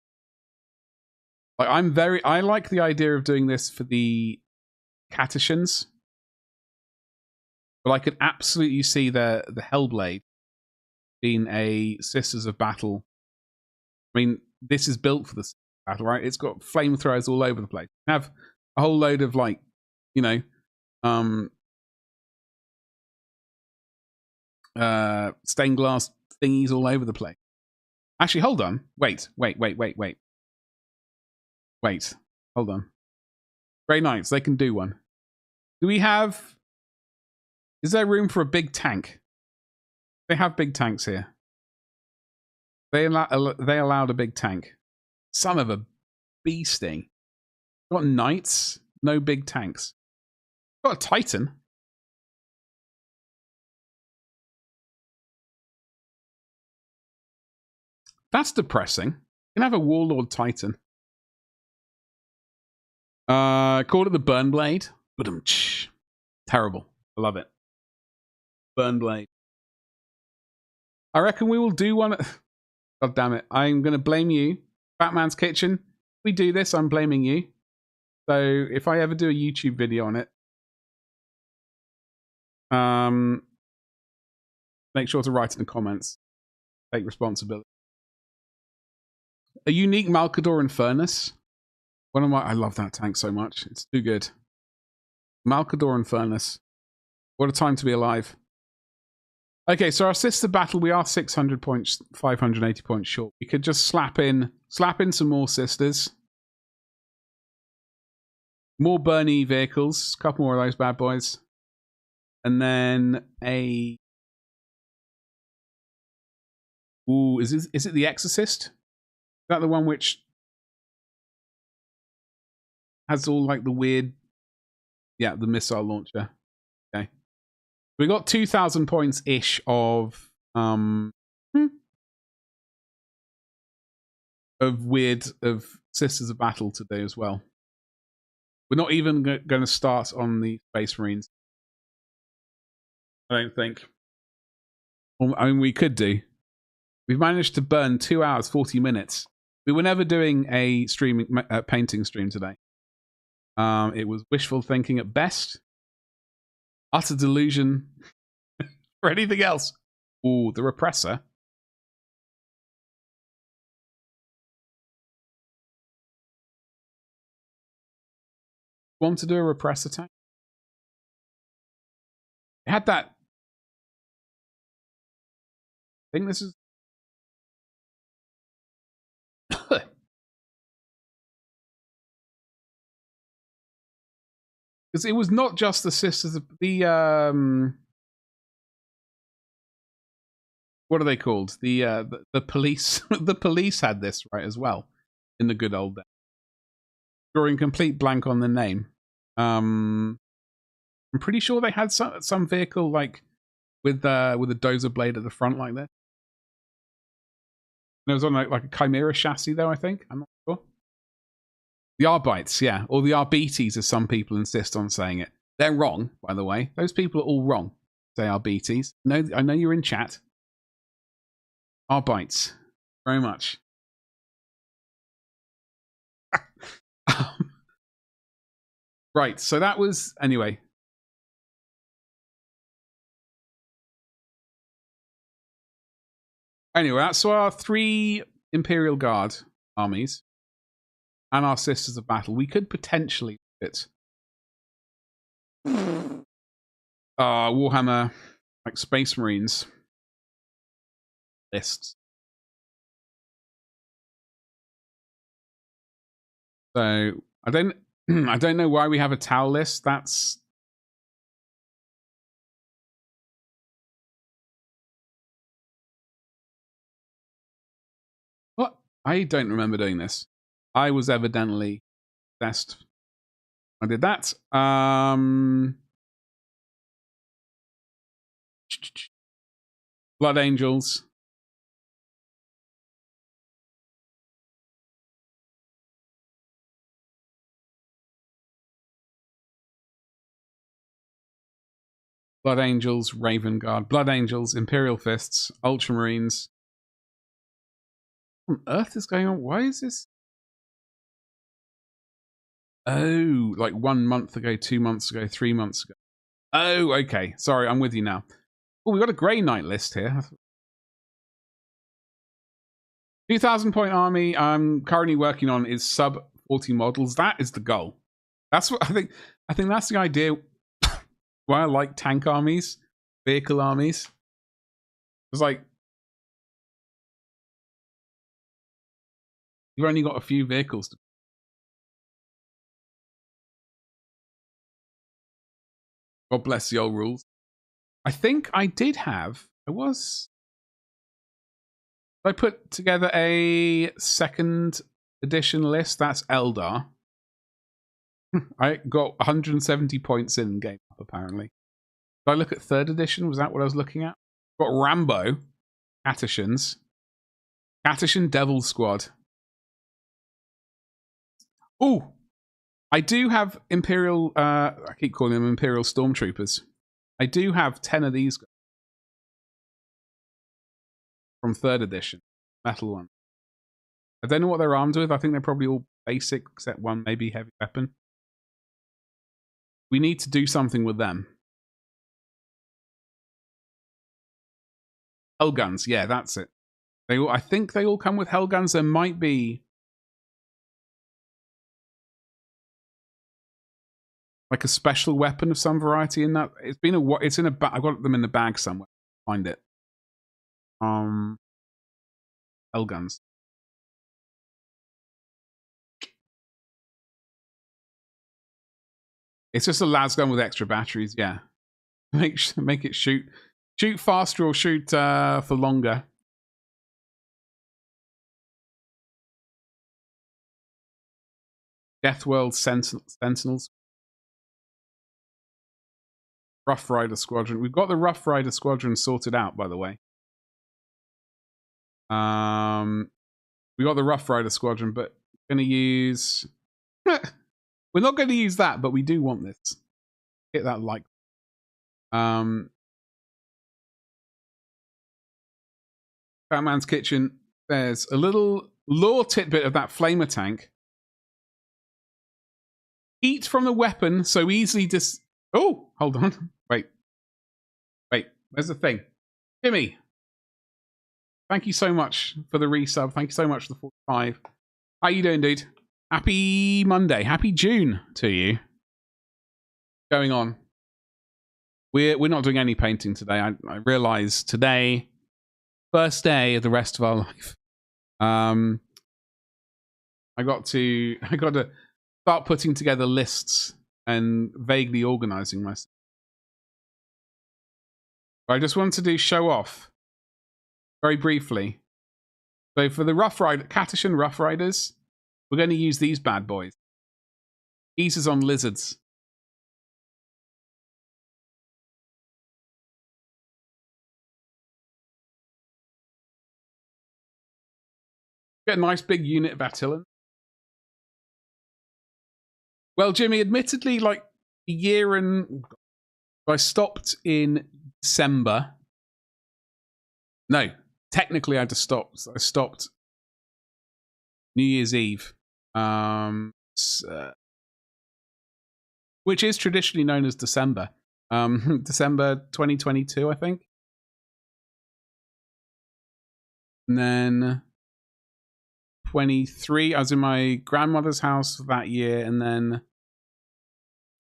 Like I like the idea of doing this for the Catechans. But I could absolutely see the Hellblade being a Sisters of Battle. I mean, this is built for the battle, right? It's got flamethrowers all over the place. You have a whole load of, like, you know, stained glass thingies all over the place. Actually, hold on. Wait. Hold on. Grey Knights, they can do one. Do we have... Is there room for a big tank? They have big tanks here. They allowed a big tank. Son of a beasting. Got knights, no big tanks. Got a Titan. That's depressing. You can have a Warlord Titan. Call it the Burnblade. Terrible. I love it. Burnblade. I reckon we will do one. God damn it. I'm going to blame you. Batman's Kitchen. If we do this, I'm blaming you. So if I ever do a YouTube video on it, make sure to write in the comments. Take responsibility. A unique Malcador Infernus. I love that tank so much. It's too good. Malcador Infernus. What a time to be alive. Okay, so our sister battle, we are 600 points, 580 points short. We could just slap in some more sisters. More Bernie vehicles, a couple more of those bad boys. And then a... Ooh, is it the Exorcist? Is that the one which has all, like, the weird... Yeah, the missile launcher. Okay. We got 2,000 points ish of Sisters of Battle today as well. We're not even going to start on the Space Marines. I don't think. Well, I mean, we could do. We've managed to burn 2 hours, 40 minutes. We were never doing a streaming painting stream today. It was wishful thinking at best. Utter delusion for anything else. Ooh, the repressor. Want to do a repressor tank? It had that. I think this is. Because it was not just the Sisters of the what are they called? The police. The police had this right as well in the good old days. Drawing complete blank on the name. I'm pretty sure they had some vehicle like with a dozer blade at the front like this. And it was on like a Chimera chassis though, I think. I'm not sure. The Arbites, yeah. Or the Arbites, as some people insist on saying it. They're wrong, by the way. Those people are all wrong. Say Arbites. No, I know you're in chat. Arbites. Very much. Right, so that was... Anyway. Anyway, that's our 3 Imperial Guard armies. And our Sisters of Battle. We could potentially fit Warhammer, like Space Marines lists. So I don't know why we have a Tau list. That's what I don't remember doing this. I was evidently obsessed. I did that. Blood Angels. Blood Angels, Raven Guard, Blood Angels, Imperial Fists, Ultramarines. What on earth is going on? Why is this? Oh, like 1 month ago, 2 months ago, 3 months ago. Oh, okay. Sorry, I'm with you now. Oh, we've got a Grey Knight list here. 2,000 point army I'm currently working on is sub 40 models. That is the goal. That's what I think. I think that's the idea why I like tank armies, vehicle armies. It's like you've only got a few vehicles to... God bless the old rules. I think I did have... I put together a 2nd edition list. That's Eldar. I got 170 points in game up, apparently. Did I look at 3rd edition? Was that what I was looking at? Got Rambo. Catishans. Catishan Devil Squad. Ooh! I do have Imperial... I keep calling them Imperial Stormtroopers. I do have 10 of these from 3rd edition. Metal one. I don't know what they're armed with. I think they're probably all basic, except one maybe heavy weapon. We need to do something with them. Hellguns, yeah, that's it. I think they all come with Hellguns. There might be like a special weapon of some variety in that. It's in a bag. I've got them in the bag somewhere. Find it. Hellguns. It's just a las gun with extra batteries. Yeah, make it shoot faster or shoot for longer. Deathworld Sentinels. Rough Rider Squadron. We've got the Rough Rider Squadron sorted out, by the way. We got the Rough Rider Squadron, but we're going to use... we're not going to use that, but we do want this. Hit that like. Batman's Kitchen. There's a little lore tidbit of that flamer tank. Heat from the weapon so easily Oh, hold on. Wait. Where's the thing? Jimmy. Thank you so much for the resub. Thank you so much for the 45. How you doing, dude? Happy Monday. Happy June to you. Going on. We're not doing any painting today. I realize today, first day of the rest of our life. I got to start putting together lists and vaguely organizing myself. But I just wanted to show off very briefly. So for the Catachan Rough Riders, we're going to use these bad boys. Eases on lizards. Get a nice big unit of Attilan. Well, Jimmy, admittedly, like a year and... I stopped in December. No, technically I just stopped. I stopped New Year's Eve. Which is traditionally known as December. December 2022, I think. And then 23, I was in my grandmother's house that year, and then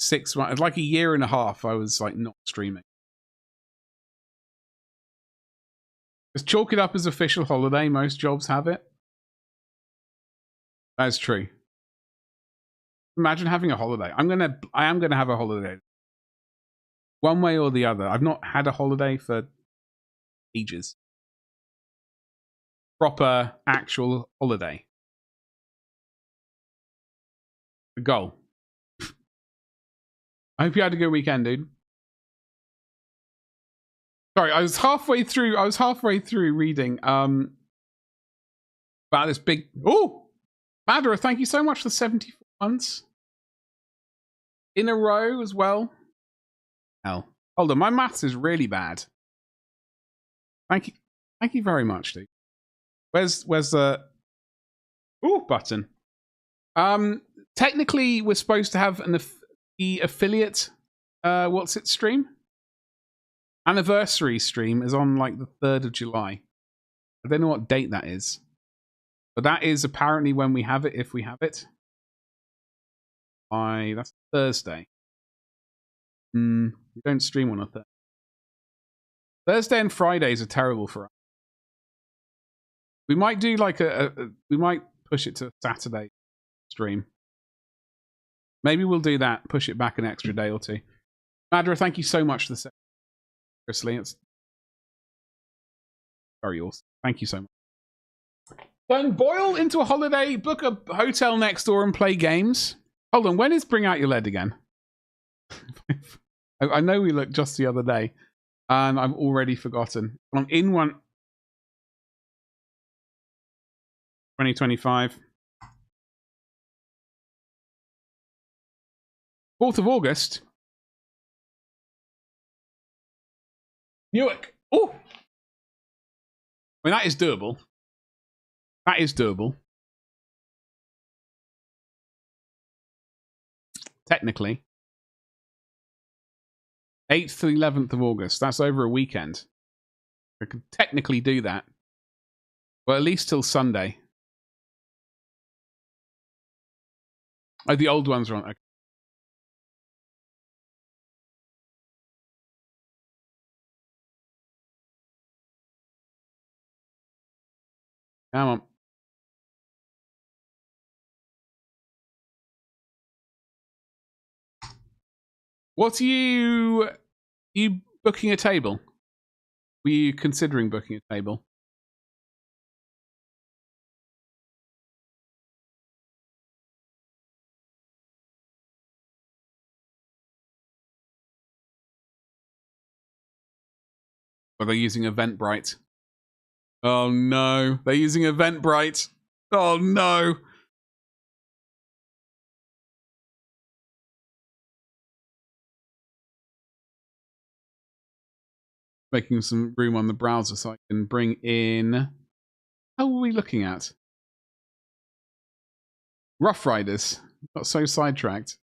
6 months, like a year and a half, I was like not streaming. Just chalk it up as official holiday. Most jobs have it. That's true. Imagine having a holiday. I am gonna have a holiday. One way or the other. I've not had a holiday for ages. Proper, actual holiday. The goal. I hope you had a good weekend, dude. Sorry, I was halfway through reading about this big... Oh! Madra, thank you so much for 74 months. In a row as well. Hell. Hold on, my maths is really bad. Thank you. Thank you very much, dude. Where's the... Ooh, button. Technically, we're supposed to have the affiliate what's it stream? Anniversary stream is on like the 3rd of July. I don't know what date that is. But that is apparently when we have it, if we have it. That's Thursday. We don't stream on a Thursday. Thursday and Fridays are terrible for us. We might do like we might push it to Saturday stream. Maybe we'll do that, push it back an extra day or two. Madra, thank you so much for the seriously, it's very awesome. Thank you so much. Turn Boyle into a holiday, book a hotel next door and play games. Hold on, when is Bring Out Your Lead again? I know we looked just the other day, and I've already forgotten. I'm in 2025. 4th of August. Newark. Oh! I mean, that is doable. That is doable. Technically. 8th to 11th of August. That's over a weekend. I could technically do that. Well, at least till Sunday. Oh, the old ones are on. Okay. Come on. What are you booking a table? Were you considering booking a table? Or they're using Eventbrite. Oh no, they're using Eventbrite. Oh no. Making some room on the browser so I can bring in... How are we looking at? Rough Riders. Got so sidetracked.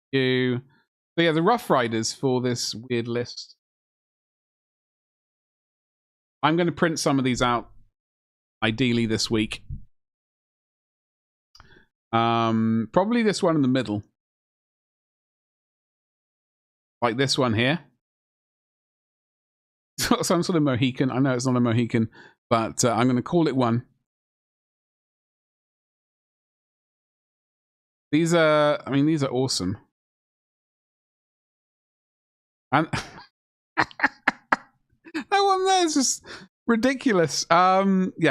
But yeah, the Rough Riders for this weird list. I'm going to print some of these out, ideally this week. Probably this one in the middle. Like this one here. Some sort of Mohican. I know it's not a Mohican, but I'm going to call it one. These are, I mean, these are awesome. And that one there is just ridiculous. Yeah,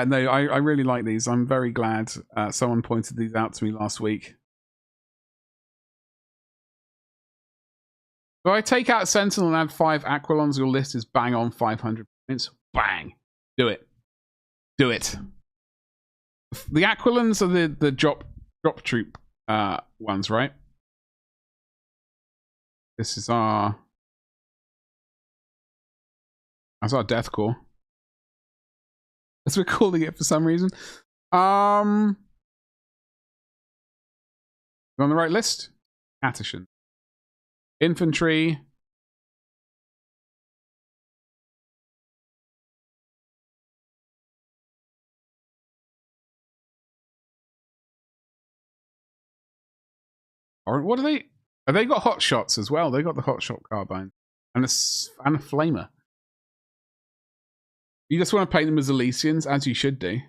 no, I really like these. I'm very glad someone pointed these out to me last week. If I take out Sentinel and add 5 Aquilons, your list is bang on 500 points. Bang. Do it. Do it. The Aquilons are the drop troop ones, right? This is our... That's our Death Corps. As we're calling it for some reason. On the right list? Attishan. Infantry. Or what are they? Have they got hot shots as well? They got the hot shot carbine and a flamer. You just want to paint them as Elysians, as you should do.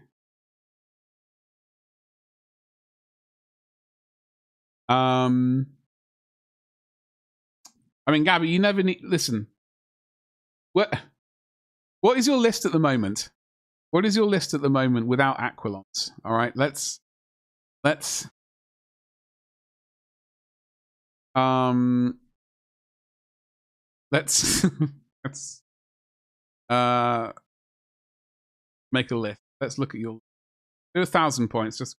I mean, Gabby, you never need... Listen. What is your list at the moment? What is your list at the moment without Aquilons? All right, let's let's make a list. Let's look at your... Do 1,000 points, just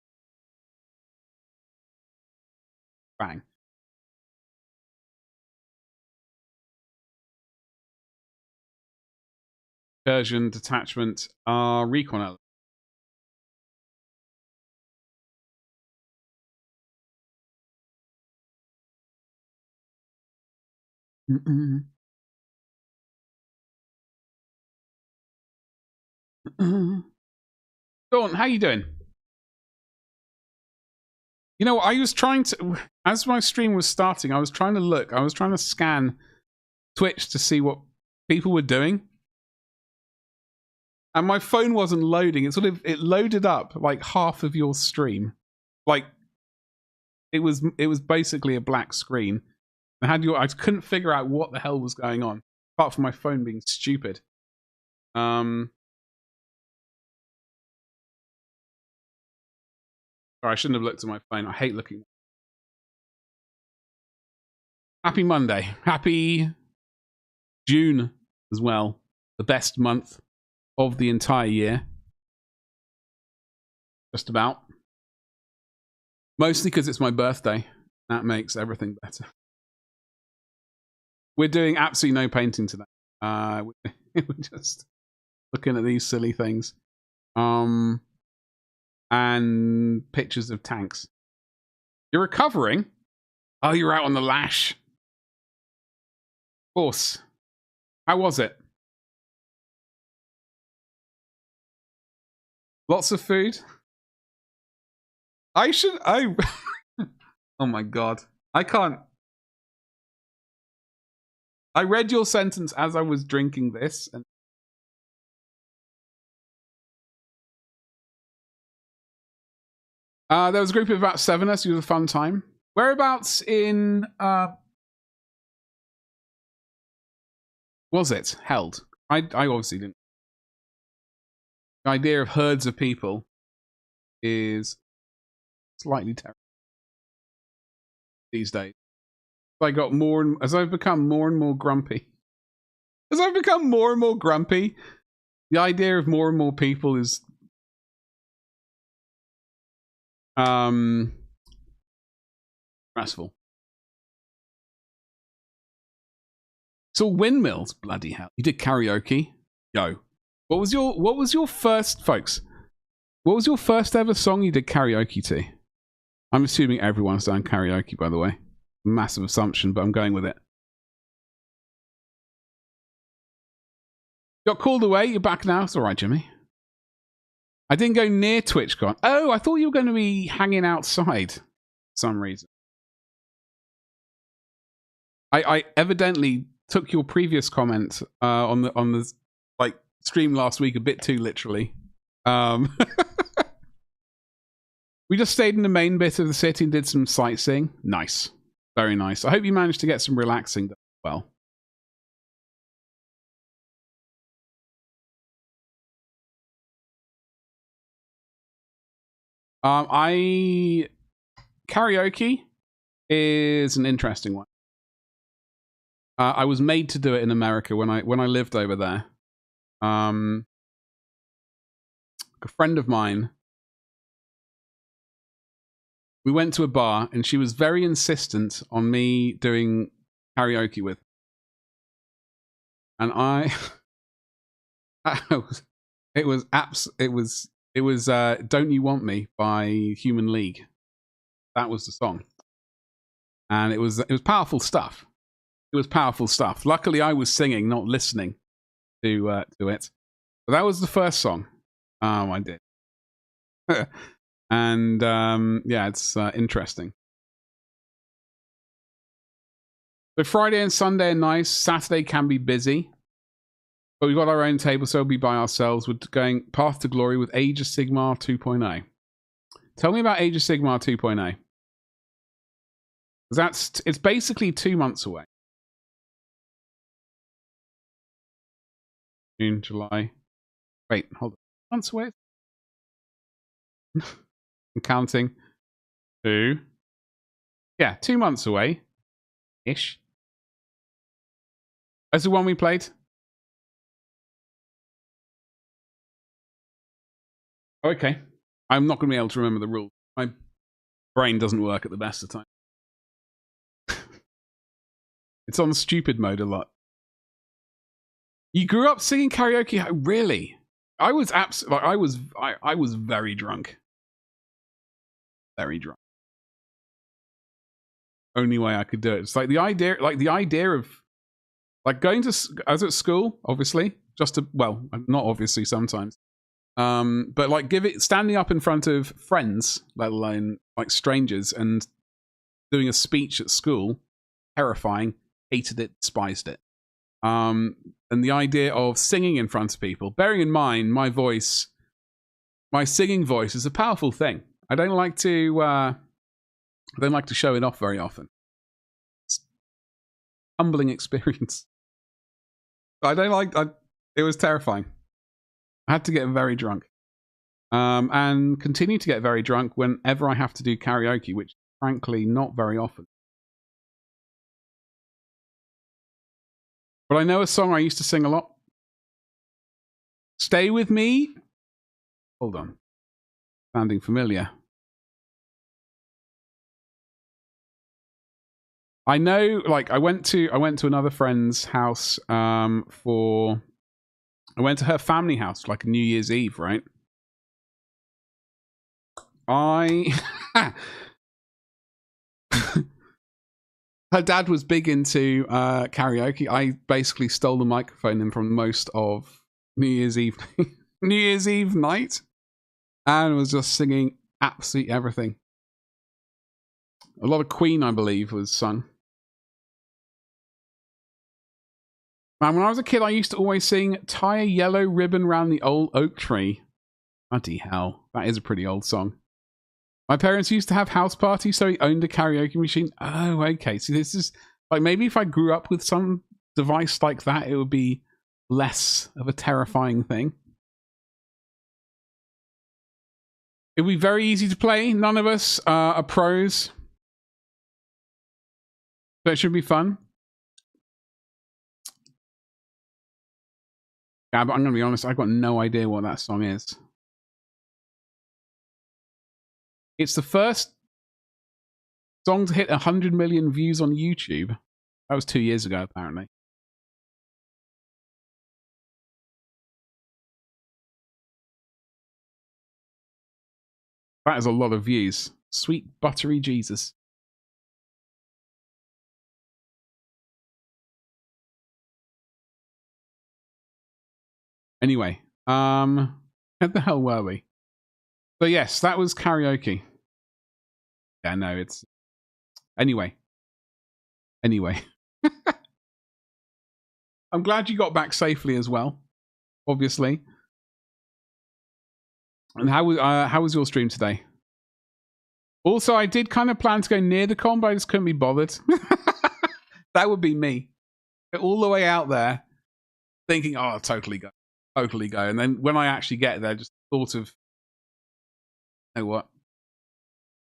bang. Incursion, detachment, recon element. Dawn, how you doing? You know, I was trying to, as my stream was starting, I was trying to look, I was trying to scan Twitch to see what people were doing. And my phone wasn't loading. It loaded up like half of your stream. Like, it was basically a black screen. I couldn't figure out what the hell was going on, apart from my phone being stupid. Sorry, I shouldn't have looked at my phone. I hate looking. Happy Monday. Happy June as well. The best month of the entire year. Just about. Mostly because it's my birthday. That makes everything better. We're doing absolutely no painting today. We're just looking at these silly things. And pictures of tanks. You're recovering? Oh, you're out on the lash. Of course. How was it? Lots of food? Oh my god. I can't. I read your sentence as I was drinking this. And there was a group of about 7 of us. It was a fun time. Whereabouts in... was it held? I obviously didn't. The idea of herds of people is slightly terrible these days. I got more and as I've become more and more grumpy. As I've become more and more grumpy, the idea of more and more people is stressful. So windmills, bloody hell! You did karaoke, yo. What was your first, folks? What was your first ever song you did karaoke to? I'm assuming everyone's done karaoke, by the way. Massive assumption, but I'm going with it. Got called away. You're back now. It's all right, Jimmy. I didn't go near TwitchCon. Oh, I thought you were going to be hanging outside for some reason. I evidently took your previous comment on the like stream last week a bit too literally. We just stayed in the main bit of the city and did some sightseeing. Nice, very nice. I hope you managed to get some relaxing done as well. Karaoke is an interesting one. I was made to do it in America when I lived over there. A friend of mine, we went to a bar and she was very insistent on me doing karaoke with. And it was Don't You Want Me by Human League. That was the song. And it was powerful stuff. It was powerful stuff. Luckily, I was singing, not listening to it. But that was the first song I did. And yeah, it's interesting. So Friday and Sunday are nice. Saturday can be busy. But we've got our own table, so we'll be by ourselves. We're going Path to Glory with Age of Sigmar 2.0. Tell me about Age of Sigmar 2.0. It's basically 2 months away. June, July. Wait, hold on. Months away? I'm counting. 2. Yeah, 2 months away. Ish. That's the one we played? Okay. I'm not going to be able to remember the rules. My brain doesn't work at the best of times. It's on stupid mode a lot. You grew up singing karaoke? Really? I was I was very drunk. Very drunk. Only way I could do it. It's like the idea of like going to, I was at school, obviously, just to, well, not obviously sometimes. But like standing up in front of friends, let alone like strangers, and doing a speech at school, terrifying, hated it, despised it. And the idea of singing in front of people, bearing in mind my singing voice is a powerful thing. I don't like to show it off very often. It's a humbling experience. It was terrifying. I had to get very drunk. And continue to get very drunk whenever I have to do karaoke, which frankly not very often. But I know a song I used to sing a lot. Stay With Me. Hold on. Sounding familiar. I know, like, I went to another friend's house I went to her family house for like New Year's Eve, right? Her dad was big into karaoke. I basically stole the microphone in from most of New Year's Eve New Year's Eve night and was just singing absolutely everything. A lot of Queen, I believe, was sung. Man, when I was a kid, I used to always sing "Tie a Yellow Ribbon Round the Old Oak Tree." Bloody hell, that is a pretty old song. My parents used to have house parties, so he owned a karaoke machine. Oh, okay. So this is like, maybe if I grew up with some device like that, it would be less of a terrifying thing. It'll be very easy to play. None of us are pros. So it should be fun. Yeah, but I'm going to be honest, I've got no idea what that song is. It's the first song to hit 100 million views on YouTube. That was 2 years ago, apparently. That is a lot of views. Sweet buttery Jesus. Anyway, where the hell were we? So yes, that was karaoke. Yeah, no, it's... Anyway. I'm glad you got back safely as well, obviously. And how was your stream today? Also, I did kind of plan to go near the con, but I just couldn't be bothered. That would be me. All the way out there, thinking, oh, I'll totally go. And then when I actually get there, just thought of, you know what?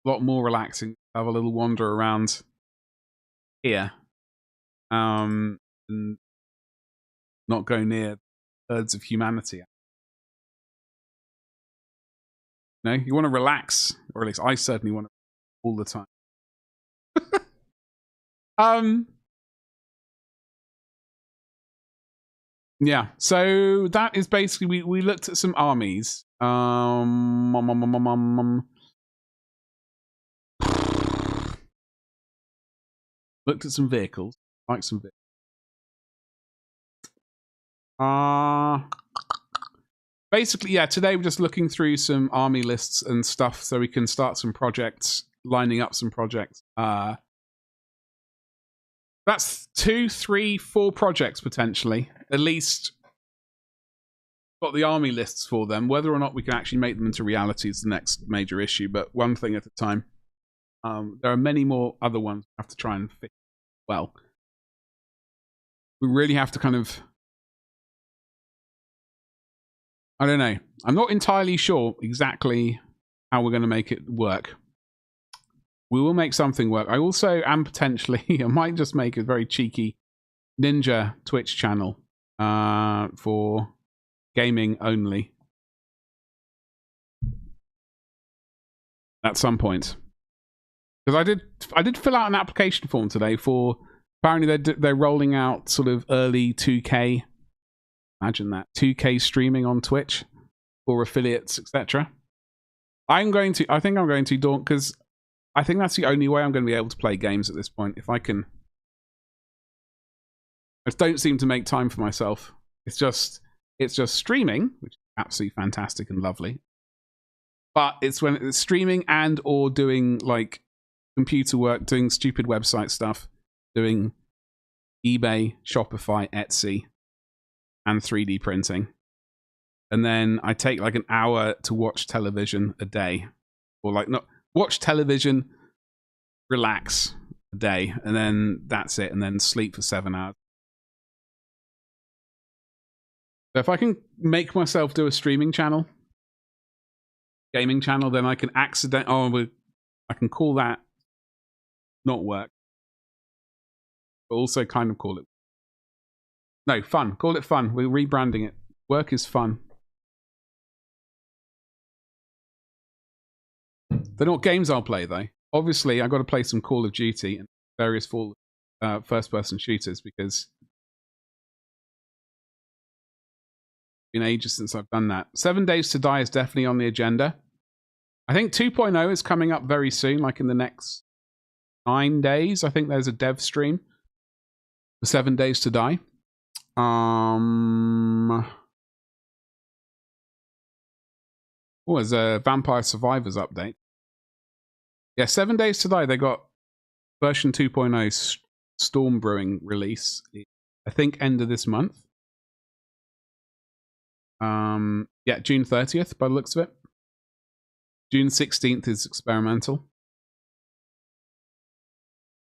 A lot more relaxing. Have a little wander around here. And not go near herds of humanity. No, you want to relax, or at least I certainly want to all the time. Yeah, so that is basically we looked at some armies. Looked at some vehicles, like some vehicles. Basically, yeah, today we're just looking through some army lists and stuff so we can start some projects, lining up some projects. That's 2, 3, 4 projects potentially. At least got the army lists for them. Whether or not we can actually make them into reality is the next major issue, but one thing at a time. There are many more other ones we have to try and fix. Well, we really have to kind of... I don't know. I'm not entirely sure exactly how we're going to make it work. We will make something work. I also am potentially... I might just make a very cheeky ninja Twitch channel for gaming only. At some point. Because I did fill out an application form today for... Apparently they're rolling out sort of early 2K... Imagine that. 2K streaming on Twitch for affiliates, etc. I think I'm going to Daunt because I think that's the only way I'm going to be able to play games at this point. If I can... I just don't seem to make time for myself. It's just streaming, which is absolutely fantastic and lovely. But it's when it's streaming and or doing like computer work, doing stupid website stuff, doing eBay, Shopify, Etsy, and 3D printing. And then I take like an hour to watch television a day. Or like not watch television, relax a day, and then that's it, and then sleep for 7 hours. So if I can make myself do a streaming channel, gaming channel, then I can I can call that not work. But also kind of call it no, fun. Call it fun. We're rebranding it. Work is fun. They're not games I'll play, though. Obviously, I've got to play some Call of Duty and various first-person shooters because it's been ages since I've done that. 7 Days to Die is definitely on the agenda. I think 2.0 is coming up very soon, like in the next 9 days. I think there's a dev stream for 7 Days to Die. Oh, there's a Vampire Survivors update. Yeah, 7 Days to Die. They got version 2.0 Storm Brewing release. I think end of this month. Yeah, June 30th by the looks of it. June 16th is experimental.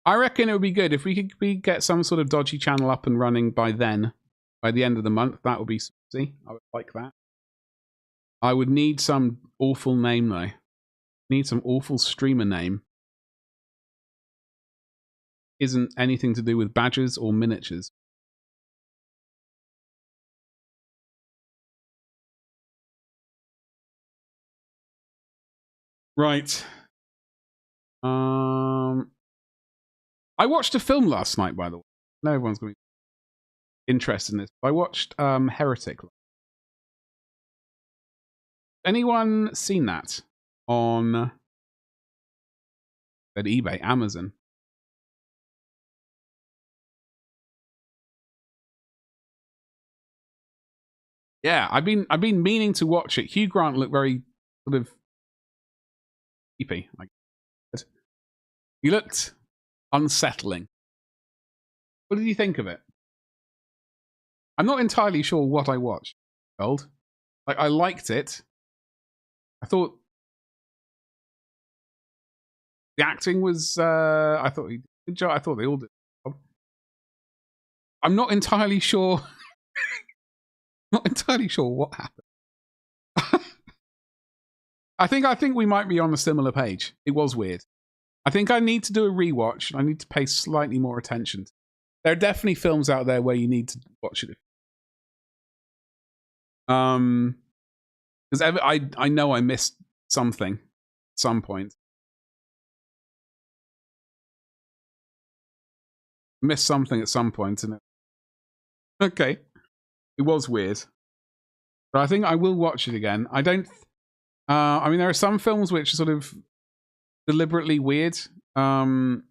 I reckon it would be good if we could get some sort of dodgy channel up and running by then. By the end of the month, that would be saucy. I would like that. I would need some awful name, though. Need some awful streamer name. Isn't anything to do with badges or miniatures. Right. I watched a film last night, by the way. No, everyone's going to be interested in this. I watched Heretic. Anyone seen that on at eBay, Amazon? Yeah, I've been meaning to watch it. Hugh Grant looked very sort of creepy. He looked unsettling. What did you think of it? I'm not entirely sure what I watched. Gold. Like, I liked it. I thought the acting was. I thought he did a good job. I thought they all did. I'm not entirely sure. Not entirely sure what happened. I think we might be on a similar page. It was weird. I think I need to do a rewatch. I need to pay slightly more attention. There are definitely films out there where you need to watch it. Because I know I missed something at some point. Missed something at some point, and okay, it was weird. But I think I will watch it again. I don't. I mean, there are some films which are sort of deliberately weird, and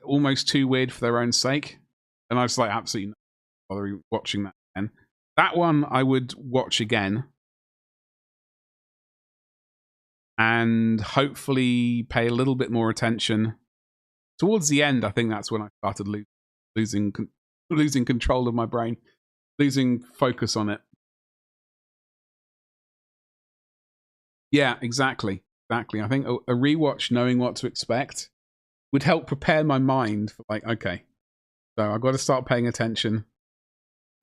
almost too weird for their own sake. And I was like, absolutely not bothering watching that again. That one I would watch again, and hopefully pay a little bit more attention. Towards the end, I think that's when I started losing control of my brain, losing focus on it. Yeah, exactly. I think a rewatch, knowing what to expect, would help prepare my mind for like, okay, so I've got to start paying attention,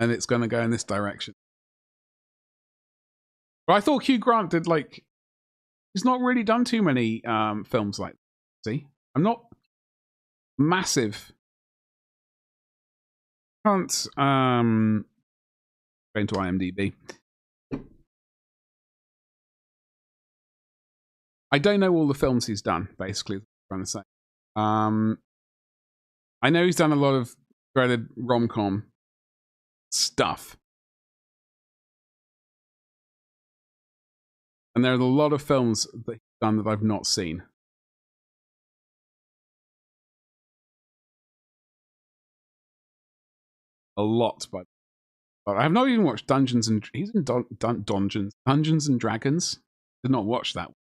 and it's going to go in this direction. But I thought Hugh Grant did he's not really done too many films like that. See, I'm not massive. Can't go into IMDb. I don't know all the films he's done, basically, is what I'm trying to say. I know he's done a lot of dreaded rom-com stuff. And there are a lot of films that he's done that I've not seen. A lot, but I have not even watched Dungeons and... He's in Dungeons and Dragons. Did not watch that.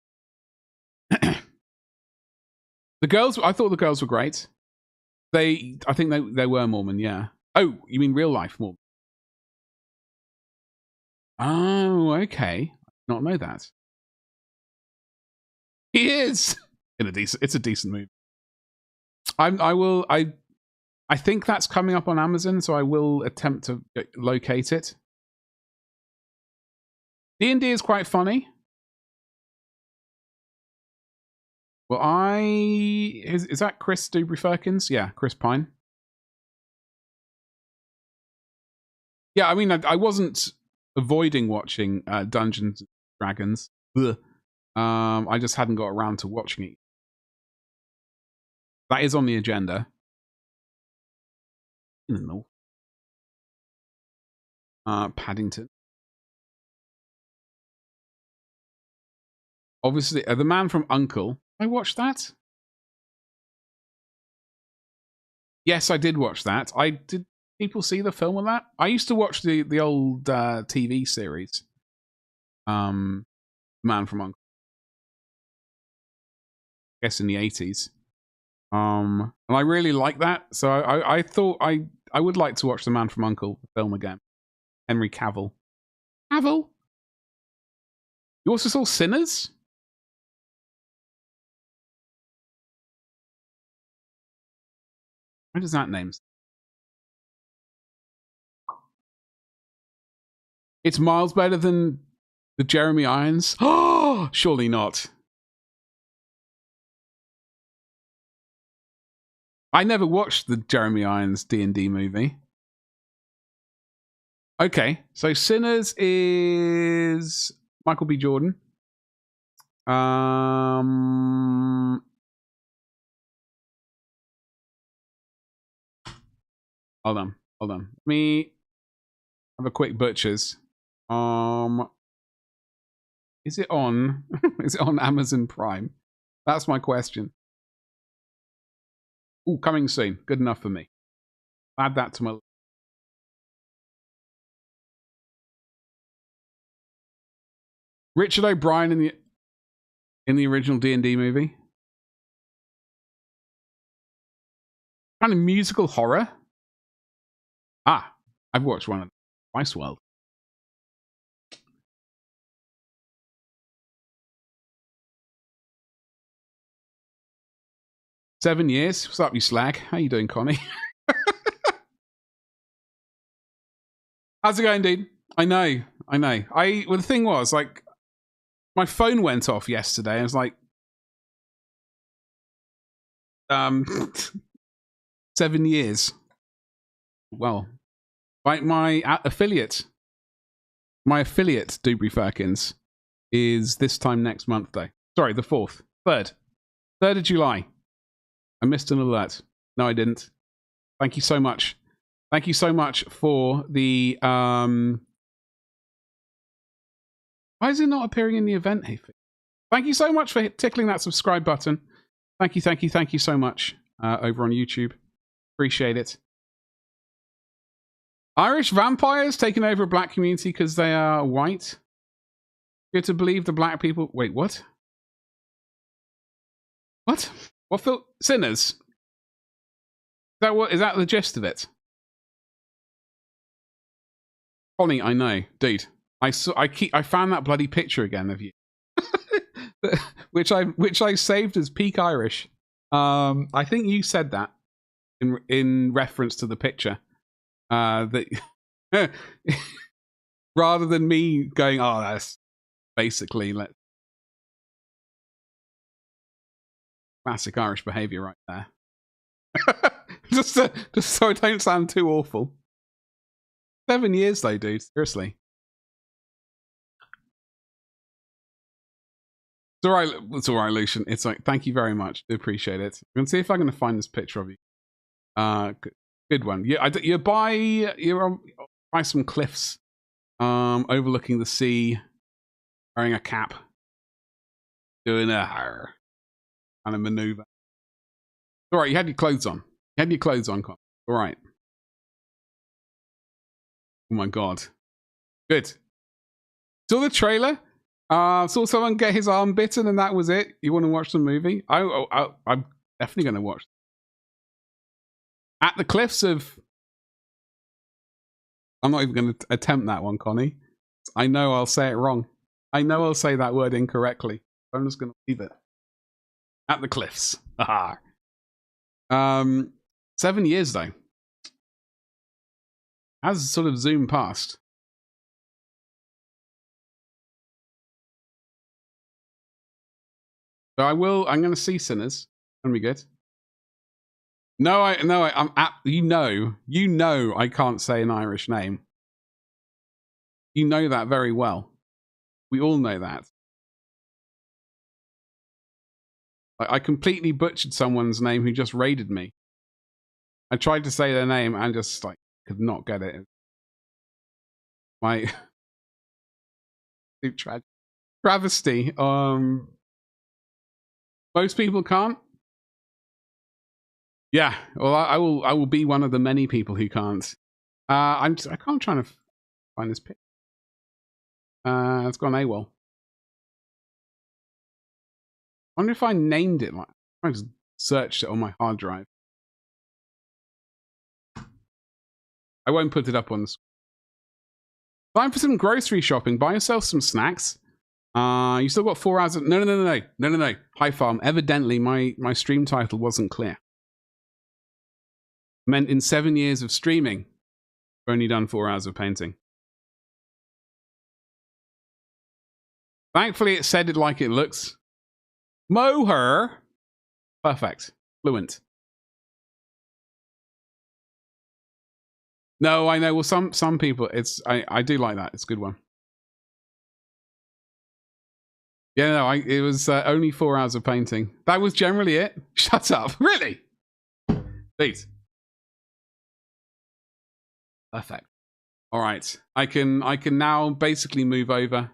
The girls... I thought the girls were great. I think they were Mormon, yeah. Oh, you mean real life Mormon? Oh, okay. I did not know that. He is it's a decent movie. I think that's coming up on Amazon, so I will attempt to locate it. D&D is quite funny. Well, is that Chris Dubry-Firkins? Yeah, Chris Pine. Yeah, I mean, I wasn't avoiding watching Dungeons and Dragons. Ugh. I just hadn't got around to watching it. That is on the agenda. In the north. Paddington. Obviously, The Man from U.N.C.L.E. I watched that. Yes, I did watch that. Did people see the film on that? I used to watch the old TV series. Man from U.N.C.L.E. I guess in the 80s. And I really like that. So I thought I would like to watch The Man from U.N.C.L.E. film again. Henry Cavill. Cavill? You also saw Sinners? What is that name? It's miles better than The Jeremy Irons? Oh, surely not. I never watched the Jeremy Irons D&D movie. Okay, so Sinners is Michael B. Jordan. Hold on. Let me have a quick butchers. Is it on? Is it on Amazon Prime? That's my question. Ooh, coming soon. Good enough for me. Add that to my. Richard O'Brien in the original D&D movie. Kind of musical horror. Ah, I've watched one of them. Ice World. Seven years. What's up, you slag? How you doing, Connie? How's it going, dude? I know. Well, the thing was, like, my phone went off yesterday. I was like, 7 years. Well, my affiliate, Dewberry Firkins, is this time next month, though. Sorry, the 4th. 3rd of July. I missed an alert. No, I didn't. Thank you so much. Thank you so much for the... Why is it not appearing in the event, Hayford? Thank you so much for tickling that subscribe button. Thank you so much over on YouTube. Appreciate it. Irish vampires taking over a black community because they are white. You're to believe the black people... Wait, what? What? What Sinners? Is that the gist of it? Connie, I know. Dude, I found that bloody picture again of you. which I saved as peak Irish. I think you said that in reference to the picture. That rather than me going, oh, that's basically classic Irish behaviour right there. just so I don't sound too awful. 7 years though, dude. Seriously. It's all right, Lucian. It's like, thank you very much. I appreciate it. I'm gonna see if I'm gonna find this picture of you. Good one. Yeah, you're by some cliffs, overlooking the sea, wearing a cap, doing a kind of maneuver. All right, you had your clothes on. Con. All right. Oh my god. Good. Saw the trailer. Saw someone get his arm bitten, and that was it. You want to watch the movie? I'm definitely going to watch. At the Cliffs of... I'm not even going to attempt that one, Connie. I know I'll say it wrong. I know I'll say that word incorrectly. I'm just going to leave it. At the Cliffs. Aha. 7 years, though. Has sort of zoomed past. So I'm going to see Sinners. That'll be good. You know I can't say an Irish name. You know that very well. We all know that. I completely butchered someone's name who just raided me. I tried to say their name and just could not get it. My travesty. Most people can't. Yeah, well, I will be one of the many people who can't. I can't try to find this picture. It's gone AWOL. I wonder if I named it. I just searched it on my hard drive. I won't put it up on the screen. Time for some grocery shopping. Buy yourself some snacks. You still got 4 hours. No. Hi Farm. Evidently, my stream title wasn't clear. Meant in 7 years of streaming, I've only done 4 hours of painting. Thankfully, it said it like it looks. Moher. Perfect. Fluent. No, I know. Well, some people, I do like that. It's a good one. Yeah, no, it was only 4 hours of painting. That was generally it. Shut up. Really? Please. Perfect. All right. I can now basically move over.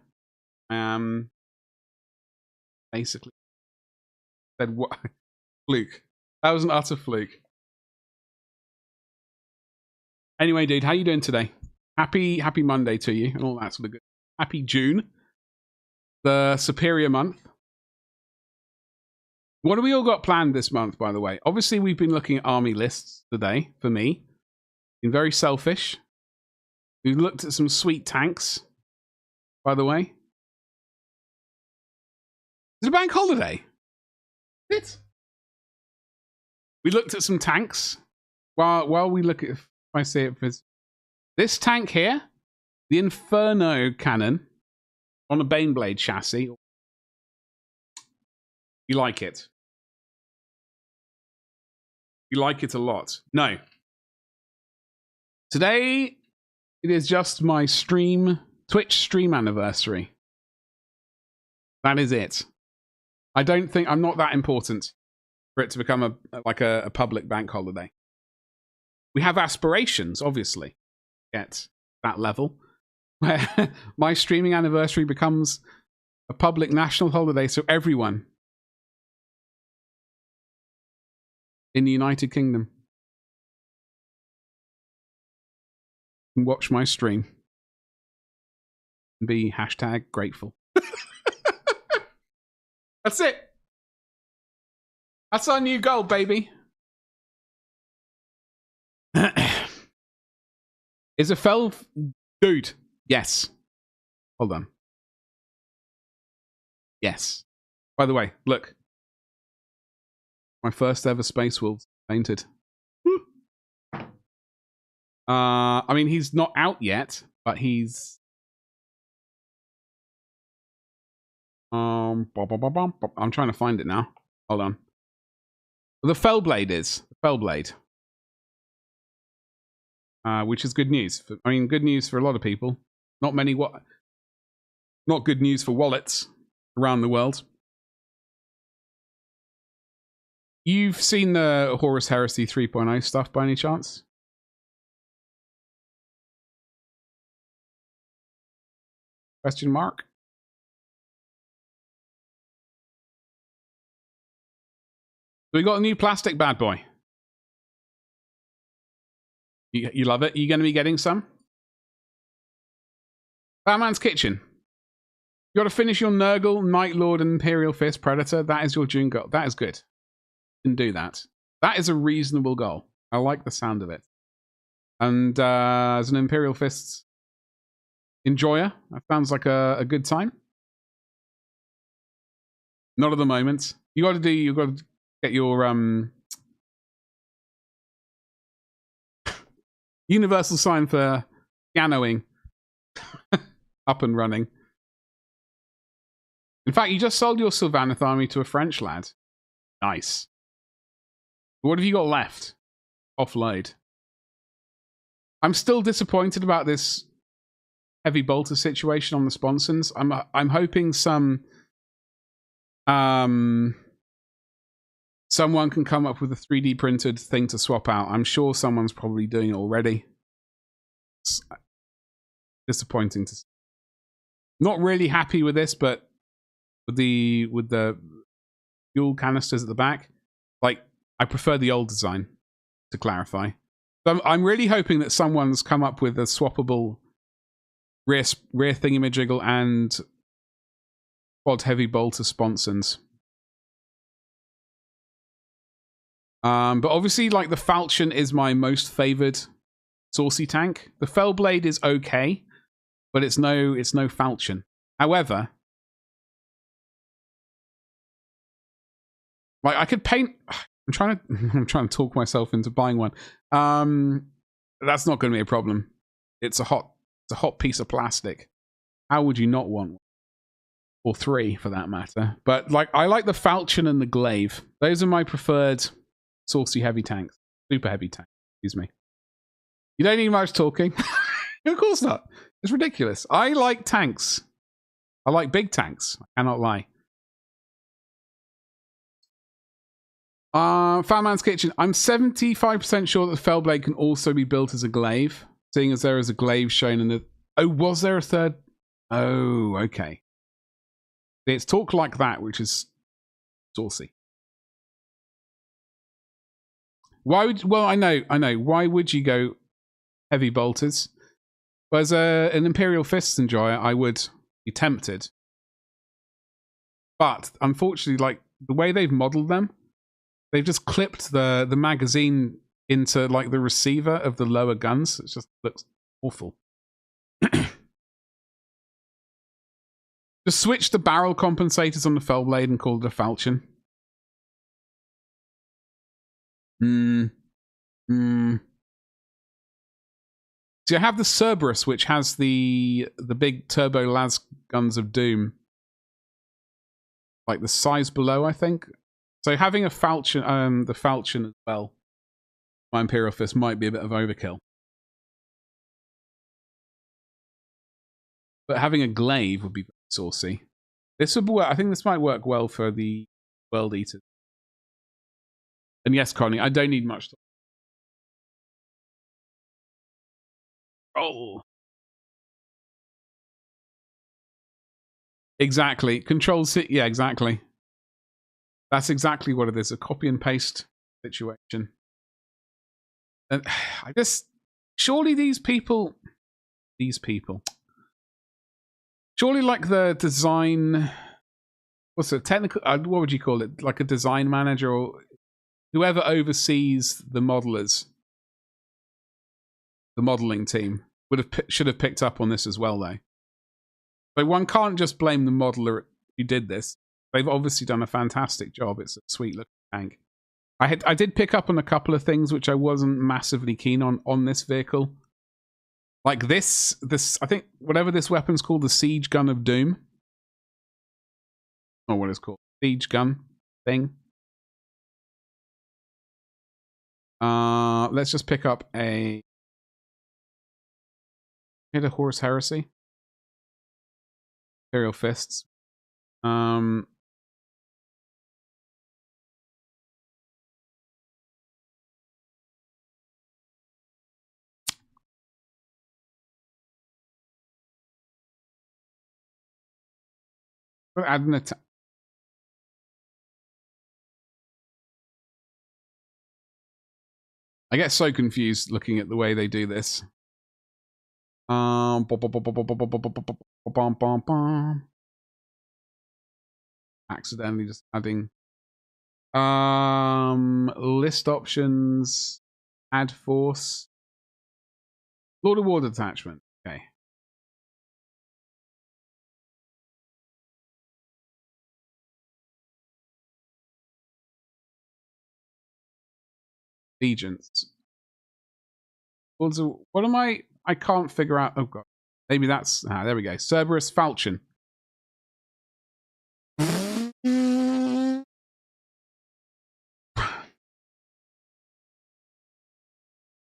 Basically. Said what? Fluke. That was an utter fluke. Anyway, dude, how you doing today? Happy Monday to you and all that sort of good. Happy June. The superior month. What do we all got planned this month, by the way? Obviously, we've been looking at army lists today, for me. Been very selfish. We've looked at some sweet tanks, by the way. Is it a bank holiday? It? We looked at some tanks. While we look at, if I say it, for this tank here, the Inferno cannon on a Baneblade chassis. You like it? You like it a lot? No. Today, it is just my Twitch stream anniversary. That is it. I'm not that important for it to become a public bank holiday. We have aspirations, obviously, at that level, where my streaming anniversary becomes a public national holiday, so everyone in the United Kingdom can watch my stream and be #grateful. That's it. That's our new goal, baby. Is a fell dude? Yes. Hold on. Yes. By the way, look. My first ever Space Wolves painted. I mean, he's not out yet, but he's. I'm trying to find it now. Hold on. The Fellblade is the Fellblade. Which is good news. Good news for a lot of people. Not good news for wallets around the world. You've seen the Horus Heresy 3.0 stuff by any chance? Question mark? So we got a new plastic bad boy. You love it? Are you going to be getting some? Batman's Kitchen. You got to finish your Nurgle, Night Lord, and Imperial Fist Predator. That is your June goal. That is good. You can do that. That is a reasonable goal. I like the sound of it. And as an Imperial Fists enjoyer, that sounds like a good time. Not at the moment. You've got to get your universal sign for pianoing up and running. In fact, you just sold your Sylvaneth army to a French lad. Nice. What have you got left? Offload. I'm still disappointed about this heavy bolter situation on the sponsons. I'm hoping someone can come up with a 3D printed thing to swap out. I'm sure someone's probably doing it already. It's disappointing to see. Not really happy with this, but with the fuel canisters at the back, like I prefer the old design, to clarify. So I'm really hoping that someone's come up with a swappable rear thingamajiggle and quad heavy bolter sponsons. But obviously, like, the Falchion is my most favored saucy tank. The Fellblade is okay, but it's no Falchion. However, like, I could paint. I'm trying to talk myself into buying one. That's not going to be a problem. It's a hot piece of plastic. How would you not want one? Or 3 for that matter. But like, I like the Falchion and the Glaive. Those are my preferred saucy heavy tanks. Super heavy tanks, excuse me. You don't need much talking. Of course not. It's ridiculous. I like tanks. I like big tanks. I cannot lie. Fatman's Kitchen. I'm 75% sure that the Fellblade can also be built as a glaive, seeing as there is a glaive shown in the... Oh, was there a third? Oh, okay. It's talk like that, which is saucy. Why would... Well, I know. Why would you go heavy bolters? Well, as an Imperial Fists enjoyer, I would be tempted. But, unfortunately, like, the way they've modeled them, they've just clipped the magazine into, like, the receiver of the lower guns. It just looks awful. Just switch the barrel compensators on the Fellblade and call it a Falchion. So I have the Cerberus, which has the big turbo las guns of doom, like the size below, I think. So having a Falchion, the Falchion as well, my Imperial Fist might be a bit of overkill. But having a glaive would be saucy. This would work. I think this might work well for the World Eaters. And yes, Connie, I don't need much. Oh. Exactly. Control C. Yeah, exactly. That's exactly what it is. A copy and paste situation. And I just... Surely these people... Surely like the design... What's it? Technical... what would you call it? Like a design manager or whoever oversees the modelers. The modeling team should have picked up on this as well, though. But one can't just blame the modeler who did this. They've obviously done a fantastic job. It's a sweet looking tank. I did pick up on a couple of things which I wasn't massively keen on this vehicle. Like this I think whatever this weapon's called, the Siege Gun of Doom. Or what it's called. Siege Gun thing. Let's just pick up a Horus Heresy. Imperial Fists. Add an attack. I get so confused looking at the way they do this. Accidentally just adding list options, add force, Lord of War detachment. Okay. Allegiance. Also, what am I can't figure out. Oh god. Maybe that's there we go. Cerberus Falchion.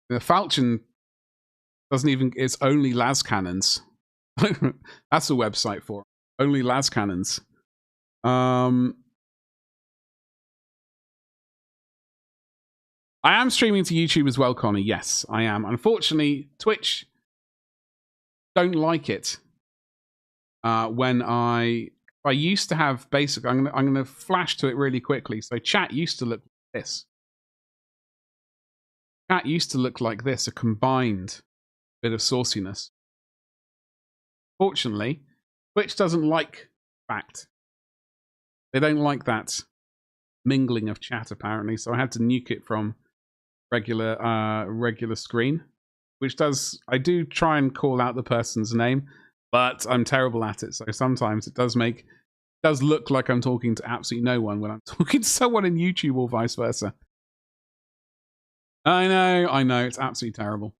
The Falchion doesn't even, it's only las cannons. That's a website for it. Only las cannons. I am streaming to YouTube as well, Connie. Yes, I am. Unfortunately, Twitch don't like it. When I used to have basic, I'm gonna flash to it really quickly. So chat used to look like this. Chat used to look like this, a combined bit of sauciness. Fortunately, Twitch doesn't like fact. They don't like that mingling of chat, apparently. So I had to nuke it from regular screen, which does, I do try and call out the person's name, but I'm terrible at it. So sometimes it does look like I'm talking to absolutely no one when I'm talking to someone in YouTube or vice versa. I know, it's absolutely terrible.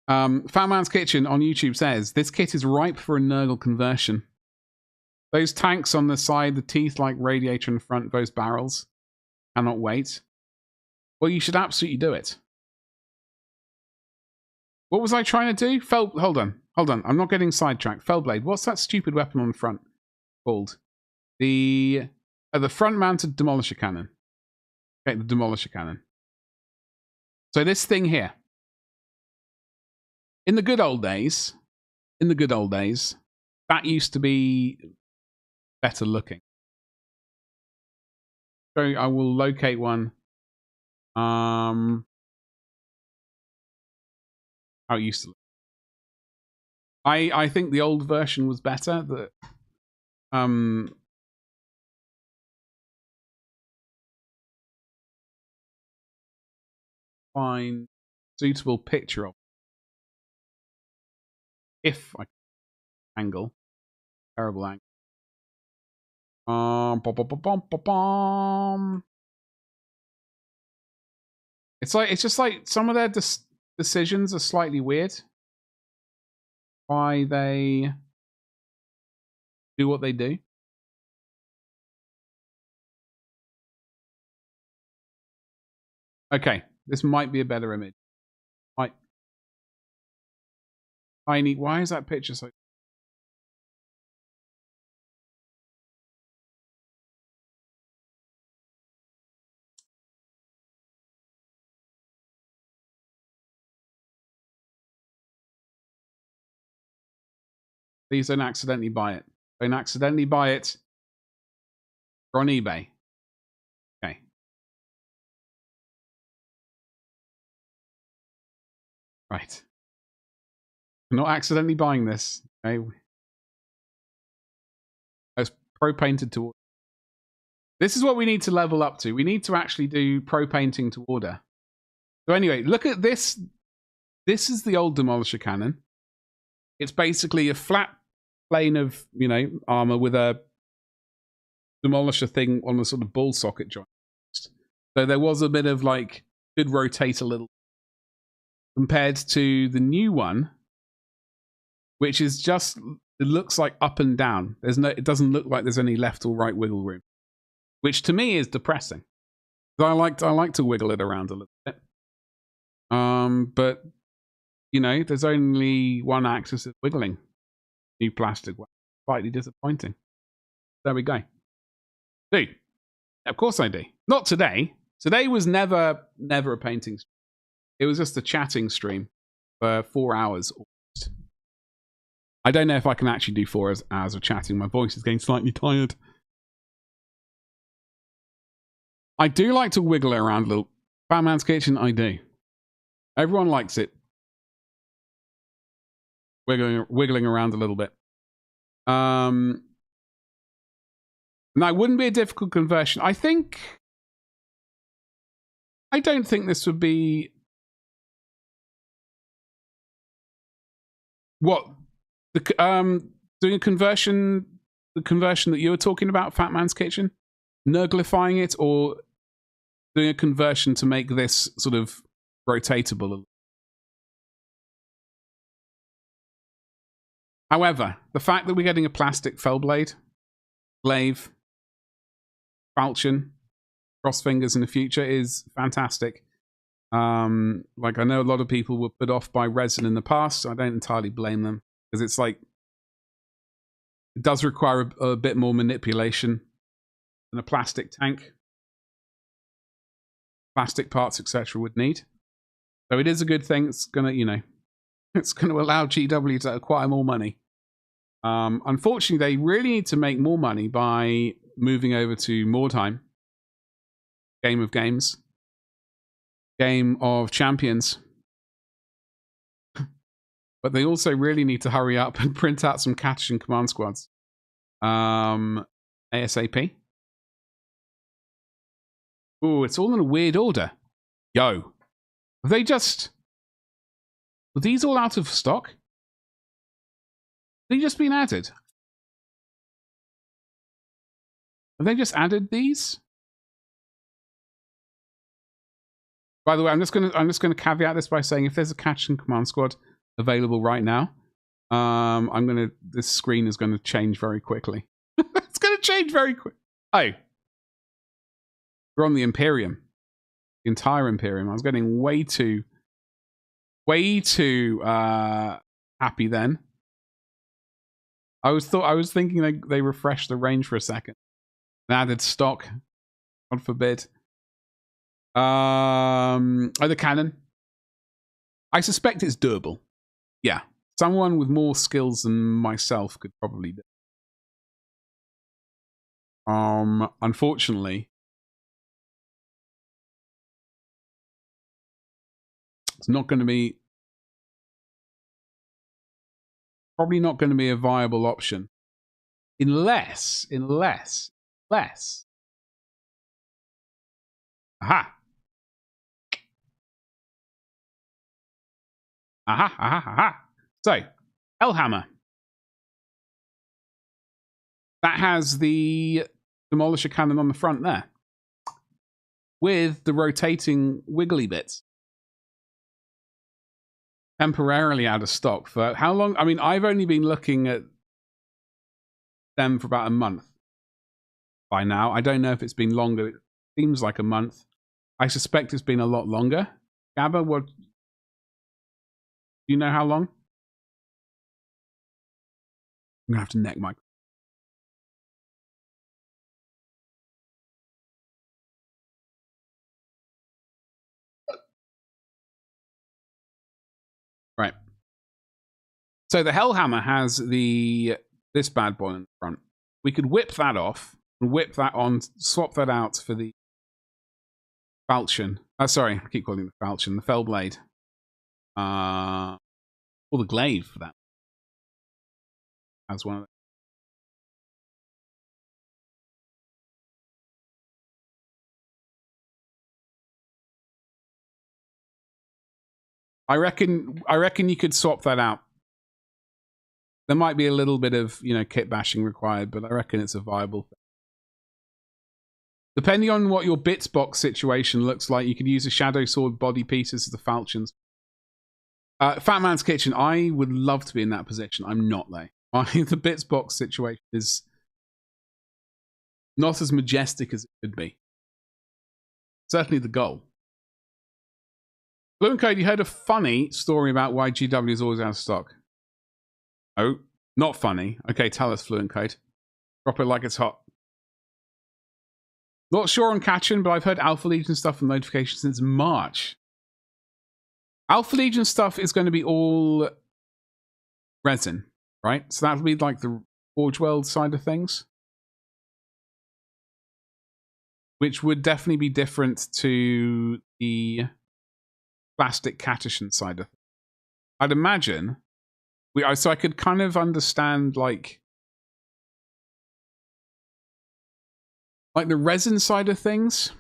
Fatman's Kitchen on YouTube says, this kit is ripe for a Nurgle conversion. Those tanks on the side, the teeth like radiator in front, those barrels. Cannot wait. Well, you should absolutely do it. What was I trying to do? Hold on. I'm not getting sidetracked. Fellblade. What's that stupid weapon on the front called? The front-mounted demolisher cannon. Okay, the demolisher cannon. So this thing here. In the good old days, that used to be better looking. So I will locate one. How it used to look. I think the old version was better. Find suitable picture of it. If I angle. Terrible angle. It's just like some of their decisions are slightly weird. Why they do what they do. Okay, this might be a better image. Tiny. Why is that picture so? Please don't accidentally buy it. Don't accidentally buy it. We're on eBay. Okay. Right. I'm not accidentally buying this. Okay. It's pro painted to order. This is what we need to level up to. We need to actually do pro painting to order. So anyway, look at this. This is the old demolisher cannon. It's basically a flat plane of, armor with a demolisher thing on a sort of ball socket joint. So there was a bit of could rotate a little compared to the new one, which is just, it looks like up and down. It doesn't look like there's any left or right wiggle room, which to me is depressing. I like to wiggle it around a little bit. But there's only one axis of wiggling. New plastic one. Slightly disappointing. There we go. Do. Of course I do. Not today. Today was never a painting stream. It was just a chatting stream for 4 hours almost. I don't know if I can actually do 4 hours of chatting. My voice is getting slightly tired. I do like to wiggle it around a little. Batman's Kitchen, I do. Everyone likes it. Wiggling around a little bit. Now, it wouldn't be a difficult conversion. I don't think this would be... What? Doing a conversion... The conversion that you were talking about, Fat Man's Kitchen? Nurglifying it, or doing a conversion to make this sort of rotatable? However, the fact that we're getting a plastic Fellblade, glaive, falchion, cross fingers in the future is fantastic. I know a lot of people were put off by resin in the past, so I don't entirely blame them, because it's it does require a bit more manipulation than a plastic tank. Plastic parts, etc. would need. So it is a good thing. It's gonna, it's going to allow GW to acquire more money. Unfortunately, they really need to make more money by moving over to Mordheim. Game of Games. Game of Champions. But they also really need to hurry up and print out some Catachan command squads. ASAP. Ooh, it's all in a weird order. Yo. Have they just... Were these all out of stock? Have they just been added? Have they just added these? By the way, I'm just gonna caveat this by saying if there's a Catachan command squad available right now, this screen is gonna change very quickly. It's going to change very quick. Oh. We're on the Imperium. The entire Imperium. I was getting way too happy then. I was thinking they refreshed the range for a second. And added stock. God forbid. The cannon. I suspect it's doable. Yeah. Someone with more skills than myself could probably do. Unfortunately, it's not going to be, probably not going to be a viable option. Unless. Aha. Aha. So, Hellhammer. That has the Demolisher cannon on the front there. With the rotating wiggly bits. Temporarily out of stock for how long? I mean, I've only been looking at them for about a month by now. I don't know if it's been longer. It seems like a month. I suspect it's been a lot longer. Gabba, what? Do you know how long? I'm going to have to neck my... Right. So the Hellhammer has this bad boy in the front. We could whip that off and whip that on, swap that out for the falchion. Sorry, I keep calling it the falchion. The Fellblade. Or the glaive for that. As one of them. I reckon you could swap that out. There might be a little bit of, kit bashing required, but I reckon it's a viable thing. Depending on what your bits box situation looks like, you could use a Shadow Sword body pieces as the falchions. Fat Man's Kitchen, I would love to be in that position. I'm not, though. The bits box situation is not as majestic as it could be. Certainly the goal. Blue and Code, you heard a funny story about why GW is always out of stock. Oh, not funny. Okay, tell us, Fluent Code. Drop it like it's hot. Not sure on Catchin, but I've heard Alpha Legion stuff and notifications since March. Alpha Legion stuff is going to be all resin, right? So that'll be like the Forge World side of things. Which would definitely be different to the plastic Catachan side of things. I'd imagine... So I could kind of understand, like the resin side of things.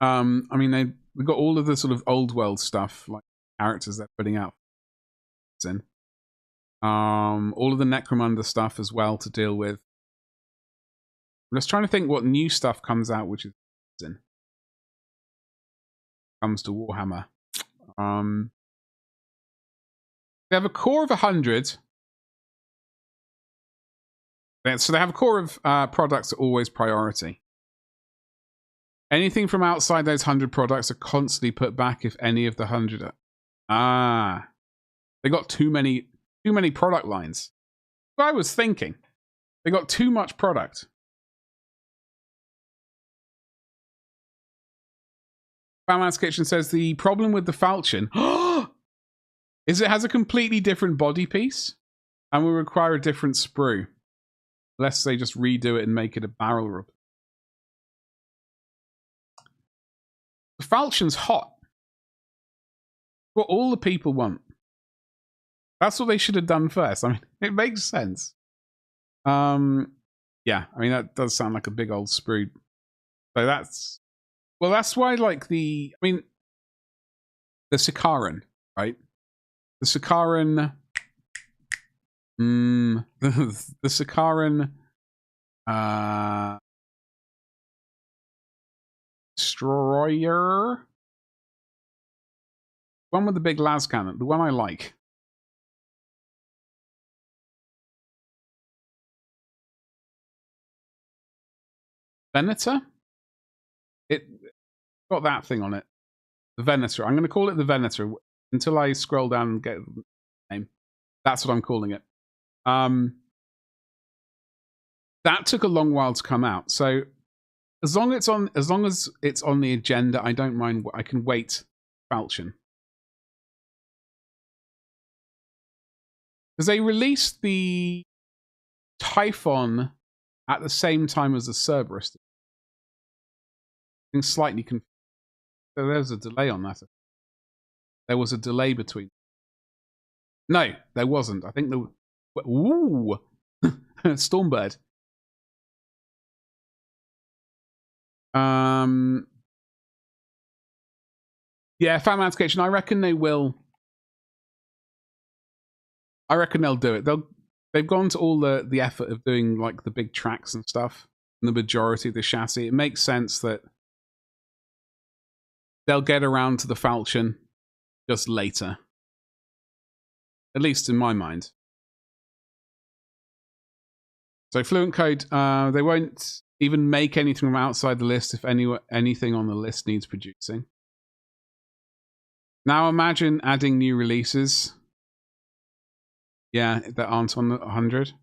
I mean, we've got all of the sort of old world stuff, like characters they're putting out. All of the Necromunda stuff as well to deal with. I'm just trying to think what new stuff comes out, which is in. Comes to Warhammer. They have a core of 100. So they have a core of products that are always priority. Anything from outside those 100 products are constantly put back if any of the 100 are... They got too many product lines. What I was thinking. They got too much product. Batman's Kitchen says the problem with the falchion is it has a completely different body piece and will require a different sprue. Unless they just redo it and make it a barrel rub. The falchion's hot. What all the people want. That's what they should have done first. I mean, it makes sense. Yeah, I mean, that does sound like a big old sprue. So that's... Well, that's why, like, the Sicaran, right? The Sicaran... the Sicaran... Destroyer? One with the big las cannon. The one I like. Venator? It got that thing on it. The Venator. I'm going to call it the Venator until I scroll down and get the name. That's what I'm calling it. That took a long while to come out. So as long as it's on the agenda, I don't mind. I can wait. Falchion. Because they released the Typhon at the same time as the Cerberus. I'm slightly confused. So there's a delay on that. There was a delay between. No, there wasn't. I think the. Ooh! Stormbird. Yeah, Fatman's Kitchen. I reckon they will. I reckon they'll do it. They've gone to all the effort of doing like the big tracks and stuff, and the majority of the chassis. It makes sense that they'll get around to the Falchion just later. At least in my mind. So Fluent Code, they won't even make anything from outside the list if anything on the list needs producing. Now imagine adding new releases. Yeah, that aren't on the 100.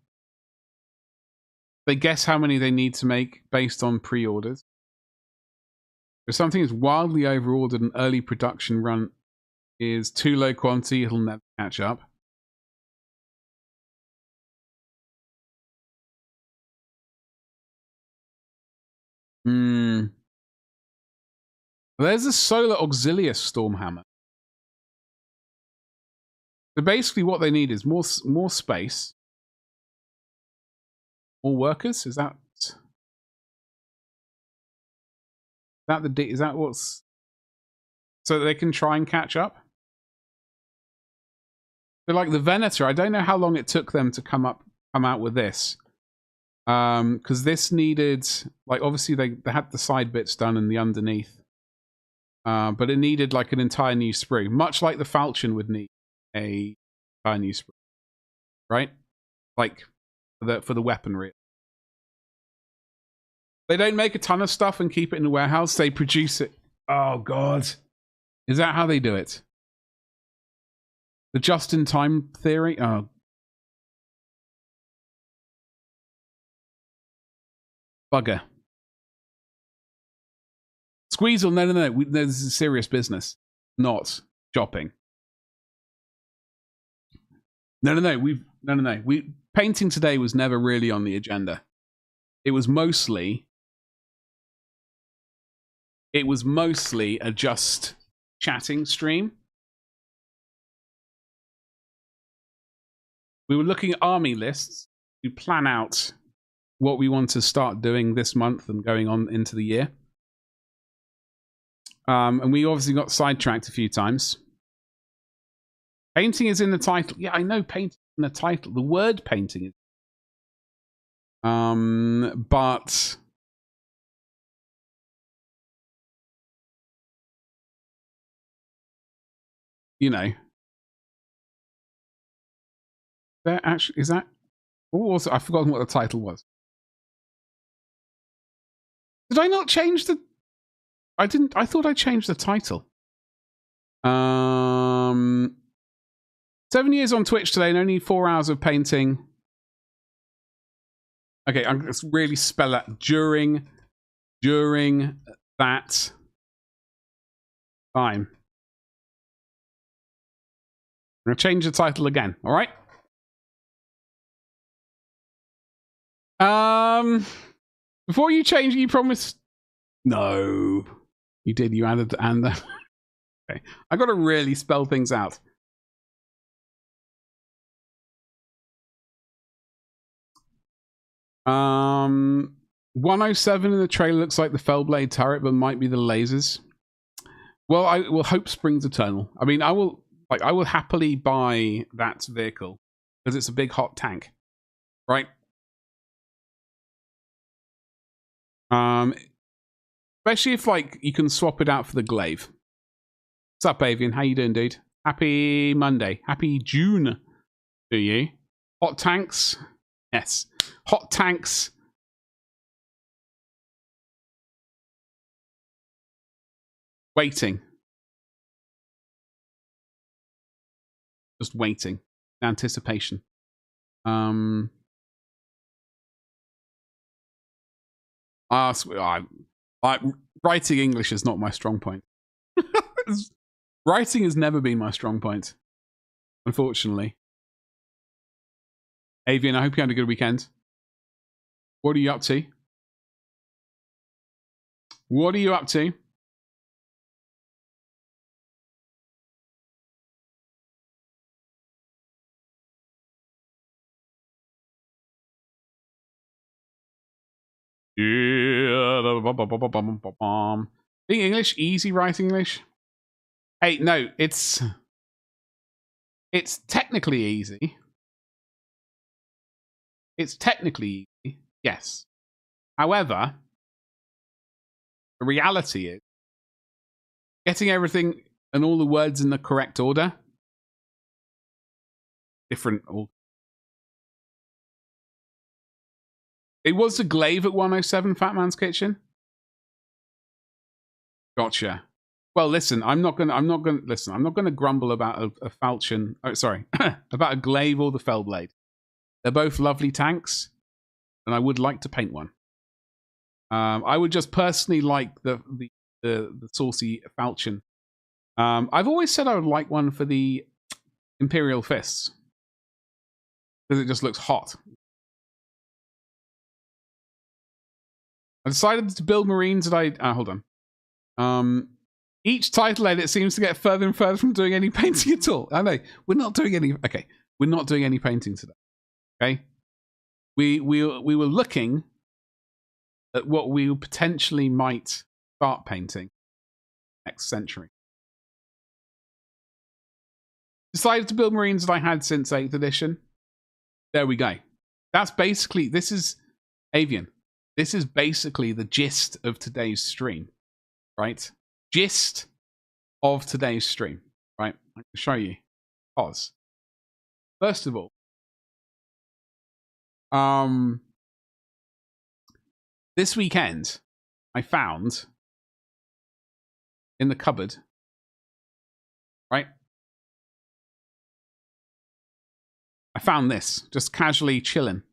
They guess how many they need to make based on pre-orders. If something is wildly overordered and early production run is too low quantity, it'll never catch up. There's a Solar Auxilius Stormhammer. So basically what they need is more space. More workers? Is that what's... So that they can try and catch up? So like the Venator, I don't know how long it took them to come out with this. Because this needed, like, obviously they had the side bits done and the underneath. But it needed like an entire new sprue. Much like the Falchion would need a entire new sprue. Right? Like, for the weaponry. They don't make a ton of stuff and keep it in the warehouse. They produce it. Oh, God. Is that how they do it? The just-in-time theory? Oh. Bugger. Squeezle, no. This is serious business. Not shopping. No. Painting today was never really on the agenda. It was mostly a just chatting stream. We were looking at army lists to plan out what we want to start doing this month and going on into the year. And we obviously got sidetracked a few times. Painting is in the title. Yeah, I know painting in the title. The word painting is. But you know, there actually is that. Oh, also, I've forgotten what the title was. Did I not change the? I didn't. I thought I changed the title. 7 years on Twitch today and only 4 hours of painting. Okay, I'm going to really spell that during that time. I'm going to change the title again. All right. Before you change, you promised. No, you did. You added and. Okay, I got to really spell things out. Um, 107 in the trailer looks like the Fellblade turret, but might be the lasers. Well, I will hope springs eternal. I mean, I will happily buy that vehicle because it's a big hot tank, right? Especially if like you can swap it out for the glaive. What's up, Avian? How you doing, dude? Happy Monday. Happy June to you. Hot tanks. Yes. Hot tanks Waiting. Just waiting. Anticipation. Writing English is not my strong point. Writing has never been my strong point, unfortunately. Avian, I hope you had a good weekend. What are you up to? What are you up to? Yeah. Being English, easy writing English. Hey, no, it's technically easy. It's technically easy, yes. However, the reality is getting everything and all the words in the correct order. Different. It was the glaive at 107 Fat Man's Kitchen. Gotcha. Well, listen, I'm not gonna grumble about a falchion. Oh, sorry, about a glaive or the fellblade. They're both lovely tanks, and I would like to paint one. I would just personally like the saucy falchion. I've always said I would like one for the Imperial Fists because it just looks hot. I decided to build Marines that hold on. Each title edit seems to get further and further from doing any painting at all. I know we're not doing any. Okay, we're not doing any painting today. Okay, we were looking at what we potentially might start painting next century. Decided to build Marines that I had since 8th edition. There we go. That's basically, this is Avian. This is basically the gist of today's stream, right? Gist of today's stream, right? I can show you. Pause. First of all, this weekend, I found in the cupboard, right? I found this, just casually chilling.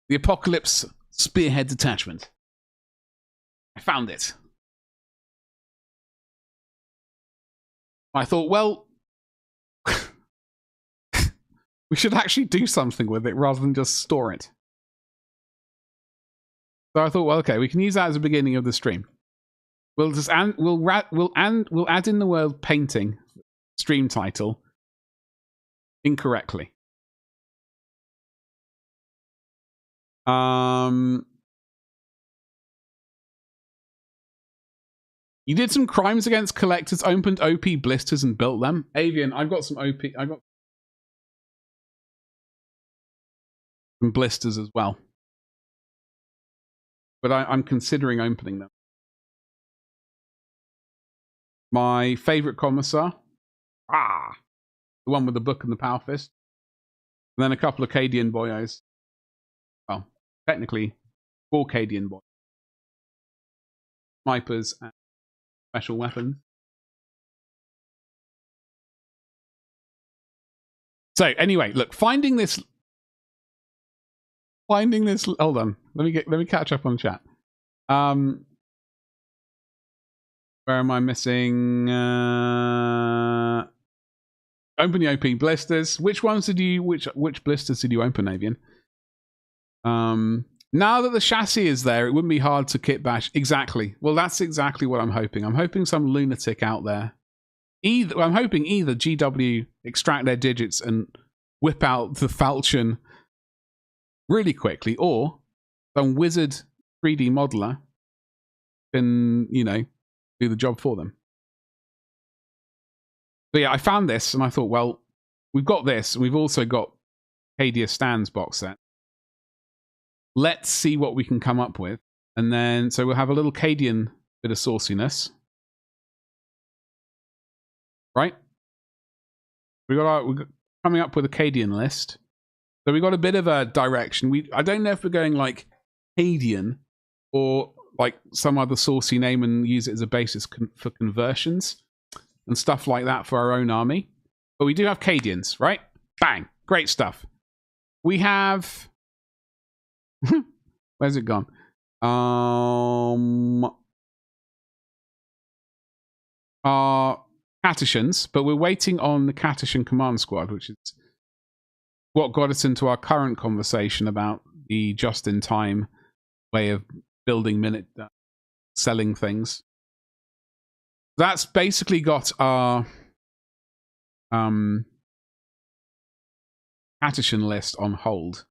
The Apocalypse Spearhead Detachment. I found it. I thought, well, we should actually do something with it rather than just store it. So I thought, well, okay, we can use that as the beginning of the stream. We'll just we'll add in the word painting stream title incorrectly. You did some crimes against collectors, opened OP blisters and built them. Avian, I've got some OP. I got some blisters as well, but I'm considering opening them. My favorite commissar, the one with the book and the power fist, and then a couple of Cadian boyos. Well, technically, 4 Cadian boys, snipers, and special weapons. So anyway, look, finding this. Hold on, let me catch up on chat. Where am I missing? Open the OP blisters. Which ones did you? Which blisters did you open, Avian? Now that the chassis is there, it wouldn't be hard to kit bash. Exactly. Well, that's exactly what I'm hoping. I'm hoping some lunatic out there. I'm hoping either GW extract their digits and whip out the falchion really quickly, or some wizard 3D modeler can, you know, do the job for them. But yeah, I found this and I thought, well, we've got this. And we've also got Cadia Stan's box set. Let's see what we can come up with. And then, so we'll have a little Cadian bit of sauciness. Right? We're coming up with a Cadian list. So we got a bit of a direction. I don't know if we're going like Cadian or like some other saucy name and use it as a basis for conversions and stuff like that for our own army. But we do have Cadians, right? Bang. Great stuff. We have... Where's it gone? Our Catishans, but we're waiting on the Catishan Command Squad, which is what got us into our current conversation about the just-in-time way of building selling things. That's basically got our Catishan list on hold.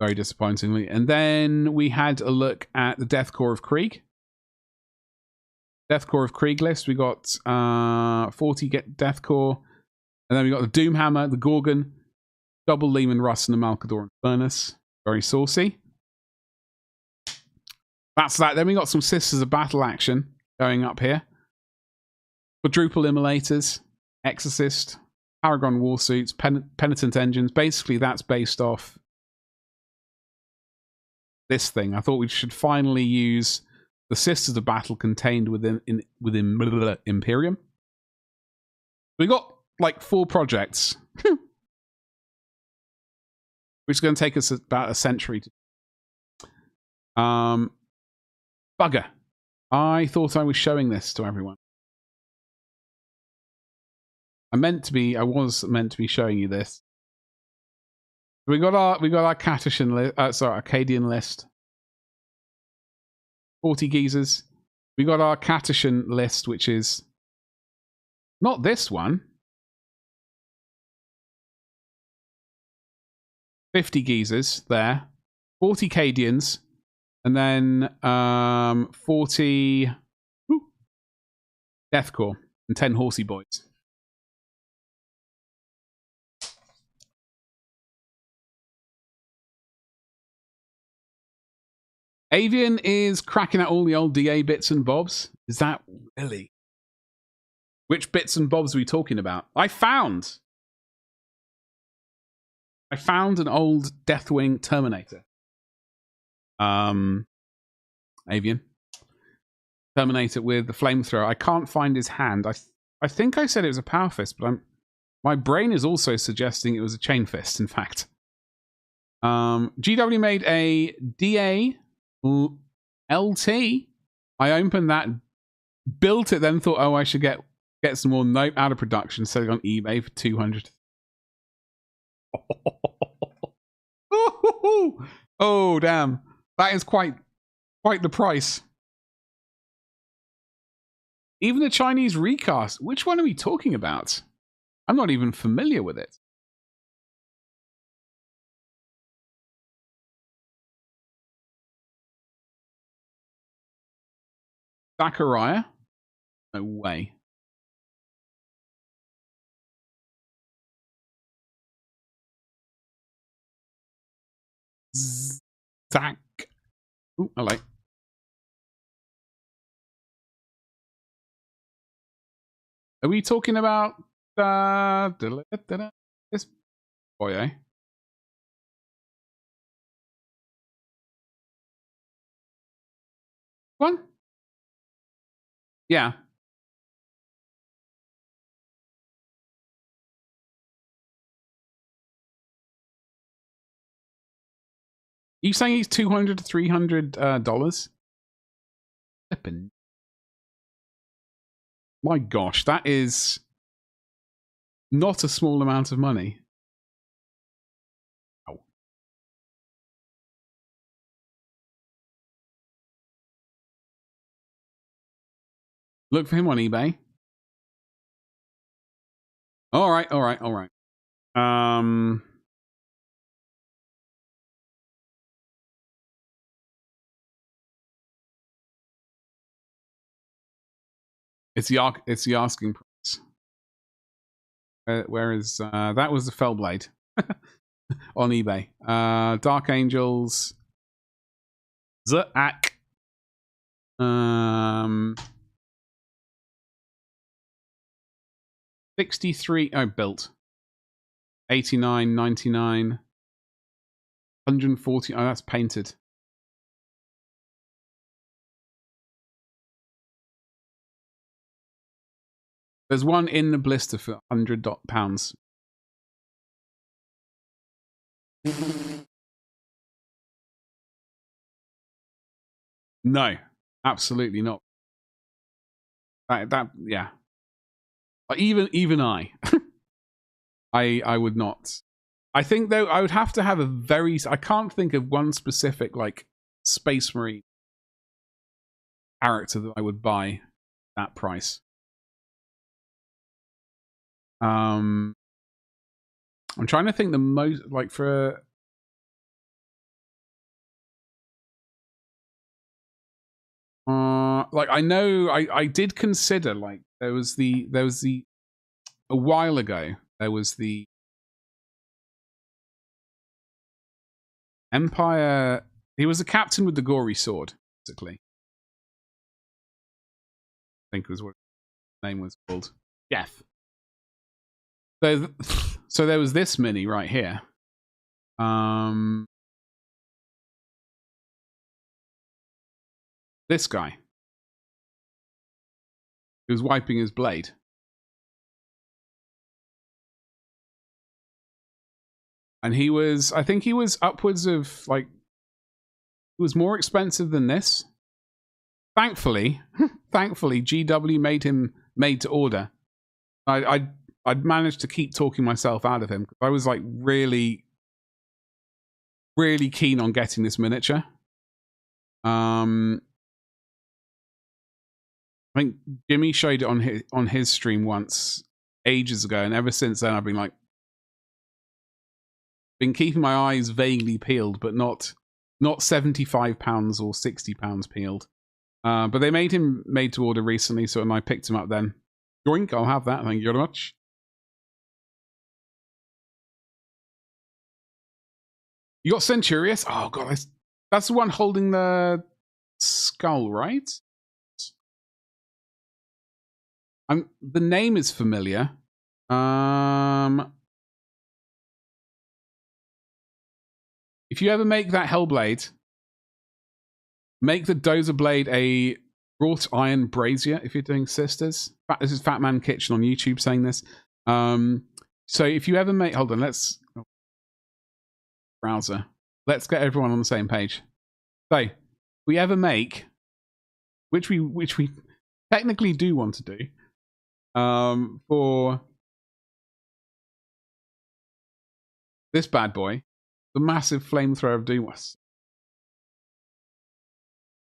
Very disappointingly. And then we had a look at the Death Corps of Krieg. Death Corps of Krieg list. We got 40 Death Corps. And then we got the Doomhammer, the Gorgon, double Lehman Russ, and the Malcador Furnace. Very saucy. That's that. Then we got some Sisters of Battle action going up here. Quadruple Immolators, Exorcist, Paragon Warsuits, Penitent Engines. Basically, that's based off this thing. I thought we should finally use the Sisters of Battle contained within Imperium. We got like 4 projects, which is going to take us about a century to bugger. I thought I was showing this to everyone. I was meant to be showing you this. We got our Catishan list, Acadian list. 40 geezers. We got our Catishan list, which is not this one. 50 geezers there. 40 Cadians. And then 40 Death Corps and 10 Horsey Boys. Avian is cracking out all the old DA bits and bobs. Is that really? Which bits and bobs are we talking about? I found an old Deathwing Terminator. Avian. Terminator with the flamethrower. I can't find his hand. I think I said it was a power fist, but my brain is also suggesting it was a chain fist, in fact. GW made a DA LT. I opened that, built it, then thought, oh, I should get some more. Nope, out of production. Selling on eBay for 200. Oh, damn. That is quite the price. Even the Chinese recast. Which one are we talking about? I'm not even familiar with it. Zachariah? No way. Zach. Ooh, I like. Are we talking about this boy, eh? One? Yeah. You saying he's $200 to $300? Flippin'. My gosh, that is not a small amount of money. Oh. Look for him on eBay. All right. It's the asking price. Where is that was the Fellblade on eBay. Dark Angels. Zack. 63. Oh, built. 89, 99, 140. Oh, that's painted. There's one in the blister for £100. No, absolutely not. Yeah. Even I, I would not. I think though I would have to have a very. I can't think of one specific like Space Marine character that I would buy that price. I'm trying to think the most like for. Like I know I did consider like there was the a while ago there was the Empire. He was the captain with the gory sword, basically. I think was what his name was called. Jeff. So there was this mini right here. This guy. He was wiping his blade. And he was, I think he was upwards of like, he was more expensive than this. Thankfully, GW made him made to order. I'd managed to keep talking myself out of him. I was like really keen on getting this miniature. I think Jimmy showed it on his stream once ages ago, and ever since then I've been like keeping my eyes vaguely peeled, but not £75 or £60 peeled. But they made him made to order recently, so I picked him up then. Yoink, I'll have that. Thank you very much. You got Centurious? Oh god, that's the one holding the skull, right? The name is familiar. If you ever make that Hellblade, make the Dozer Blade a wrought iron brazier if you're doing sisters. This is Fat Man Kitchen on YouTube saying this. So if you ever make, hold on, let's browser. Let's get everyone on the same page. So if we ever make, which we technically do want to do, for this bad boy, the massive flamethrower of Doom. If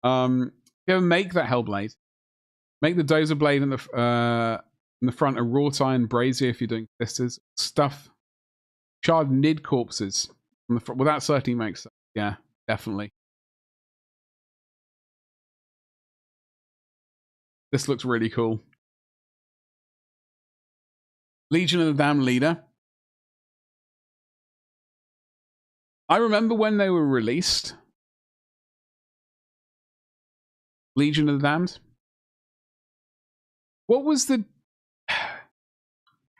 you ever make that Hellblade, make the Dozer Blade in the front a wrought iron brazier if you're doing sisters. Stuff charred nid corpses on the front. Well, that certainly makes sense. Yeah, definitely. This looks really cool. Legion of the Damned Leader. I remember when they were released. Legion of the Damned. What was the...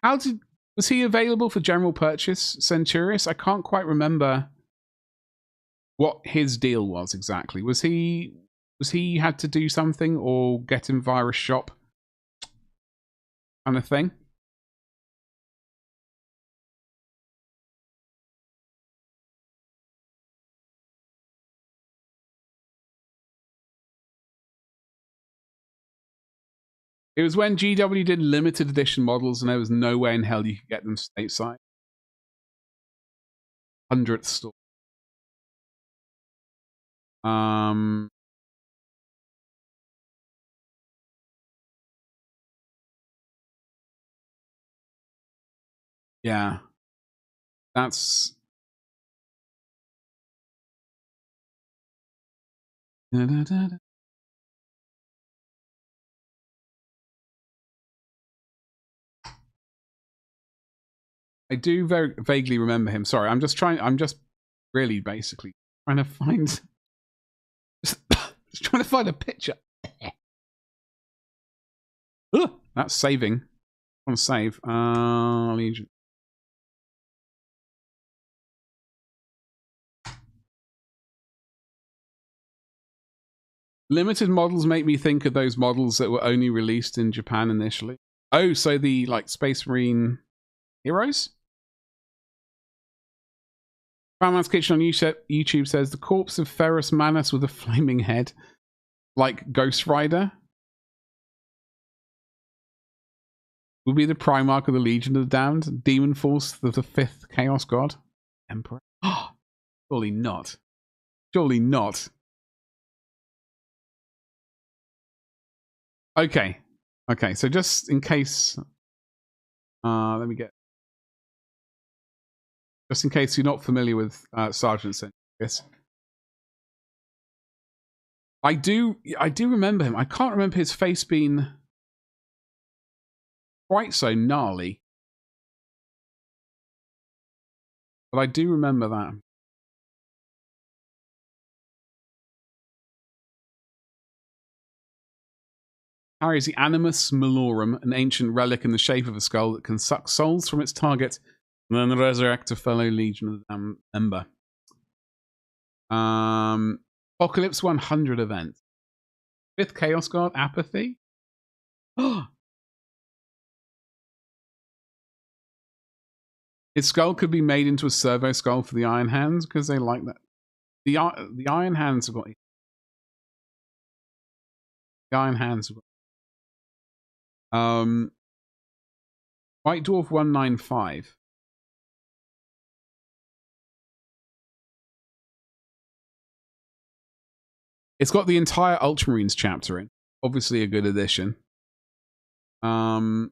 Was he available for general purchase, Centurious? I can't quite remember what his deal was exactly. Was he had to do something or get him via a shop kind of thing? It was when GW did limited edition models and there was no way in hell you could get them stateside. 100th store. Yeah. That's... I do very vaguely remember him. Sorry, I'm just really basically trying to find just trying to find a picture. Ugh, that's saving. I want to save. Legion. Limited models make me think of those models that were only released in Japan initially. Oh, so the like Space Marine heroes? Batman's Kitchen on YouTube says the corpse of Ferrus Manus with a flaming head, like Ghost Rider, will be the Primarch of the Legion of the Damned, Demon Force of the fifth Chaos God, Emperor. Oh, surely not. Surely not. Okay. Okay, so just in case, let me get. Just in case you're not familiar with Sergeant Sinius, I do remember him. I can't remember his face being quite so gnarly, but I do remember that. Carries the Animus Malorum, an ancient relic in the shape of a skull that can suck souls from its target and then resurrect a fellow Legion of the Ember. Apocalypse 100 event. Fifth Chaos God, Apathy. His skull could be made into a servo skull for the Iron Hands because they like that. The Iron Hands have got. The Iron Hands have got. White Dwarf 195. It's got the entire Ultramarines chapter in. Obviously a good addition. Brother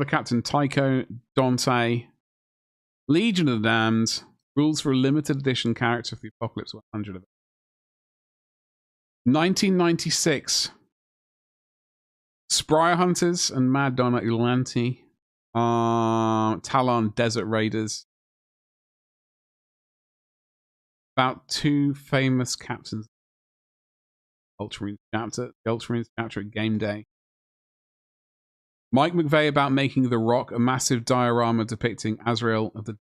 Captain Tycho, Dante, Legion of the Damned, rules for a limited edition character for the Apocalypse 100 of it. 1996. Spire Hunters and Mad Donna Ulanti. Talon Desert Raiders. About two famous captains. Ultramarines chapter. The Ultramarines chapter at Game Day. Mike McVeigh about making The Rock a massive diorama depicting Azrael of the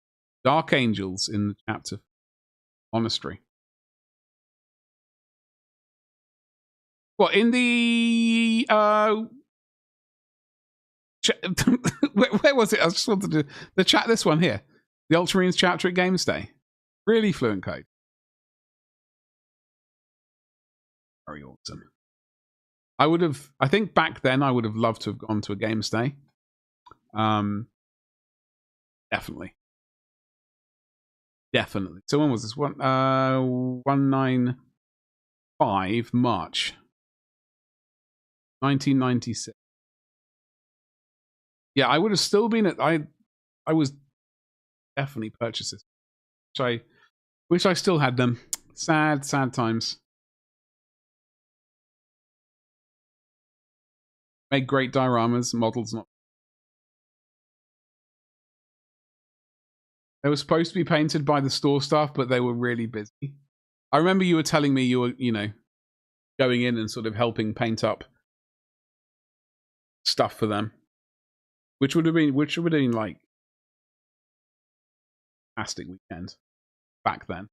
Dark Angels in the chapter Monastery. Well, in the where was it? I just wanted to the chat. This one here, the Ultramarines chapter at Games Day. Really fluent code. Very awesome. I think back then I would have loved to have gone to a Games Day. Definitely. So when was this? 195 March 1996. Yeah, I would have still been at. I was definitely purchased this. Wish I still had them. Sad times. Make great dioramas, models not. They were supposed to be painted by the store staff, but they were really busy. I remember you were telling me you were, going in and sort of helping paint up stuff for them, which would have been like fantastic weekend back then.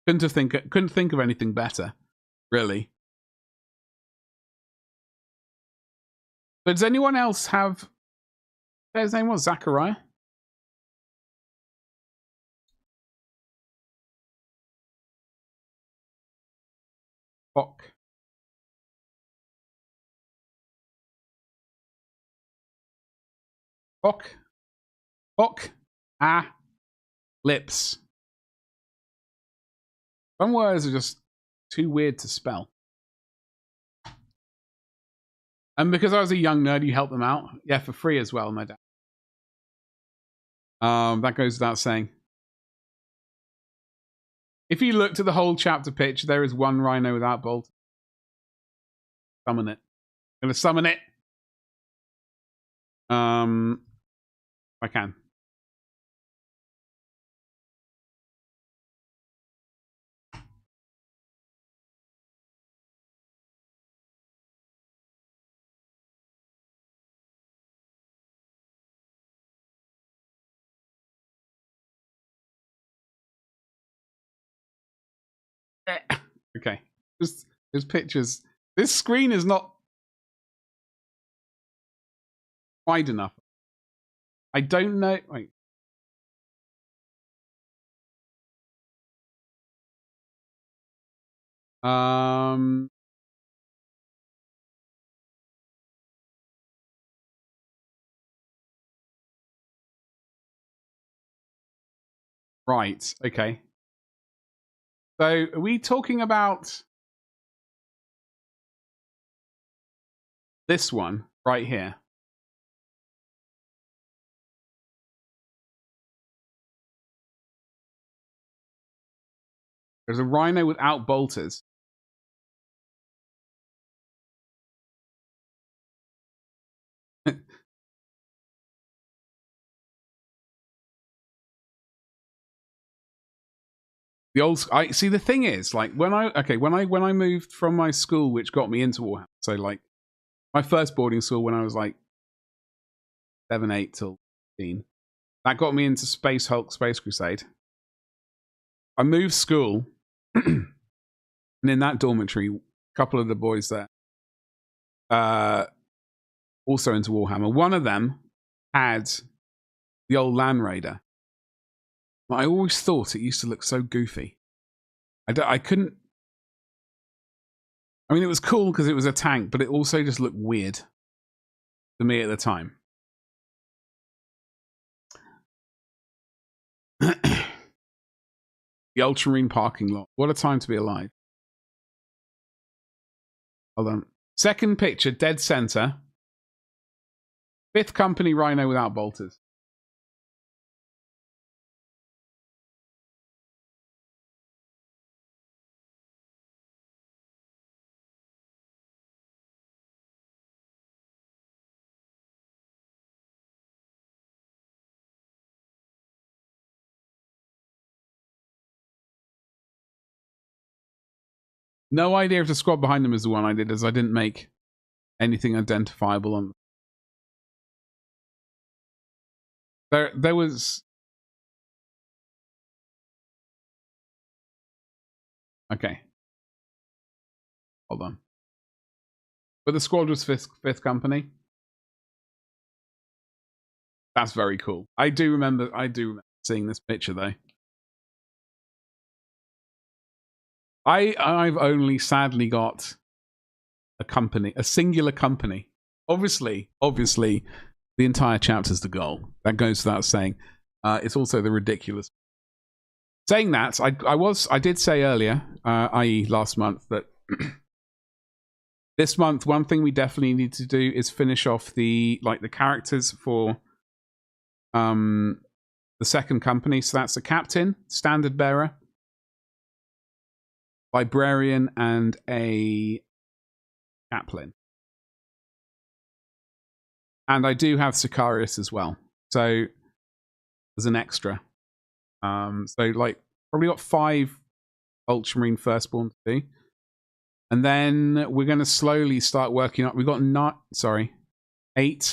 Couldn't think of anything better, really. But does anyone else have? His name was Zachariah. Fuck. Lips. Some words are just too weird to spell. And because I was a young nerd, you helped them out. Yeah, for free as well, my dad. That goes without saying. If you looked at the whole chapter pitch, there is one rhino without bolt. Summon it. I'm gonna summon it. I can. Okay. There's pictures. This screen is not. wide enough. I don't know. Wait. Right. Okay. So are we talking about this one right here? There's a rhino without bolters. The old. I see. The thing is, like when I moved from my school, which got me into Warhammer. So like my first boarding school when I was like 7, 8 till 15. That got me into Space Hulk, Space Crusade. I moved school, and in that dormitory, a couple of the boys there, also into Warhammer. One of them had the old Land Raider. But I always thought it used to look so goofy. I couldn't. I mean, it was cool because it was a tank, but it also just looked weird to me at the time. The Ultramarine parking lot. What a time to be alive. Hold on. Second picture, dead center. 5th Company Rhino without bolters. No idea if the squad behind them is the one I did, as I didn't make anything identifiable on. There was. Okay. Hold on. But the squad was 5th Company. That's very cool. I do remember seeing this picture though. I've only sadly got a singular company. Obviously, the entire chapter's the goal. That goes without saying. It's also the ridiculous. Saying that, I did say earlier, i.e. last month, that this month one thing we definitely need to do is finish off the characters for the 2nd Company. So that's a captain, standard bearer, librarian, and a chaplain. And I do have Sicarius as well. So as an extra. So like probably got 5 Ultramarine Firstborn to do. And then we're going to slowly start working up. We've got 8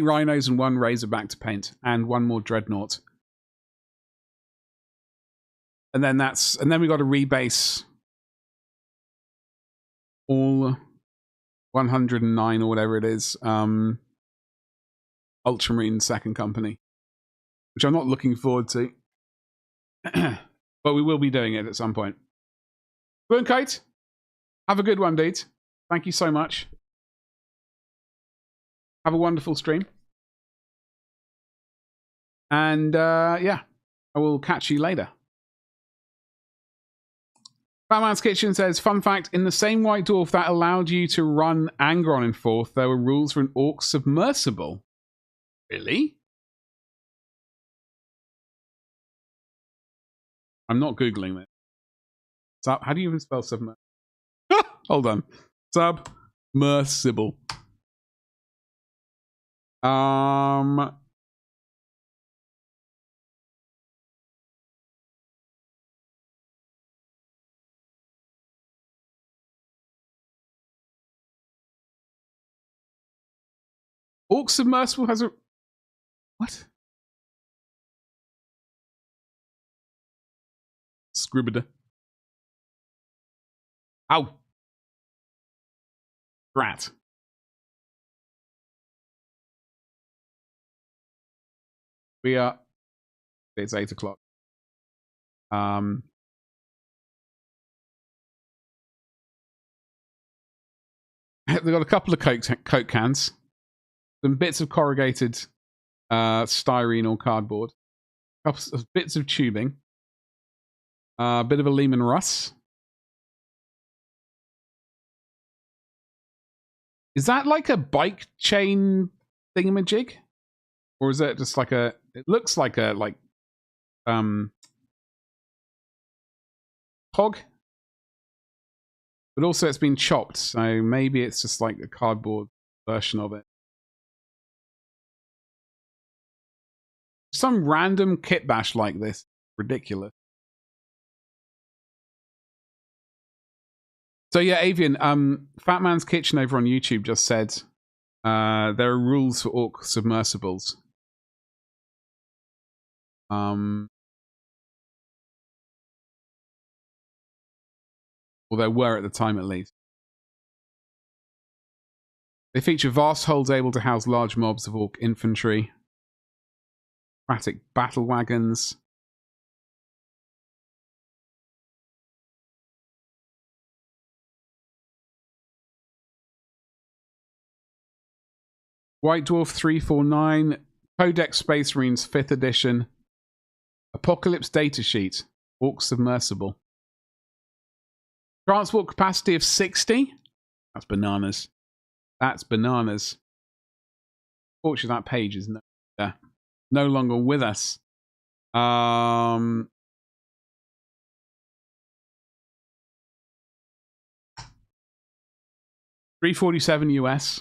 rhinos and 1 Razorback to paint, and 1 more Dreadnought. And then we got to rebase all 109 or whatever it is, Ultramarine 2nd Company, which I'm not looking forward to. But we will be doing it at some point. Boonkite, have a good one, dude. Thank you so much. Have a wonderful stream. And yeah, I will catch you later. Batman's Kitchen says, fun fact, in the same White Dwarf that allowed you to run Angron in 4th, there were rules for an Orc submersible. Really? I'm not Googling it. How do you even spell submersible? Hold on. Submersible. Orc submersible has a... What? Scribbida. Ow. Rat. We are. It's 8 o'clock. They've got a couple of Coke cans, some bits of corrugated styrene or cardboard, couple of bits of tubing, a bit of a Lehman Russ. Is that like a bike chain thingamajig? Or is it just like a... It looks like a, hog. But also it's been chopped, so maybe it's just like a cardboard version of it. Some random kit bash like this. Ridiculous. So yeah, Avian, Fat Man's Kitchen over on YouTube just said there are rules for orc submersibles. Well, there were at the time at least. They feature vast holds able to house large mobs of orc infantry, aquatic battle wagons, White Dwarf 349, Codex Space Marines 5th edition, Apocalypse datasheet, orc submersible. Transport capacity of 60? That's bananas. That's bananas. Fortunately, that page is no longer with us. 347 US.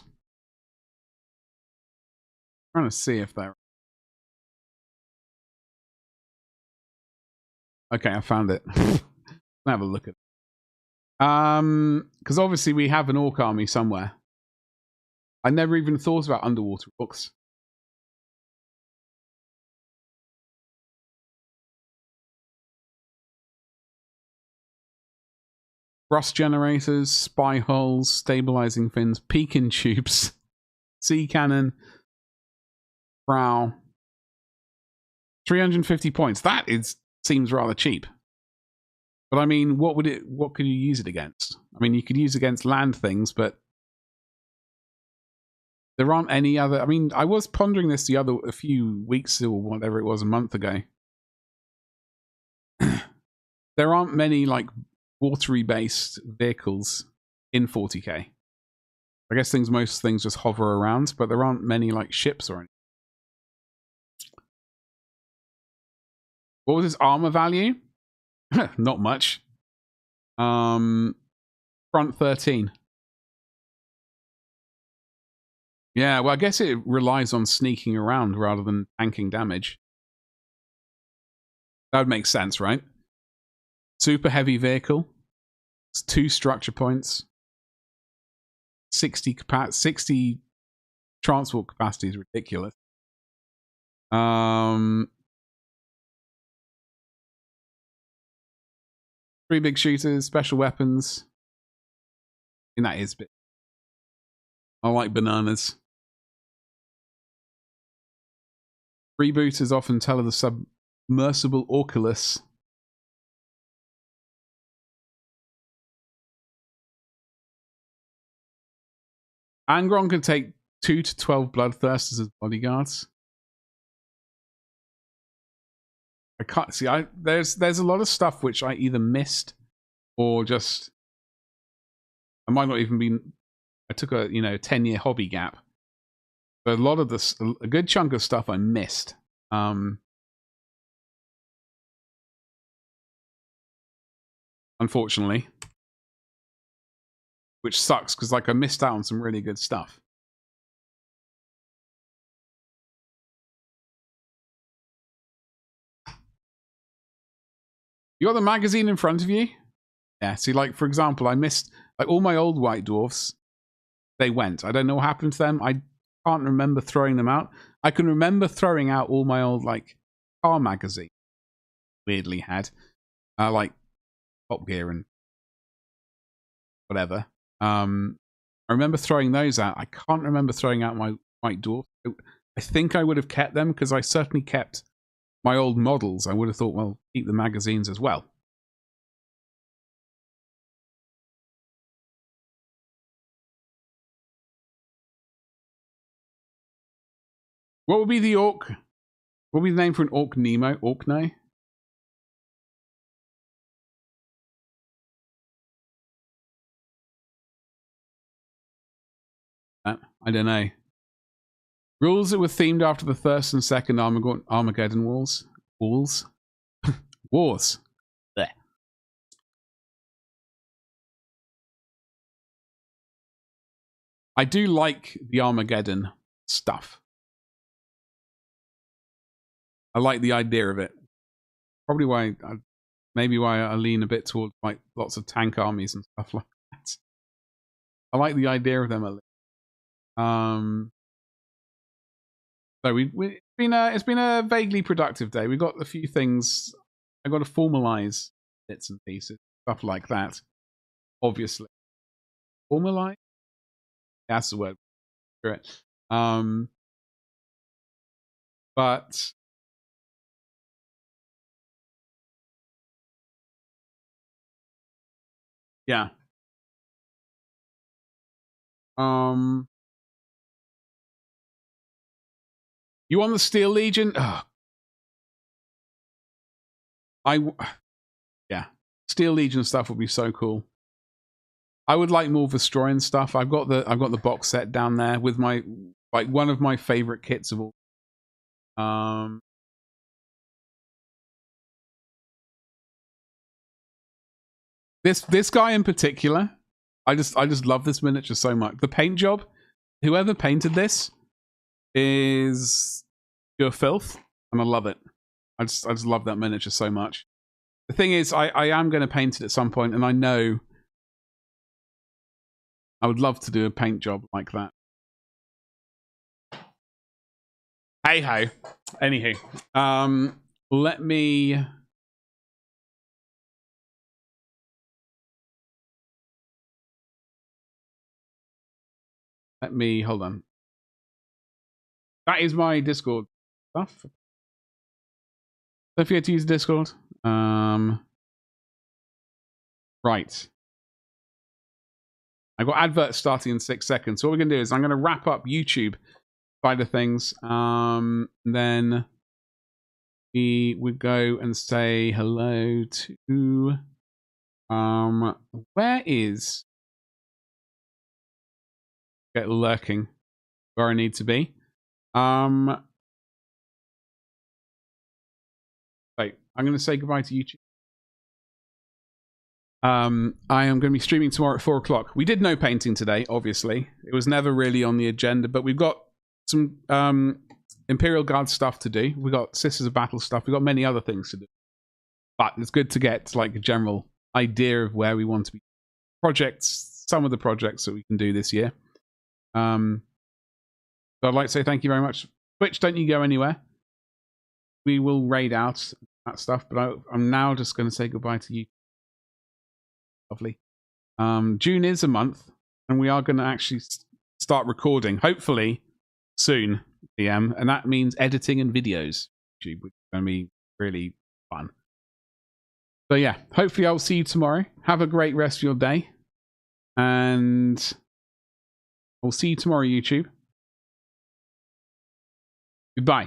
Trying to see if they're... Okay, I found it. Have a look at it. Because obviously we have an orc army somewhere. I never even thought about underwater orcs. Rust generators, spy holes, stabilizing fins, Pekin tubes, sea cannon, prow. 350 points. That seems rather cheap. But I mean, what could you use it against? I mean, you could use it against land things, but there aren't any other... I mean, I was pondering this a few weeks or whatever it was, a month ago. There aren't many, like, watery-based vehicles in 40k. I guess most things just hover around, but there aren't many, like, ships or anything. What was his armor value? Not much. Front 13. Yeah, well, I guess it relies on sneaking around rather than tanking damage. That would make sense, right? Super heavy vehicle. It's 2 structure points. 60 transport capacity is ridiculous. 3 big shooters, special weapons. And that is a bit... I like bananas. Freebooters often tell of the submersible Orculus. Angron can take 2 to 12 bloodthirsters as bodyguards. I can't see. There's a lot of stuff which I either missed or just... I might not even be... I took a 10-year hobby gap. But a lot of this, a good chunk of stuff I missed. Unfortunately. Which sucks, because like I missed out on some really good stuff. You got the magazine in front of you? Yeah, see, like, for example, I missed, like, all my old White Dwarfs. They went. I don't know what happened to them. I can't remember throwing them out. I can remember throwing out all my old, like, car magazine. Weirdly had. Like, Top Gear and whatever. I remember throwing those out. I can't remember throwing out my White Dwarf. I think I would have kept them because I certainly kept my old models. I would have thought, well, keep the magazines as well. What would be the orc? What would be the name for an orc Nemo? Orkney? I don't know. Rules that were themed after the first and second Armageddon wars. Wars? Wars. There. I do like the Armageddon stuff. I like the idea of it. Probably why I lean a bit towards like lots of tank armies and stuff like that. I like the idea of them. So it's been a vaguely productive day. We got a few things. I got to formalize bits and pieces, stuff like that. Obviously, formalize. That's the word. Correct. But yeah. You want the Steel Legion? Oh. Yeah. Steel Legion stuff would be so cool. I would like more Vestroyan stuff. I've got the box set down there with my one of my favorite kits of all. This guy in particular, I just love this miniature so much. The paint job, whoever painted this is pure filth, and I love it. I just love that miniature so much. The thing is, I am going to paint it at some point, and I know I would love to do a paint job like that. Hey ho. Anywho, let me hold on. That is my Discord stuff. Don't forget to use Discord. Right. I've got adverts starting in 6 seconds. So what we're going to do is I'm going to wrap up YouTube side of things. Then we would go and say hello to... where is... Get lurking where I need to be. Wait, I'm going to say goodbye to YouTube. I am going to be streaming tomorrow at 4 o'clock. We did no painting today, obviously. It was never really on the agenda, but we've got some Imperial Guard stuff to do. We've got Sisters of Battle stuff. We've got many other things to do. But it's good to get like a general idea of where we want to be. Projects, some of the projects that we can do this year. So I'd like to say thank you very much. Twitch, don't you go anywhere. We will raid out that stuff, but I'm now just going to say goodbye to you. Lovely. June is a month, and we are going to actually start recording, hopefully soon, PM, and that means editing and videos, which is going to be really fun. So yeah, hopefully I'll see you tomorrow. Have a great rest of your day, and I'll see you tomorrow, YouTube. Goodbye.